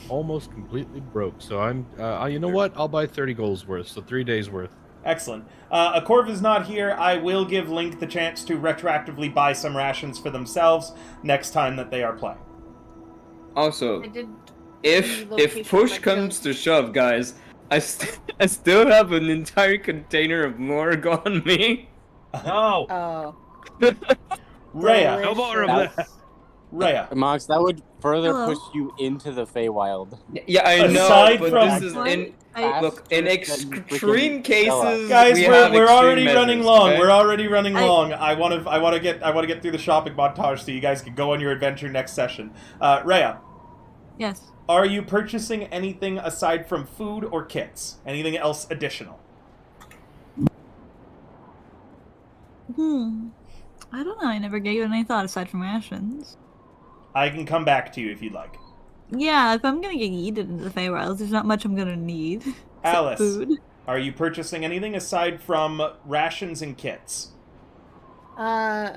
almost completely broke, so I'm, you know what? I'll buy 30 golds worth, so 3 days worth. Excellent. Akorv is not here. I will give Link the chance to retroactively buy some rations for themselves next time that they are playing. Also, if push comes to shove, guys, I still have an entire container of Morg on me. No. Oh. Rhea. No more of that. Rhea. Mox, that would further push you into the Feywild. Yeah, I know, but this is in extreme cases. Guys, we're already measures, running long. okay? We're already running long. I want to get through the shopping montage so you guys can go on your adventure next session. Rhea. Yes. Are you purchasing anything aside from food or kits? Anything else additional? I don't know. I never gave it any thought aside from rations. I can come back to you if you'd like. Yeah, if I'm gonna get yeeted into the Feywilds, there's not much I'm gonna need. Alice, food. Are you purchasing anything aside from rations and kits? No,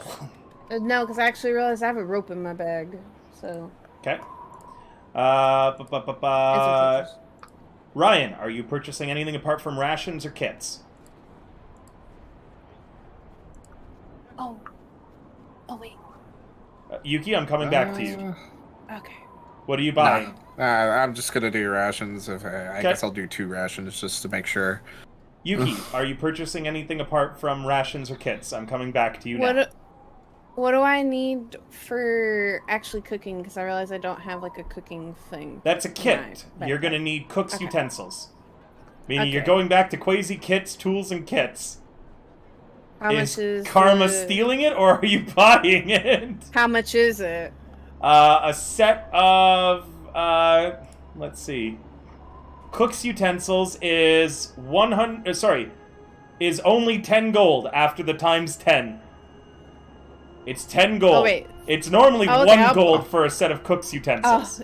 because I actually realized I have a rope in my bag, so... Okay. Ryan, are you purchasing anything apart from rations or kits? Oh, wait. Yuki, I'm coming back to you. Okay. What are you buying? I'm just gonna do rations. I guess I'll do 2 rations just to make sure. Yuki, are you purchasing anything apart from rations or kits? I'm coming back to you now. What do I need for actually cooking? Because I realize I don't have, like, a cooking thing. That's a kit. You're going to need cook's utensils. Meaning you're going back to Quasi kits, tools, and kits. How much is Karma stealing it, or are you buying it? How much is it? A set of, let's see. Cook's utensils is is only 10 gold after the times 10. It's 10 gold. Oh, wait. It's normally 1 gold for a set of cook's utensils.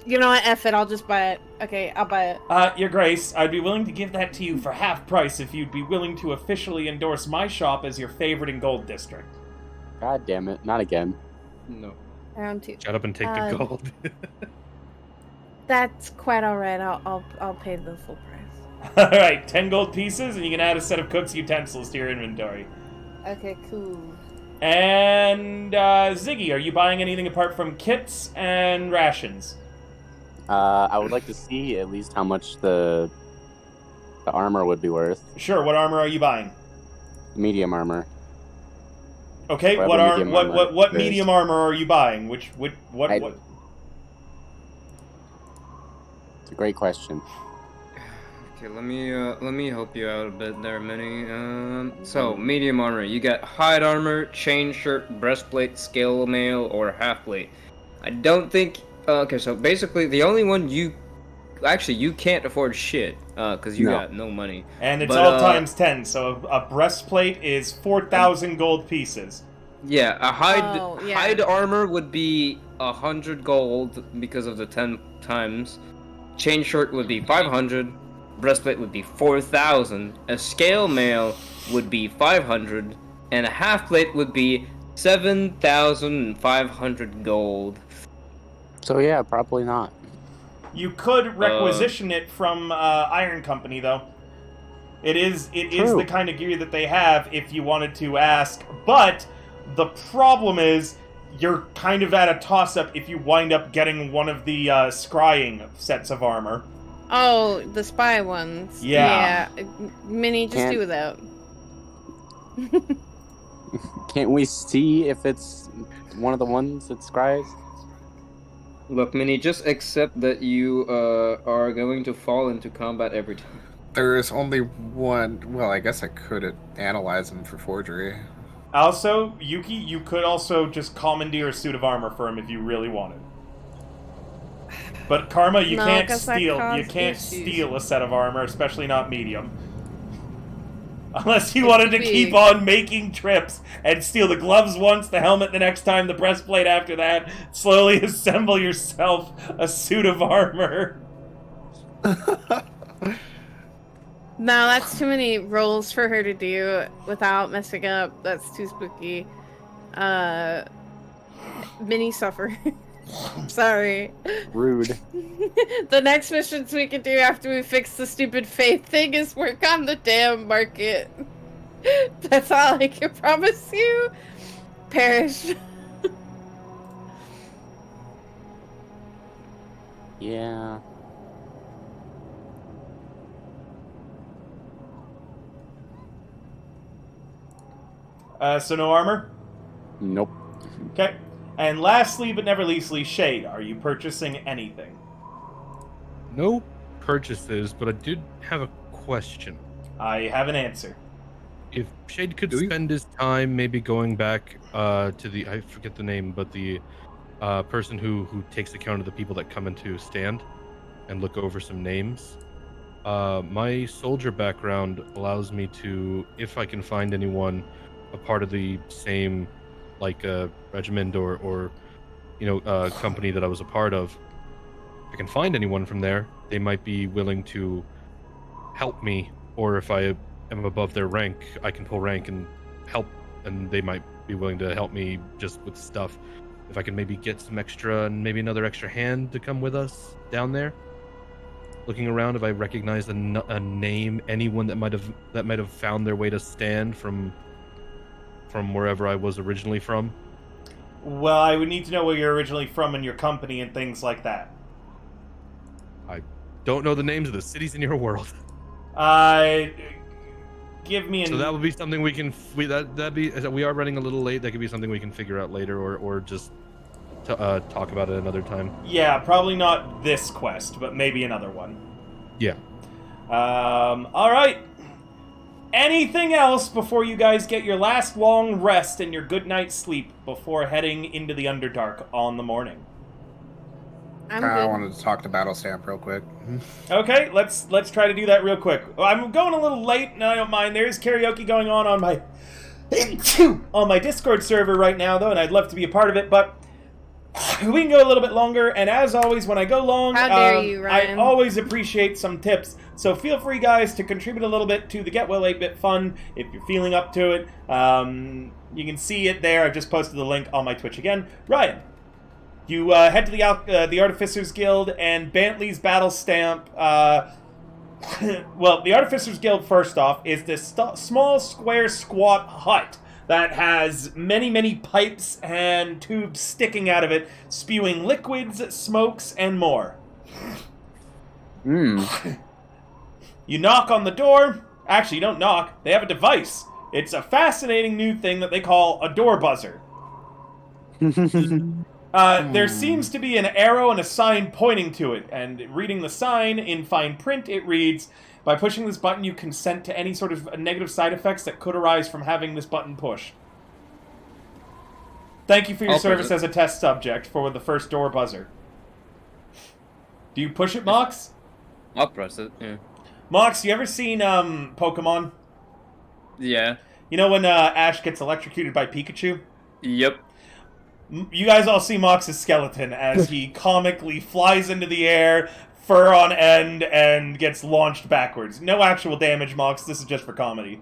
You know what? F it. I'll just buy it. Okay, I'll buy it. Your Grace, I'd be willing to give that to you for half price if you'd be willing to officially endorse my shop as your favorite in Gold District. God damn it. Not again. No. Round 2. Shut up and take the gold. That's quite alright. I'll pay the full price. Alright, 10 gold pieces, and you can add a set of cook's utensils to your inventory. Okay, cool. And, Ziggy, are you buying anything apart from kits and rations? I would like to see at least how much the armor would be worth. Sure, what armor are you buying? Medium armor. Okay, what medium armor are you buying? What? It's a great question. Okay, let me help you out a bit there, Minnie. So medium armor, you got hide armor, chain shirt, breastplate, scale mail, or half plate. I don't think. Okay, so basically the only one you can't afford shit, cause you got no money. And it's all times 10, so a breastplate is 4,000 gold pieces. Yeah, a hide armor would be 100 gold because of the 10 times. Chain shirt would be 500. Breastplate would be 4,000, a scale mail would be 500, and a half plate would be 7,500 gold. So yeah, probably not. You could requisition it from Iron Company, though. It is the kind of gear that they have if you wanted to ask, but the problem is you're kind of at a toss-up if you wind up getting one of the scrying sets of armor. Oh, the spy ones. Yeah. Minnie, just do without. Can't we see if it's one of the ones that scries? Look, Minnie, just accept that you are going to fall into combat every time. There is only one. Well, I guess I could analyze them for forgery. Also, Yuki, you could also just commandeer a suit of armor for him if you really wanted. But Karma, you No, can't 'cause that steal. You caused can't issues. steal a set of armor, especially not medium. Unless you It's wanted to big. keep on making trips and steal the gloves once, the helmet the next time, the breastplate after that, slowly assemble yourself a suit of armor. No, that's too many rolls for her to do without messing up. That's too spooky. Mini suffer. Sorry. Rude. The next missions we can do after we fix the stupid faith thing is work on the damn market. That's all I can promise you. Perish. Yeah. So no armor? Nope. Okay. And lastly, but never leastly, Shade, are you purchasing anything? No purchases, but I did have a question. I have an answer. If Shade could spend his time maybe going back to the, I forget the name, but the person who takes account of the people that come into stand and look over some names. My soldier background allows me to, if I can find anyone a part of the same like regiment or company that I was a part of, if I can find anyone from there, they might be willing to help me, or if I am above their rank, I can pull rank and help, and they might be willing to help me just with stuff. If I can maybe get some extra and maybe another extra hand to come with us down there. Looking around, if I recognize a name, anyone that might have found their way to stand from wherever I was originally from. Well, I would need to know where you're originally from and your company and things like that. I don't know the names of the cities in your world. Give me an... So that would be something we can... we are running a little late. That could be something we can figure out later, or just talk about it another time. Yeah, probably not this quest, but maybe another one. Yeah. Alright. Anything else before you guys get your last long rest and your good night's sleep before heading into the Underdark on the morning? I wanted to talk to Battle Stamp real quick. Okay, let's try to do that real quick. I'm going a little late, and I don't mind. There's karaoke going on my on my Discord server right now, though, and I'd love to be a part of it, but we can go a little bit longer, and as always, when I go long, How dare you, Ryan? I always appreciate some tips, so feel free, guys, to contribute a little bit to the Get Well 8-Bit Fun if you're feeling up to it. You can see it there. I've just posted the link on my Twitch again. Ryan, you head to the Artificers Guild and Bentley's Battle Stamp. Well, the Artificers Guild, first off, is this small, square, squat hut that has many, many pipes and tubes sticking out of it, spewing liquids, smokes, and more. You knock on the door. Actually, you don't knock. They have a device. It's a fascinating new thing that they call a door buzzer. There seems to be an arrow and a sign pointing to it, and reading the sign in fine print, it reads, "By pushing this button, you consent to any sort of negative side effects that could arise from having this button pushed. Thank you for your service as a test subject for the first door buzzer." Do you push it, Mox? I'll press it, yeah. Mox, you ever seen Pokemon? Yeah. You know when Ash gets electrocuted by Pikachu? Yep. You guys all see Mox's skeleton as he comically flies into the air, fur on end, and gets launched backwards. No actual damage, Mox. This is just for comedy.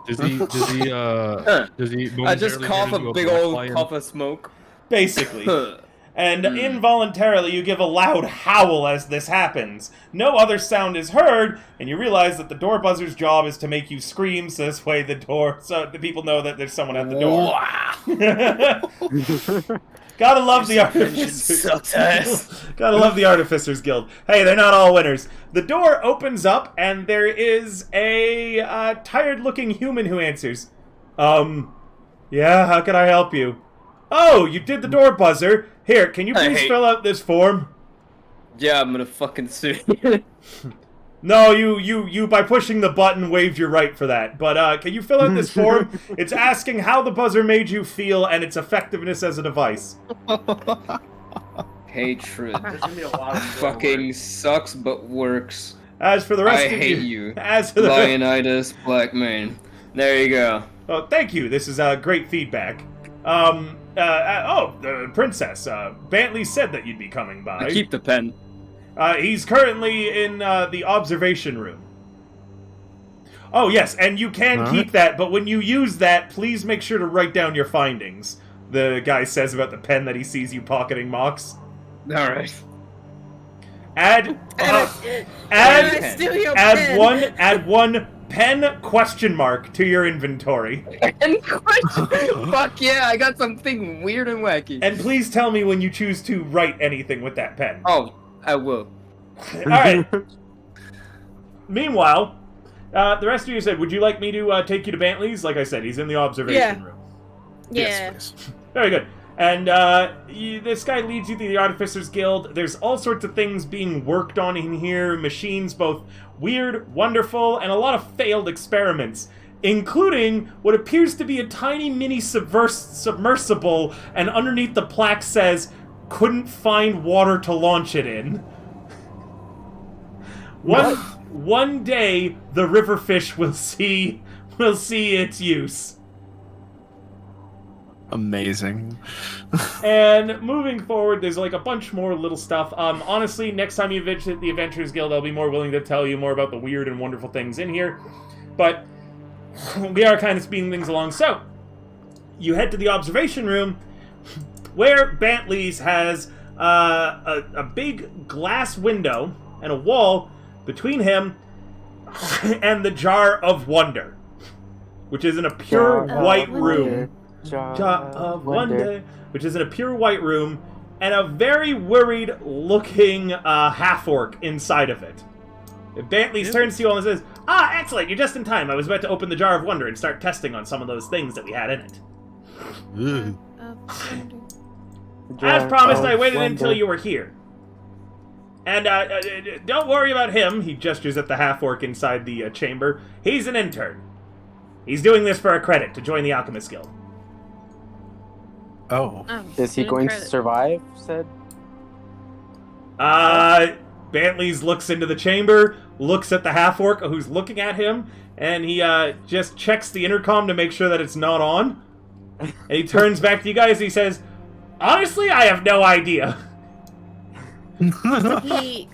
Does he I just cough a big old puff of smoke. Basically. And involuntarily you give a loud howl as this happens. No other sound is heard, and you realize that the door buzzer's job is to make you scream, so this way the people know that there's someone at the door. Gotta love the Artificers Guild. Gotta love the Artificers Guild. Hey, they're not all winners. The door opens up, and there is a tired-looking human who answers. Yeah, how can I help you? Oh, you did the door buzzer. Here, can you please fill out this form? Yeah, I'm gonna fucking sue you. No, you by pushing the button waived your right for that. But can you fill out this form? It's asking how the buzzer made you feel and its effectiveness as a device. Hatred. Fucking sucks but works. As for the rest I of hate you, you. As for the Leonidas Blackmane. There you go. Oh, thank you. This is great feedback. The princess. Bentley said that you'd be coming by. Keep the pen. He's currently in the observation room. Oh, yes, and you can keep that, but when you use that, please make sure to write down your findings. The guy says about the pen that he sees you pocketing, Mox. Alright. Add one pen question mark to your inventory. Pen question? Fuck yeah, I got something weird and wacky. And please tell me when you choose to write anything with that pen. Oh, I will. Alright. Meanwhile, the rest of you said, would you like me to take you to Bentley's? Like I said, he's in the observation room. Yeah. Yes, please. Very good. And this guy leads you to the Artificers Guild. There's all sorts of things being worked on in here. Machines, both weird, wonderful, and a lot of failed experiments. Including what appears to be a tiny mini submersible, and underneath the plaque says, couldn't find water to launch it in. One day, the riverfish will see its use. Amazing. And moving forward, there's like a bunch more little stuff. Honestly, next time you visit the Adventurers Guild, I'll be more willing to tell you more about the weird and wonderful things in here. But we are kind of speeding things along. So, you head to the observation room, where Bentley's has a big glass window and a wall between him and the Jar of Wonder, which is in a pure white room. Jar of Wonder, which is in a pure white room, and a very worried-looking half-orc inside of it. Bentley turns to you all and says, excellent, you're just in time. I was about to open the Jar of Wonder and start testing on some of those things that we had in it. As promised, I waited until you were here. And don't worry about him, he gestures at the half-orc inside the chamber. He's an intern. He's doing this for a credit to join the Alchemist Guild. Oh. Is he going to survive, said? Bentley's looks into the chamber, looks at the half-orc who's looking at him, and he just checks the intercom to make sure that it's not on. And he turns back to you guys and he says, honestly, I have no idea.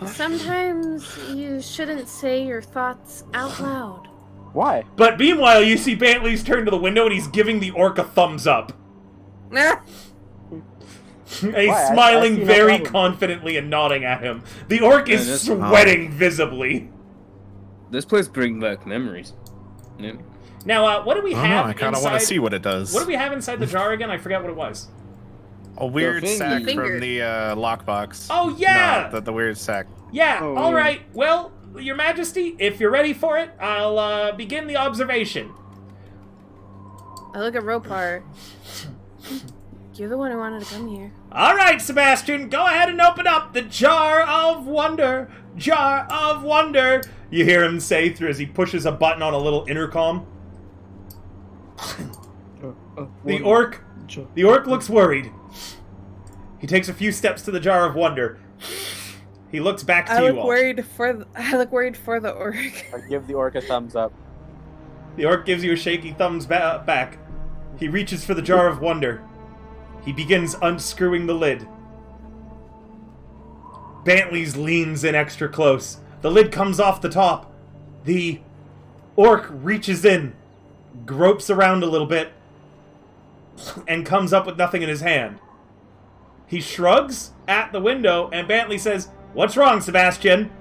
Sometimes you shouldn't say your thoughts out loud. Why? But meanwhile, you see Bentley's turn to the window and he's giving the orc a thumbs up. And he's smiling very confidently and nodding at him. The orc is sweating visibly. This place brings back memories. Yeah. Now, what do we have I kind of want to see what it does. What do we have inside the jar again? I forgot what it was. A weird sack from the lockbox. Oh, yeah! No, the weird sack. Yeah, alright. Well, Your Majesty, if you're ready for it, I'll begin the observation. I look at Ropar. You're the one who wanted to come here. Alright, Sebastian, go ahead and open up the Jar of Wonder. Jar of Wonder. You hear him say through as he pushes a button on a little intercom. The orc looks worried. He takes a few steps to the Jar of Wonder. He looks back to you all. I look worried for the orc. I give the orc a thumbs up. The orc gives you a shaky thumbs back. He reaches for the Jar of Wonder. He begins unscrewing the lid. Bentley's leans in extra close. The lid comes off the top. The orc reaches in, gropes around a little bit, and comes up with nothing in his hand. He shrugs at the window, and Bentley says, "What's wrong, Sebastian?"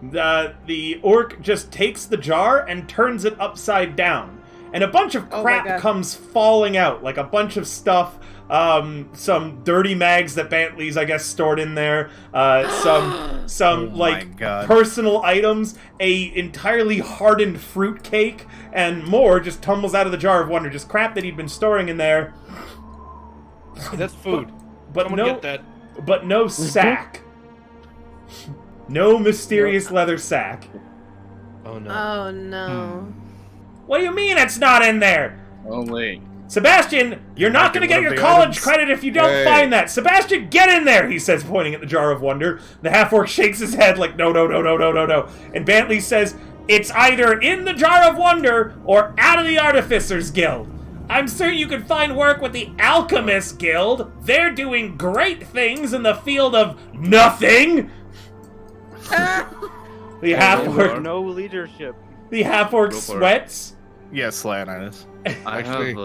The orc just takes the jar and turns it upside down. And a bunch of crap comes falling out, like a bunch of stuff, some dirty mags that Bentley's, I guess, stored in there, some personal items, a entirely hardened fruit cake, and more just tumbles out of the Jar of Wonder, just crap that he'd been storing in there. Hey, that's food. But no sack. No mysterious leather sack. Oh no. Oh no. What do you mean it's not in there? Oh wait. Sebastian, you're not going to get your college credit if you don't find that. Sebastian, get in there, he says, pointing at the Jar of Wonder. The half-orc shakes his head like, no. And Bentley says, it's either in the Jar of Wonder or out of the Artificers Guild. I'm certain you can find work with the Alchemist Guild. They're doing great things in the field of nothing. The half-orc... No leadership. The half-orc sweats. Yes, Leonidas. I have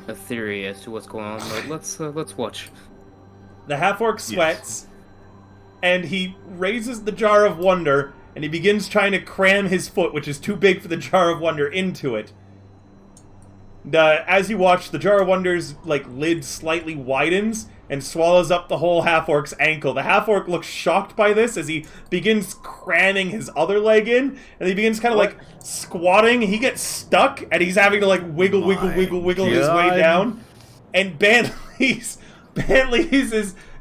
a theory as to what's going on, but let's watch. The half-orc sweats, and he raises the Jar of Wonder, and he begins trying to cram his foot, which is too big for the Jar of Wonder, into it. As you watch, the Jar of Wonder's lid slightly widens and swallows up the whole half-orc's ankle. The half-orc looks shocked by this as he begins cramming his other leg in, and he begins kind of squatting. He gets stuck, and he's having to wiggle his way down. And Bentley's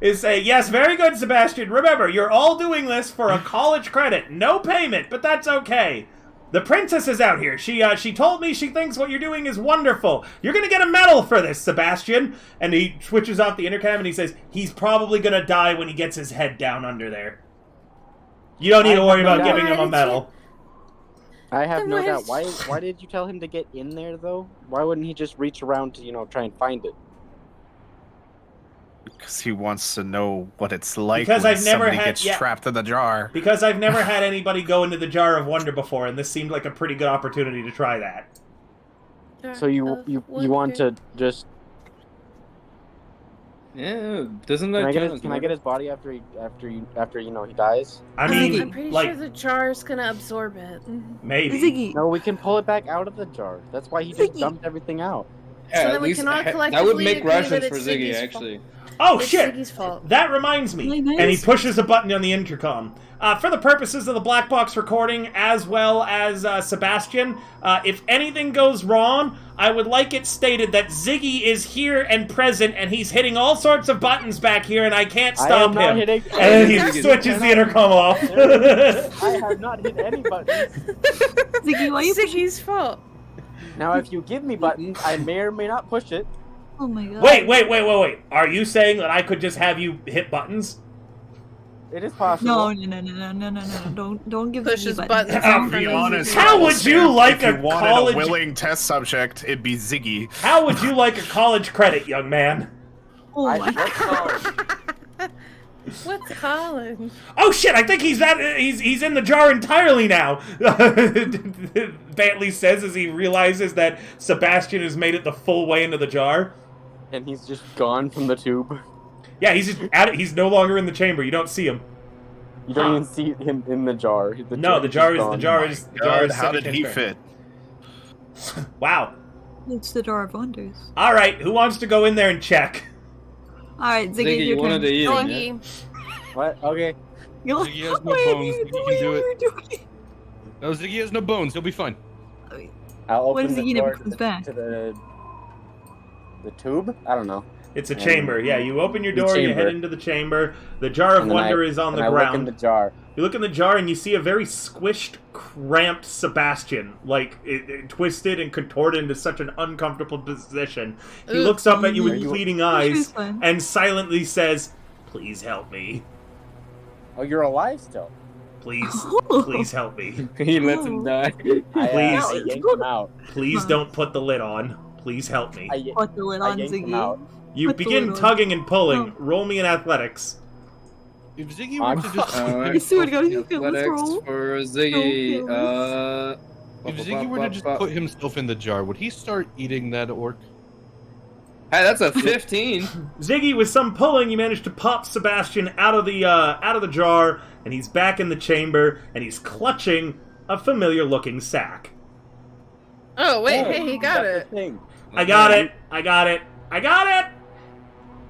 is saying, yes, very good, Sebastian. Remember, you're all doing this for a college credit. No payment, but that's okay. The princess is out here. She told me she thinks what you're doing is wonderful. You're gonna get a medal for this, Sebastian. And he switches off the intercom and he says, he's probably gonna die when he gets his head down under there. You don't need to worry about giving him a medal. I have no doubt. Why did you tell him to get in there, though? Why wouldn't he just reach around to, try and find it? Because he wants to know what it's like because when somebody gets trapped in the jar. Because I've never had anybody go into the Jar of Wonder before, and this seemed like a pretty good opportunity to try that. So you want to just... Yeah, doesn't that can I get his body after he dies? I mean, I'm pretty sure the jar's gonna absorb it. Maybe. Ziggy. No, we can pull it back out of the jar. That's why he just dumped everything out. Yeah, so then we can all collectively that would make agree rations that for it's Ziggy, Ziggy's actually. Oh, it's shit! Ziggy's fault. That reminds me. Really nice. And he pushes a button on the intercom. For the purposes of the black box recording, as well as Sebastian, if anything goes wrong, I would like it stated that Ziggy is here and present, and he's hitting all sorts of buttons back here, and I can't stop him. And then he switches the intercom off. I have not hit any buttons. Ziggy, why are you Ziggy's fault. Now, if you give me buttons, I may or may not push it. Oh my god. Wait. Are you saying that I could just have you hit buttons? It is possible. No. Don't give Pushes me buttons. I'll be honest. How would you like a college... a willing test subject, it'd be Ziggy. How would you like a college credit, young man? Oh my god. What's college? Oh shit! I think he's in the jar entirely now. Bentley says as he realizes that Sebastian has made it the full way into the jar, and he's just gone from the tube. Yeah, he's just at it. He's no longer in the chamber. You don't see him. You don't even see him in the jar. The jar is. How did he fit? Wow. It's the Jar of Wonders. All right, who wants to go in there and check? All right, Ziggy, your turn. Ziggy. What? Okay. Ziggy has no bones. Ziggy can do it. No, Ziggy has no bones. He'll be fine. I'll What open if the Ziggy never door comes back? to the tube. I don't know. It's a chamber. Yeah, you open your door, you head into the chamber. The Jar of Wonder is on the ground. I look in the jar. You look in the jar and you see a very squished, cramped Sebastian, it twisted and contorted into such an uncomfortable position. He looks up at you with pleading eyes and silently says, "Please help me." Oh, you're alive still. Please help me. He lets him die. I yanked him out. Please don't put the lid on. Please help me. Put the lid on, Ziggy. You begin tugging and pulling. Roll me in athletics. If Ziggy were to just... I swear to God, he's gonna roll. For Ziggy, if Ziggy were to just put himself in the jar, would he start eating that orc? Hey, that's a 15. Ziggy, with some pulling, you managed to pop Sebastian out of the jar, and he's back in the chamber, and he's clutching a familiar-looking sack. Oh wait, hey, he got it. I got it.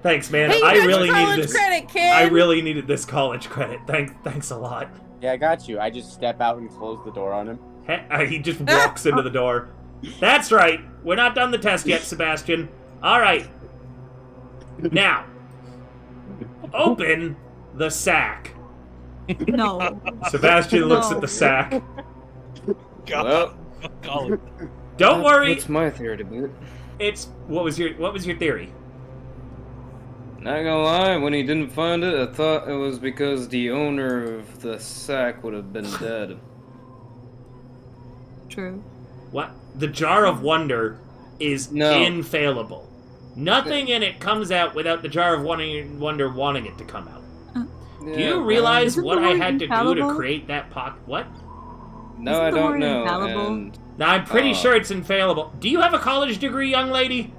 Thanks, man. Hey, I really needed this. Credit, kid. I really needed this college credit. Thanks a lot. Yeah, I got you. I just step out and close the door on him. He just walks into the door. That's right. We're not done the test yet, Sebastian. All right. Now, open the sack. No. Sebastian looks at the sack. God. Don't worry. What's my theory to boot? what was your theory? Not gonna lie, when he didn't find it, I thought it was because the owner of the sack would have been dead. True. What? The Jar of Wonder is infallible. Nothing in it comes out without the Jar of Wonder wanting it to come out. Do you realize what I had to do to create that pocket? What? No, I don't know. Now, I'm pretty sure it's infallible. Do you have a college degree, young lady?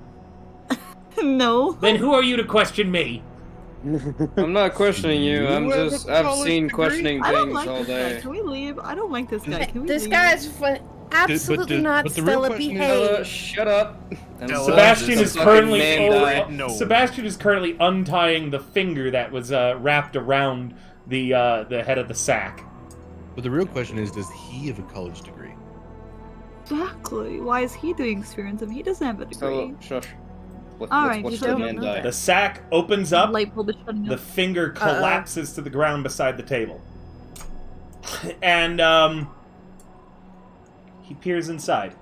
No. Then who are you to question me? I'm not questioning you. I've seen questioning things all day. Can we leave? I don't like this guy. Can we This leave? guy's absolutely not Stella behave. Shut up. Sebastian is currently untying the finger that was wrapped around the head of the sack. But the real question is, does he have a college degree? Exactly. Why is he doing experience if he doesn't have a degree? Shush. The sack opens up. The finger collapses to the ground beside the table. And he peers inside.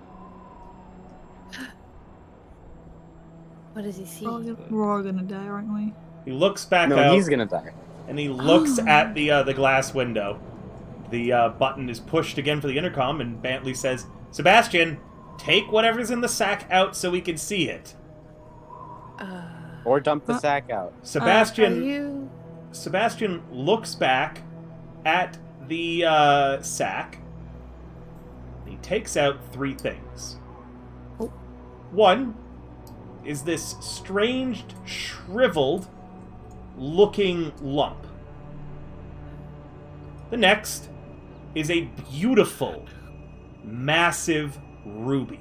What does he see? We're all gonna die, aren't we? He looks back out. No, he's gonna die. And he looks at the glass window. The button is pushed again for the intercom, and Bentley says, "Sebastian, take whatever's in the sack out so we can see it." Or dump the sack out. Sebastian looks back at the sack. He takes out 3 things. One is this strange, shriveled looking lump. The next is a beautiful, massive ruby,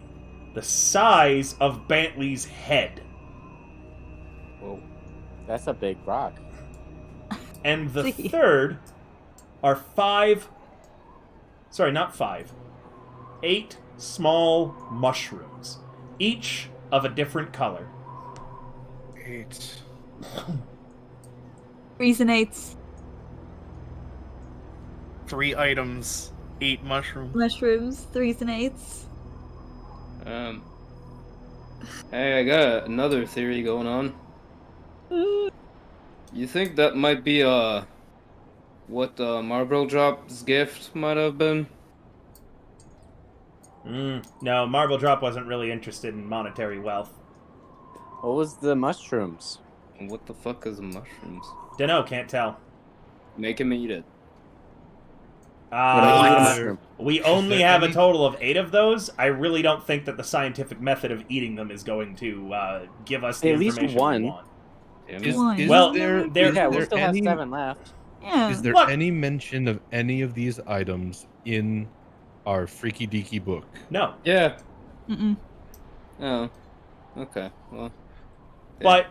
the size of Bentley's head. Whoa, that's a big rock. And the third are 8 small mushrooms, each of a different color. 8. 3s and 8s. 3 items, 8 mushrooms. 3s and 8s. Hey, I got another theory going on. You think that might be what Marble Drop's gift might have been? No, Marble Drop wasn't really interested in monetary wealth. What was the mushrooms? What the fuck is mushrooms? Dunno, can't tell. Make him eat it. We only have a total of 8 of those. I really don't think that the scientific method of eating them is going to give us the information we want. We still have 7 left. Yeah. Is there any mention of any of these items in our Freaky Deaky book? No. Yeah. Oh. Okay. Well. Yeah.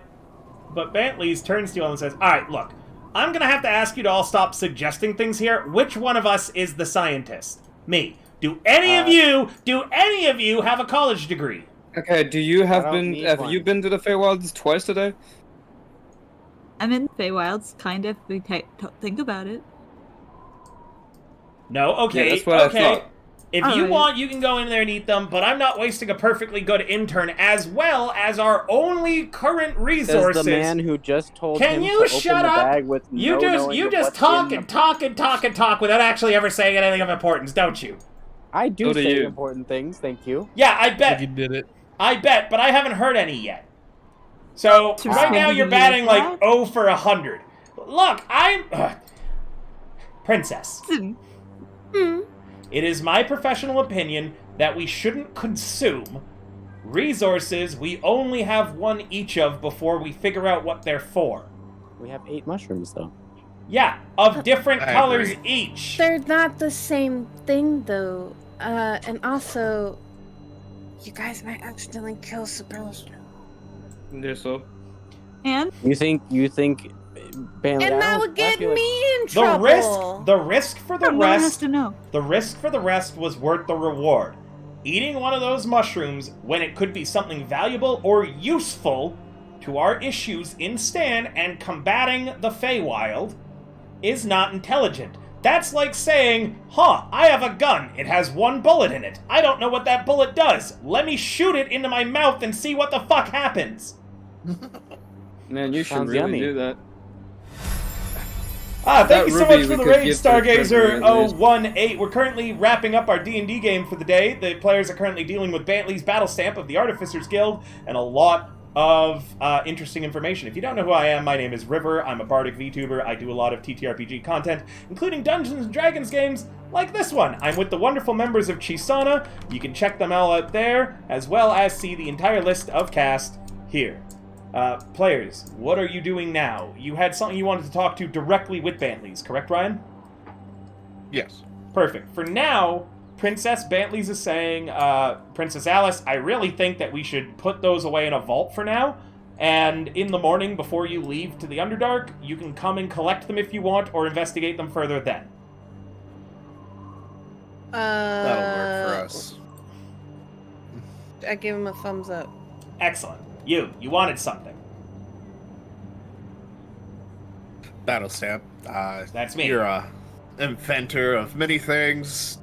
But Bentley's turns to you all and says, "Alright, look. I'm gonna have to ask you to all stop suggesting things here. Which one of us is the scientist? Me. Do any of you have a college degree?" Okay, have you been to the Feywilds twice today? I'm in Feywilds, kind of, if we think about it. No, okay, yeah, that's what I thought. If you want, you can go in there and eat them, but I'm not wasting a perfectly good intern as well as our only current resources. Says the man who just told Can him you to shut open up? The bag with you just talk and talk and talk and talk without actually ever saying anything of importance, don't you? I do say important things, thank you. Yeah, I bet. You did it. I bet, but I haven't heard any yet. So, right now you're batting like 0 for 100. Look, I'm... Princess. It is my professional opinion that we shouldn't consume resources we only have 1 each of before we figure out what they're for. We have 8 mushrooms, though. Yeah, of different colors each. They're not the same thing, though. And also, you guys might accidentally kill Sebastian. Yes, so. And? You think Bentley, and that would get me in trouble. The risk for the one rest. has to know. The risk for the rest was worth the reward. Eating one of those mushrooms when it could be something valuable or useful to our issues in Stan and combating the Feywild is not intelligent. That's like saying, I have a gun. It has 1 bullet in it. I don't know what that bullet does. Let me shoot it into my mouth and see what the fuck happens. Man, you should really do that. Thank you so much for the raid, Stargazer018. We're currently wrapping up our D&D game for the day. The players are currently dealing with Bentley's Battle Stamp of the Artificers Guild, and a lot of interesting information. If you don't know who I am, my name is River. I'm a bardic VTuber. I do a lot of TTRPG content, including Dungeons & Dragons games like this one. I'm with the wonderful members of Chiisana. You can check them all out there, as well as see the entire list of cast here. Players, what are you doing now? You had something you wanted to talk to directly with Bantleys, correct, Ryan? Yes. Perfect. For now, Princess Bantleys is saying, Princess Alice, I really think that we should put those away in a vault for now, and in the morning before you leave to the Underdark, you can come and collect them if you want, or investigate them further then. That'll work for us. I give him a thumbs up. Excellent. You wanted something. Battle Stamp. That's me. You're a inventor of many things.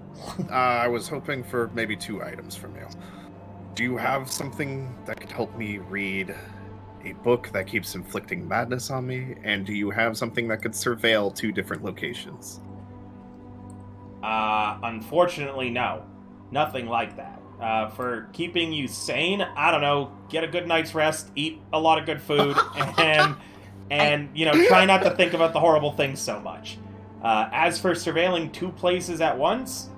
I was hoping for maybe 2 items from you. Do you have something that could help me read a book that keeps inflicting madness on me? And do you have something that could surveil 2 different locations? Unfortunately, no. Nothing like that. For keeping you sane, I don't know, get a good night's rest, eat a lot of good food, and try not to think about the horrible things so much. As for surveilling 2 places at once,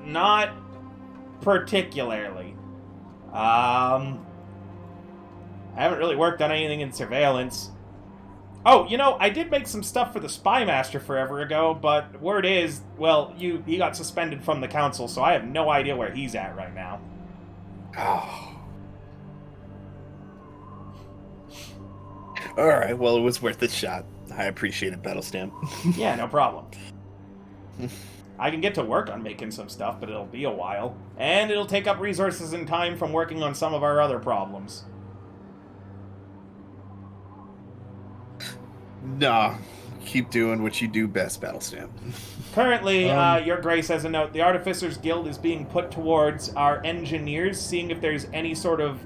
not particularly. I haven't really worked on anything in surveillance. Oh, I did make some stuff for the Spy Master forever ago, but word is, well, he got suspended from the council, so I have no idea where he's at right now. Oh. Alright, well, it was worth a shot. I appreciate it, Battle Stamp. Yeah, no problem. I can get to work on making some stuff, but it'll be a while. And it'll take up resources and time from working on some of our other problems. Nah, keep doing what you do best, Battle Stamp. Currently, Your Grace has a note. The Artificers Guild is being put towards our engineers, seeing if there's any sort of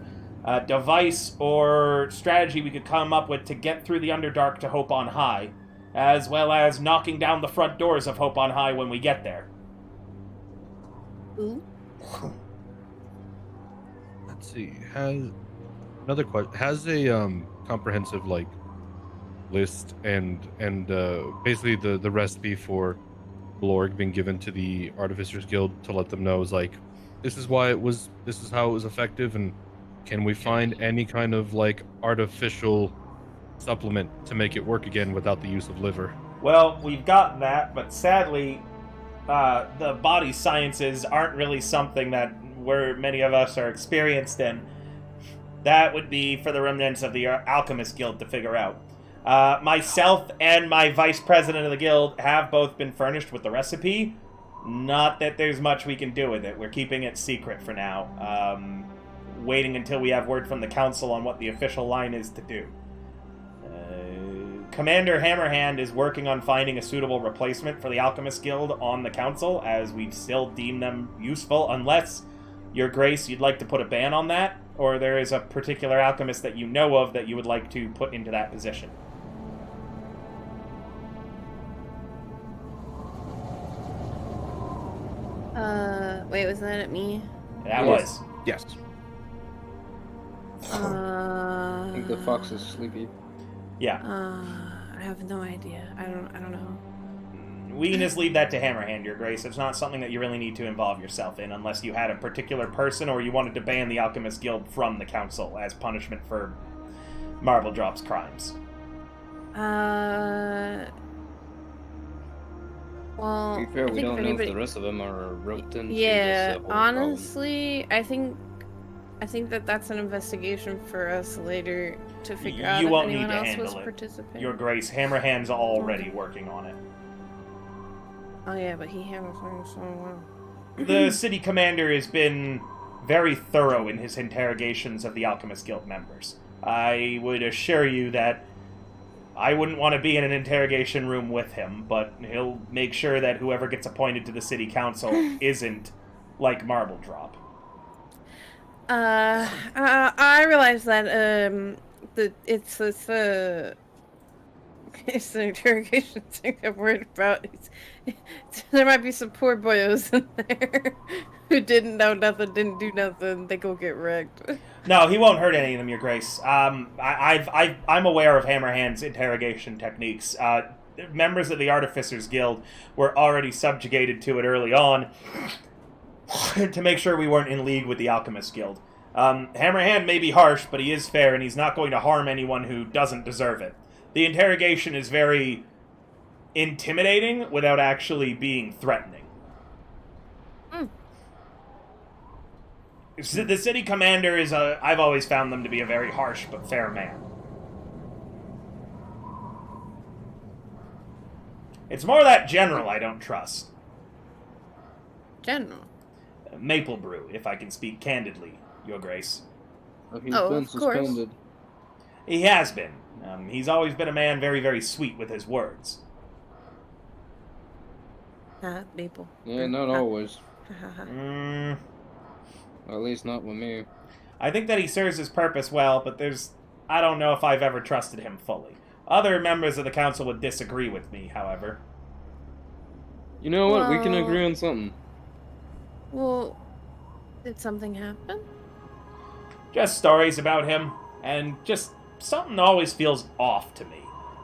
device or strategy we could come up with to get through the Underdark to Hope on High, as well as knocking down the front doors of Hope on High when we get there. Ooh. Let's see. Another question. Has a comprehensive list and basically the recipe for Blorg been given to the Artificers Guild to let them know this is how it was effective, and can we find any kind of artificial supplement to make it work again without the use of liver? Well, we've got that, but sadly the body sciences aren't really something that many of us are experienced in. That would be for the remnants of the Alchemist Guild to figure out. Myself and my vice president of the guild have both been furnished with the recipe. Not that there's much we can do with it. We're keeping it secret for now. Waiting until we have word from the council on what the official line is to do. Commander Hammerhand is working on finding a suitable replacement for the Alchemist Guild on the council, as we still deem them useful, unless, Your Grace, you'd like to put a ban on that, or there is a particular alchemist that you know of that you would like to put into that position. Wait, was that at me? That was. Yes. I think the fox is sleepy. Yeah. I have no idea. I don't know. We can just leave that to Hammerhand, Your Grace. It's not something that you really need to involve yourself in, unless you had a particular person or you wanted to ban the Alchemist Guild from the council as punishment for Marble Drop's crimes. Well, to be fair, we don't know if the rest of them are roped into yeah, this whole honestly, problem. I think that's an investigation for us later to figure out if anyone else was participating. Your Grace, Hammerhand's already working on it. Oh yeah, but he handles things so well. The city commander has been very thorough in his interrogations of the Alchemist Guild members. I would assure you that I wouldn't want to be in an interrogation room with him, but he'll make sure that whoever gets appointed to the city council isn't like Marble Drop. I realize that it's the interrogation thing I'm worried about. There might be some poor boyos in there who didn't know nothing, didn't do nothing. They go get wrecked. No, he won't hurt any of them, Your Grace. I'm aware of Hammerhand's interrogation techniques. Members of the Artificers Guild were already subjugated to it early on to make sure we weren't in league with the Alchemist Guild. Hammerhand may be harsh, but he is fair, and he's not going to harm anyone who doesn't deserve it. The interrogation is very intimidating without actually being threatening. The city commander is I've always found them to be a very harsh but fair man. It's more that general I don't trust. General? Maple Brew, if I can speak candidly, Your Grace. He's been suspended. He has been. He's always been a man very, very sweet with his words. Maple. Yeah, not always. At least not with me. I think that he serves his purpose well, but I don't know if I've ever trusted him fully. Other members of the council would disagree with me, however. You know what? We can agree on something. Well, did something happen? Just stories about him, and just something always feels off to me.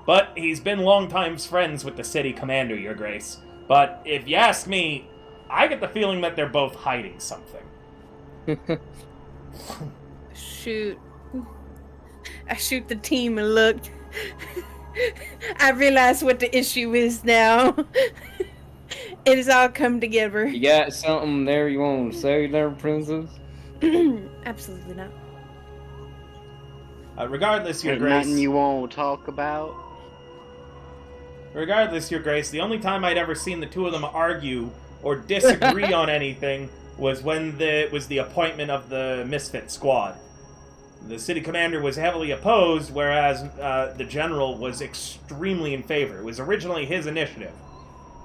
But he's been longtime friends with the city commander, Your Grace. But if you ask me, I get the feeling that they're both hiding something. Shoot. I shoot the team and look. I realize what the issue is now. It has all come together. You got something there you want to say there, Princess? Absolutely not. Regardless, Your Grace. Nothing you won't talk about? Regardless, Your Grace, the only time I'd ever seen the two of them argue or disagree on anything was when was the appointment of the Misfit Squad. The city commander was heavily opposed, whereas the general was extremely in favor. It was originally his initiative.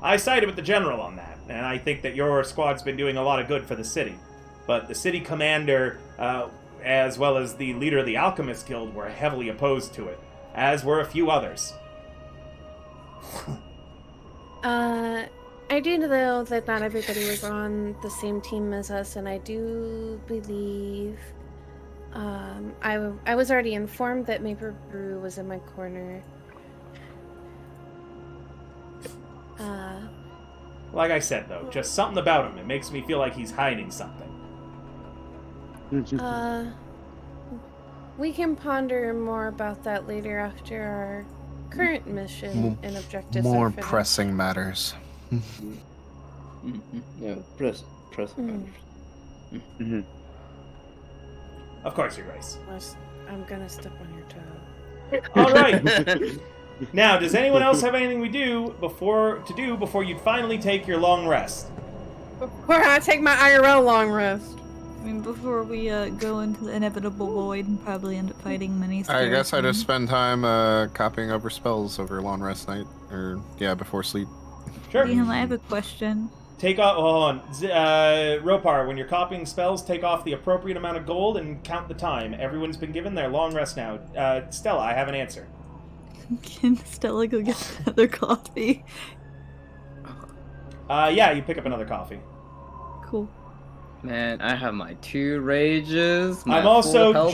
I sided with the general on that, and I think that your squad's been doing a lot of good for the city. But the city commander, as well as the leader of the Alchemist Guild, were heavily opposed to it, as were a few others. I do know that not everybody was on the same team as us, and I do believe I was already informed that Maple Brew was in my corner. Like I said, though, just something about him. It makes me feel like he's hiding something. We can ponder more about that later after our current mission and objectives. More pressing matters. Yeah, pressing matters. Of course, Your Grace. I'm gonna step on your toe. All right. Now, does anyone else have anything before you'd finally take your long rest? Before I take my IRL long rest. I mean, before we go into the inevitable void and probably end up fighting many. I guess I just spend time copying over spells over long rest night, or before sleep. Sure. Liam, I have a question. Hold on. Ropar, when you're copying spells, take off the appropriate amount of gold and count the time. Everyone's been given their long rest now. Stella, I have an answer. Can Stella go get another coffee? Yeah, you pick up another coffee. Cool. Man, I have my 2 rages. I'm also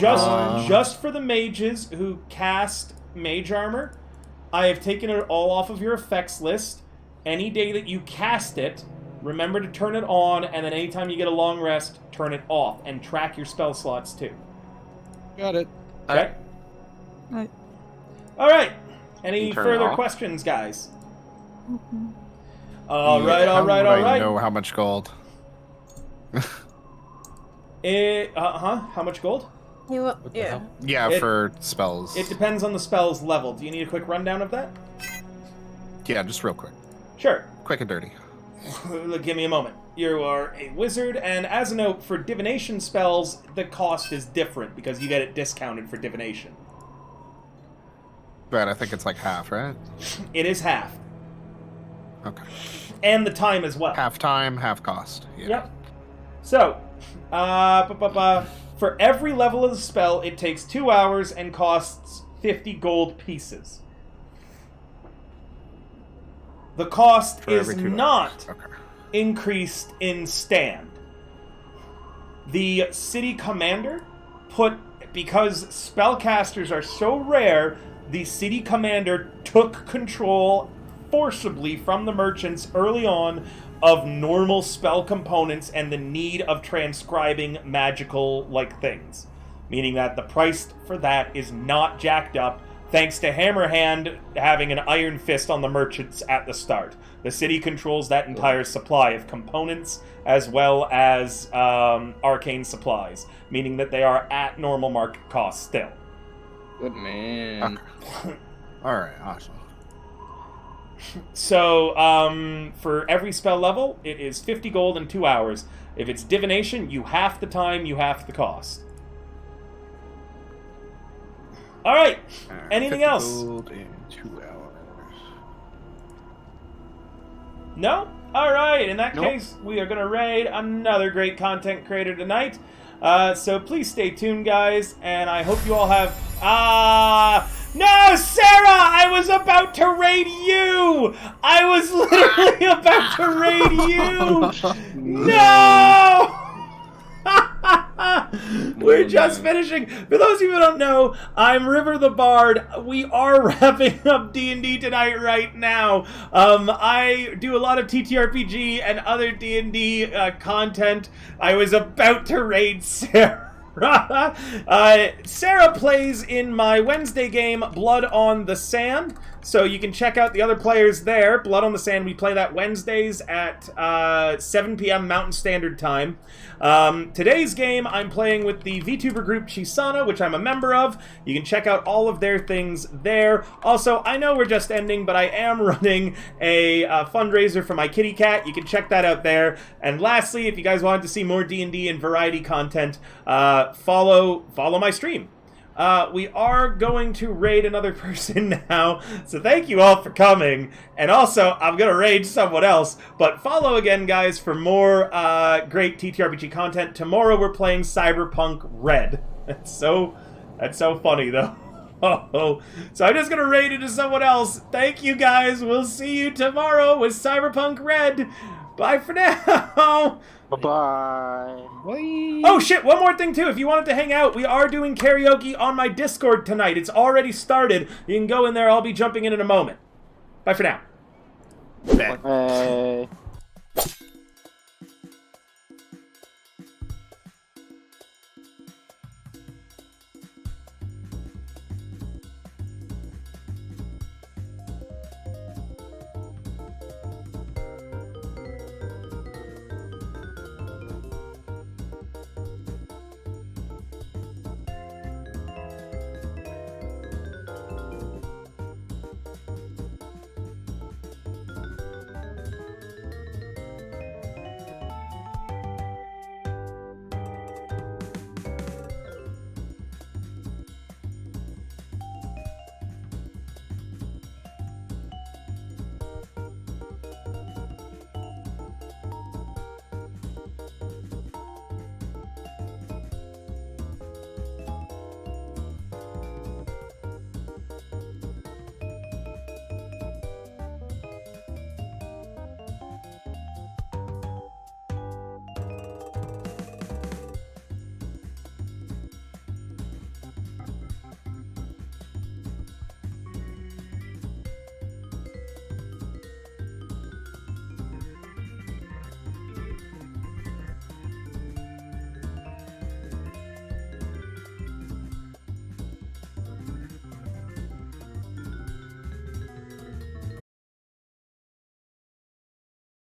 just for the mages who cast mage armor. I have taken it all off of your effects list. Any day that you cast it, remember to turn it on, and then anytime you get a long rest, turn it off, and track your spell slots too. Got it. Okay. Alright. All right. Any further questions, guys? Mm-hmm. All right. I know how much gold. How much gold? Yeah, for spells. It depends on the spell's level. Do you need a quick rundown of that? Yeah, just real quick. Sure. Quick and dirty. Give me a moment. You are a wizard, and as a note, for divination spells, the cost is different because you get it discounted for divination. But I think it's like half, right? It is half. Okay. And the time as well. Half time, half cost. Yeah. Yep. So, for every level of the spell, it takes 2 hours and costs 50 gold pieces. The cost is not increased in stand. The city commander because spellcasters are so rare, the city commander took control forcibly from the merchants early on of normal spell components and the need of transcribing magical-like things. Meaning that the price for that is not jacked up, thanks to Hammerhand having an iron fist on the merchants at the start. The city controls that entire supply of components as well as arcane supplies, meaning that they are at normal market cost still. Good man. Okay. Alright, awesome. So, for every spell level, it is 50 gold and 2 hours. If it's divination, you half the time, you half the cost. Alright, anything else? Gold in 2 hours. No? Alright, in that case, we are going to raid another great content creator tonight. So please stay tuned, guys, and I hope you all have... No, Sarah! I was about to raid you! I was literally about to raid you! No! We're just finishing. For those of you who don't know, I'm River the Bard. We are wrapping up D&D tonight right now. I do a lot of TTRPG and other D&D content. I was about to raid Sarah. Sarah plays in my Wednesday game, Blood on the Sand, so you can check out the other players there. Blood on the Sand, we play that Wednesdays at 7 p.m. Mountain Standard Time. Today's game, I'm playing with the VTuber group Chiisana, which I'm a member of. You can check out all of their things there. Also, I know we're just ending, but I am running a fundraiser for my kitty cat. You can check that out there. And lastly, if you guys wanted to see more D&D and variety content, follow my stream. We are going to raid another person now, so thank you all for coming. And also, I'm going to raid someone else, but follow again, guys, for more great TTRPG content. Tomorrow we're playing Cyberpunk Red. That's so funny, though. So I'm just going to raid into someone else. Thank you, guys. We'll see you tomorrow with Cyberpunk Red. Bye for now. Bye-bye. Bye. Oh, shit, one more thing, too. If you wanted to hang out, we are doing karaoke on my Discord tonight. It's already started. You can go in there. I'll be jumping in a moment. Bye for now. Bye.